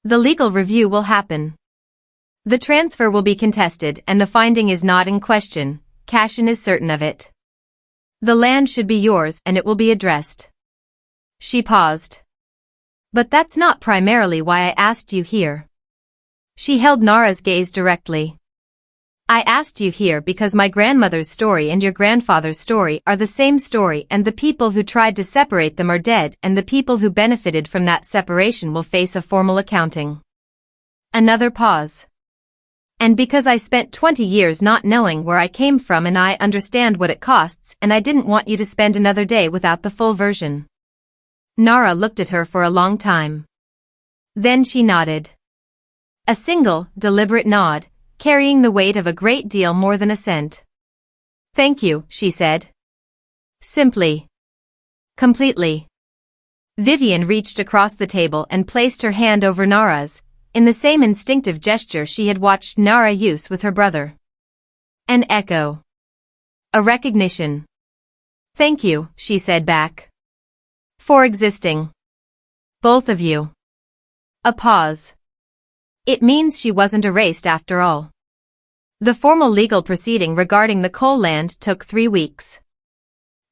The legal review will happen. The transfer will be contested and the finding is not in question, Cashin is certain of it. The land should be yours and it will be addressed. She paused. But that's not primarily why I asked you here. She held Nara's gaze directly. I asked you here because my grandmother's story and your grandfather's story are the same story, and the people who tried to separate them are dead, and the people who benefited from that separation will face a formal accounting. Another pause. And because I spent 20 years not knowing where I came from, and I understand what it costs, and I didn't want you to spend another day without the full version. Nara looked at her for a long time. Then she nodded. A single, deliberate nod, carrying the weight of a great deal more than a cent. Thank you, she said. Simply. Completely. Vivian reached across the table and placed her hand over Nara's, in the same instinctive gesture she had watched Nara use with her brother. An echo. A recognition. Thank you, she said back. For existing. Both of you. A pause. It means she wasn't erased after all. The formal legal proceeding regarding the coal land took 3 weeks.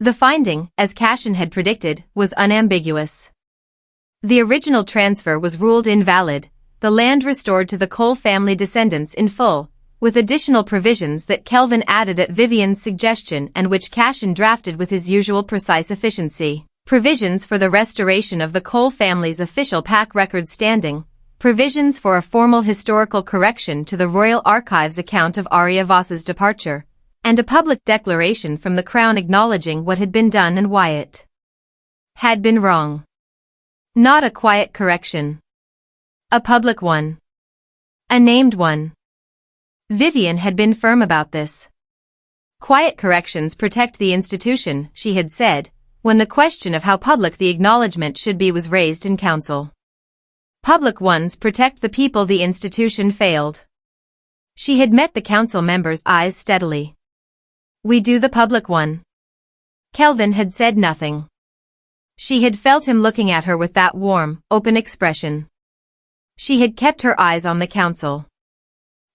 The finding, as Cashin had predicted, was unambiguous. The original transfer was ruled invalid, the land restored to the Cole family descendants in full, with additional provisions that Kelvin added at Vivian's suggestion and which Cashin drafted with his usual precise efficiency. Provisions for the restoration of the Cole family's official pack record standing, provisions for a formal historical correction to the Royal Archives account of Arya Voss's departure, and a public declaration from the Crown acknowledging what had been done and why it had been wrong. Not a quiet correction. A public one. A named one. Vivian had been firm about this. Quiet corrections protect the institution, she had said, when the question of how public the acknowledgement should be was raised in council. Public ones protect the people the institution failed. She had met the council members' eyes steadily. We do the public one. Kelvin had said nothing. She had felt him looking at her with that warm, open expression. She had kept her eyes on the council.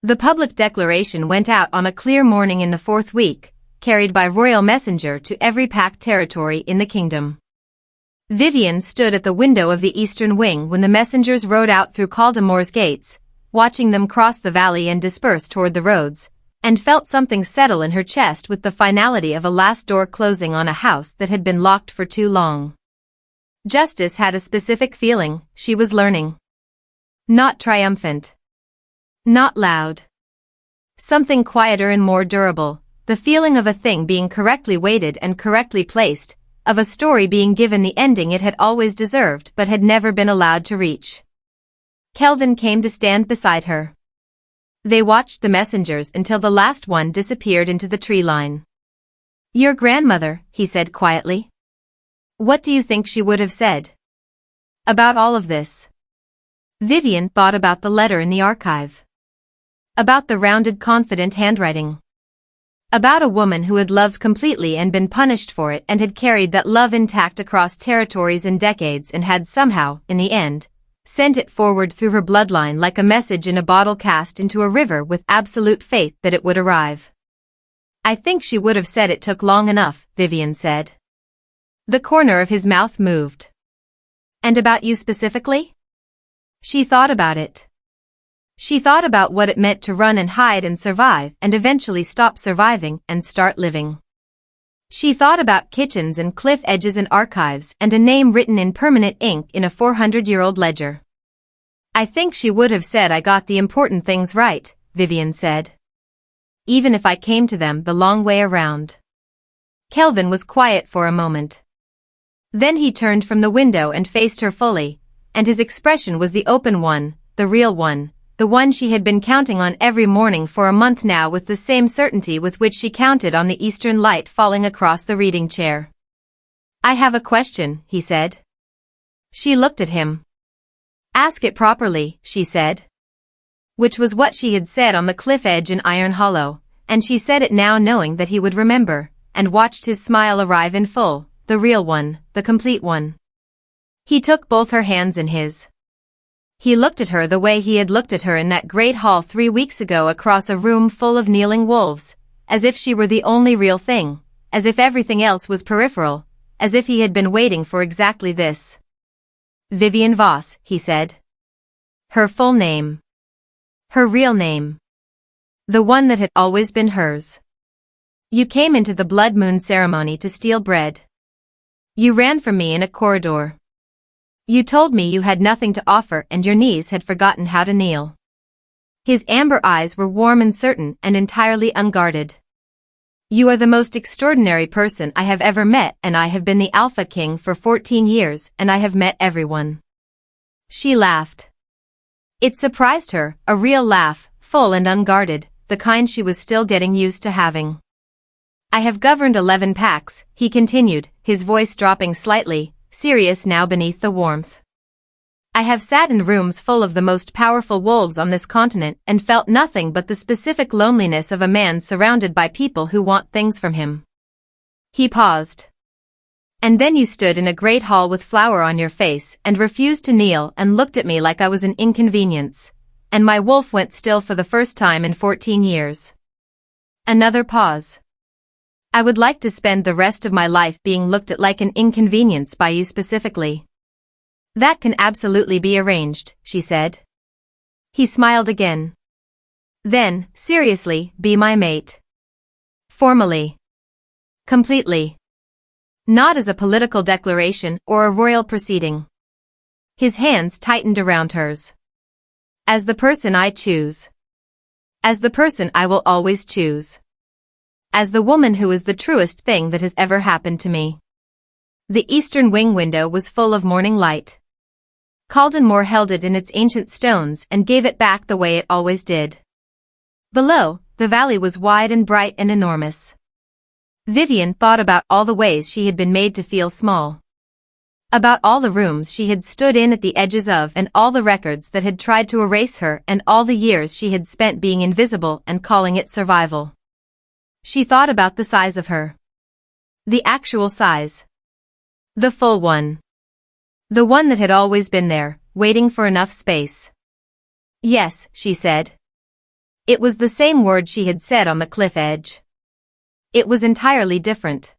The public declaration went out on a clear morning in the 4th week, carried by royal messenger to every packed territory in the kingdom. Vivian stood at the window of the eastern wing when the messengers rode out through Caldemore's gates, watching them cross the valley and disperse toward the roads, and felt something settle in her chest with the finality of a last door closing on a house that had been locked for too long. Justice had a specific feeling, she was learning. Not triumphant. Not loud. Something quieter and more durable, the feeling of a thing being correctly weighted and correctly placed, of a story being given the ending it had always deserved but had never been allowed to reach. Kelvin came to stand beside her. They watched the messengers until the last one disappeared into the tree line. Your grandmother, he said quietly. What do you think she would have said about all of this? Vivian thought about the letter in the archive. About the rounded, confident handwriting. About a woman who had loved completely and been punished for it and had carried that love intact across territories and decades and had somehow, in the end, sent it forward through her bloodline like a message in a bottle cast into a river with absolute faith that it would arrive. I think she would have said it took long enough, Vivian said. The corner of his mouth moved. And about you specifically? She thought about it. She thought about what it meant to run and hide and survive and eventually stop surviving and start living. She thought about kitchens and cliff edges and archives and a name written in permanent ink in a 400-year-old ledger. I think she would have said I got the important things right, Vivian said. Even if I came to them the long way around. Kelvin was quiet for a moment. Then he turned from the window and faced her fully, and his expression was the open one, the real one. The one she had been counting on every morning for a month now with the same certainty with which she counted on the eastern light falling across the reading chair. I have a question, he said. She looked at him. Ask it properly, she said. Which was what she had said on the cliff edge in Iron Hollow, and she said it now knowing that he would remember, and watched his smile arrive in full, the real one, the complete one. He took both her hands in his. He looked at her the way he had looked at her in that great hall 3 weeks ago across a room full of kneeling wolves, as if she were the only real thing, as if everything else was peripheral, as if he had been waiting for exactly this. Vivian Voss, he said. Her full name. Her real name. The one that had always been hers. You came into the blood moon ceremony to steal bread. You ran from me in a corridor. You told me you had nothing to offer and your knees had forgotten how to kneel. His amber eyes were warm and certain and entirely unguarded. You are the most extraordinary person I have ever met, and I have been the Alpha King for 14 years and I have met everyone. She laughed. It surprised her, a real laugh, full and unguarded, the kind she was still getting used to having. I have governed 11 packs, he continued, his voice dropping slightly, serious now beneath the warmth. I have sat in rooms full of the most powerful wolves on this continent and felt nothing but the specific loneliness of a man surrounded by people who want things from him. He paused. And then you stood in a great hall with flour on your face and refused to kneel and looked at me like I was an inconvenience, and my wolf went still for the first time in 14 years. Another pause. I would like to spend the rest of my life being looked at like an inconvenience by you specifically. That can absolutely be arranged, she said. He smiled again. Then, seriously, be my mate. Formally. Completely. Not as a political declaration or a royal proceeding. His hands tightened around hers. As the person I choose. As the person I will always choose. As the woman who is the truest thing that has ever happened to me. The eastern wing window was full of morning light. Caldenmore held it in its ancient stones and gave it back the way it always did. Below, the valley was wide and bright and enormous. Vivian thought about all the ways she had been made to feel small. About all the rooms she had stood in at the edges of and all the records that had tried to erase her and all the years she had spent being invisible and calling it survival. She thought about the size of her. The actual size. The full one. The one that had always been there, waiting for enough space. Yes, she said. It was the same word she had said on the cliff edge. It was entirely different.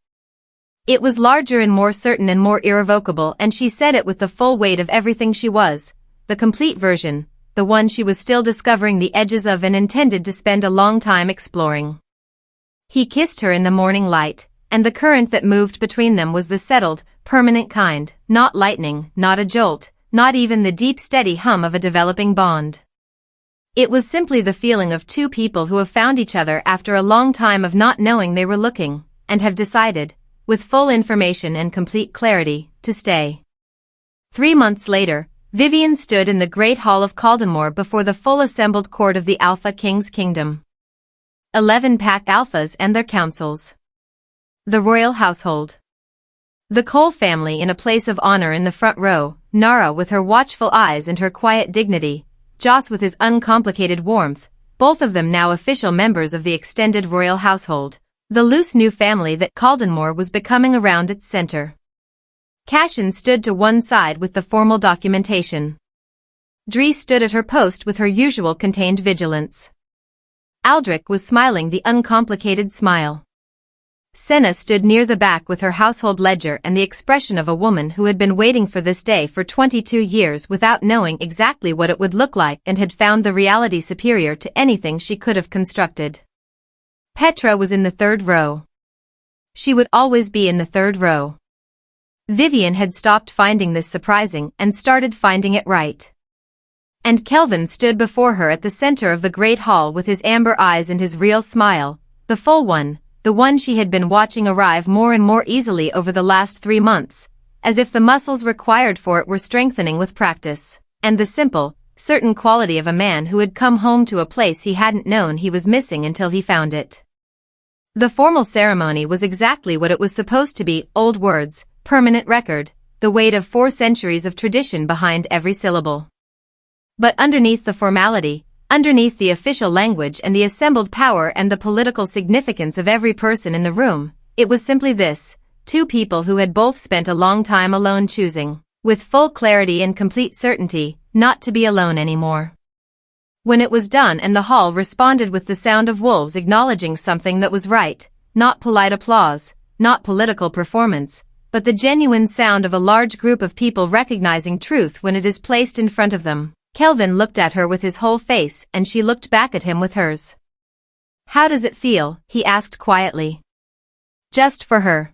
It was larger and more certain and more irrevocable, and she said it with the full weight of everything she was, the complete version, the one she was still discovering the edges of and intended to spend a long time exploring. He kissed her in the morning light, and the current that moved between them was the settled, permanent kind, not lightning, not a jolt, not even the deep steady hum of a developing bond. It was simply the feeling of two people who have found each other after a long time of not knowing they were looking, and have decided, with full information and complete clarity, to stay. 3 months later, Vivian stood in the great hall of Caldenmore before the full assembled court of the Alpha King's kingdom. 11 pack alphas and their councils. The royal household. The Cole family in a place of honor in the front row, Nara with her watchful eyes and her quiet dignity, Joss with his uncomplicated warmth, both of them now official members of the extended royal household, the loose new family that Caldenmore was becoming around its center. Cashin stood to one side with the formal documentation. Dree stood at her post with her usual contained vigilance. Aldrich was smiling the uncomplicated smile. Senna stood near the back with her household ledger and the expression of a woman who had been waiting for this day for 22 years without knowing exactly what it would look like and had found the reality superior to anything she could have constructed. Petra was in the third row. She would always be in the third row. Vivian had stopped finding this surprising and started finding it right. And Kelvin stood before her at the center of the great hall with his amber eyes and his real smile, the full one, the one she had been watching arrive more and more easily over the last 3 months, as if the muscles required for it were strengthening with practice, and the simple, certain quality of a man who had come home to a place he hadn't known he was missing until he found it. The formal ceremony was exactly what it was supposed to be: old words, permanent record, the weight of 4 centuries of tradition behind every syllable. But underneath the formality, underneath the official language and the assembled power and the political significance of every person in the room, it was simply this: 2 people who had both spent a long time alone choosing, with full clarity and complete certainty, not to be alone anymore. When it was done and the hall responded with the sound of wolves acknowledging something that was right, not polite applause, not political performance, but the genuine sound of a large group of people recognizing truth when it is placed in front of them. Kelvin looked at her with his whole face and she looked back at him with hers. "How does it feel?" he asked quietly. "Just for her."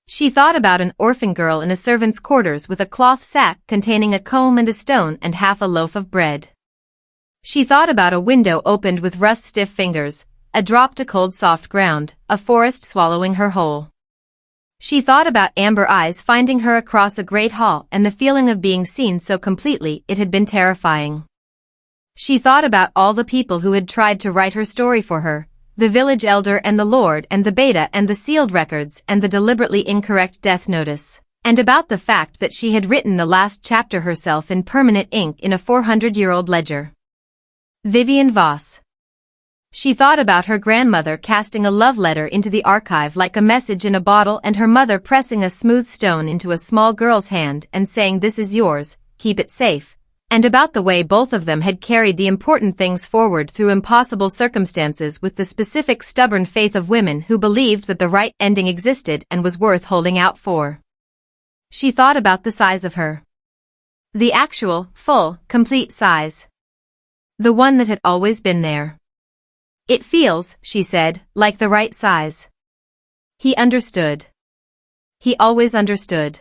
She thought about an orphan girl in a servant's quarters with a cloth sack containing a comb and a stone and half a loaf of bread. She thought about a window opened with rust-stiff fingers, a drop to cold soft ground, a forest swallowing her whole. She thought about amber eyes finding her across a great hall and the feeling of being seen so completely it had been terrifying. She thought about all the people who had tried to write her story for her, the village elder and the lord and the beta and the sealed records and the deliberately incorrect death notice, and about the fact that she had written the last chapter herself in permanent ink in a 400-year-old ledger. Vivian Voss. She thought about her grandmother casting a love letter into the archive like a message in a bottle and her mother pressing a smooth stone into a small girl's hand and saying, "This is yours, keep it safe," and about the way both of them had carried the important things forward through impossible circumstances with the specific stubborn faith of women who believed that the right ending existed and was worth holding out for. She thought about the size of her. The actual, full, complete size. The one that had always been there. "It feels," she said, "like the right size." He understood. He always understood.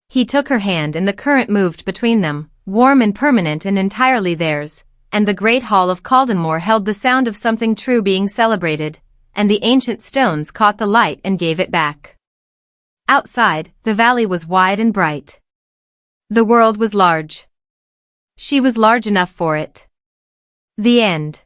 He took her hand and the current moved between them, warm and permanent and entirely theirs, and the great hall of Caldenmore held the sound of something true being celebrated, and the ancient stones caught the light and gave it back. Outside, the valley was wide and bright. The world was large. She was large enough for it. The end.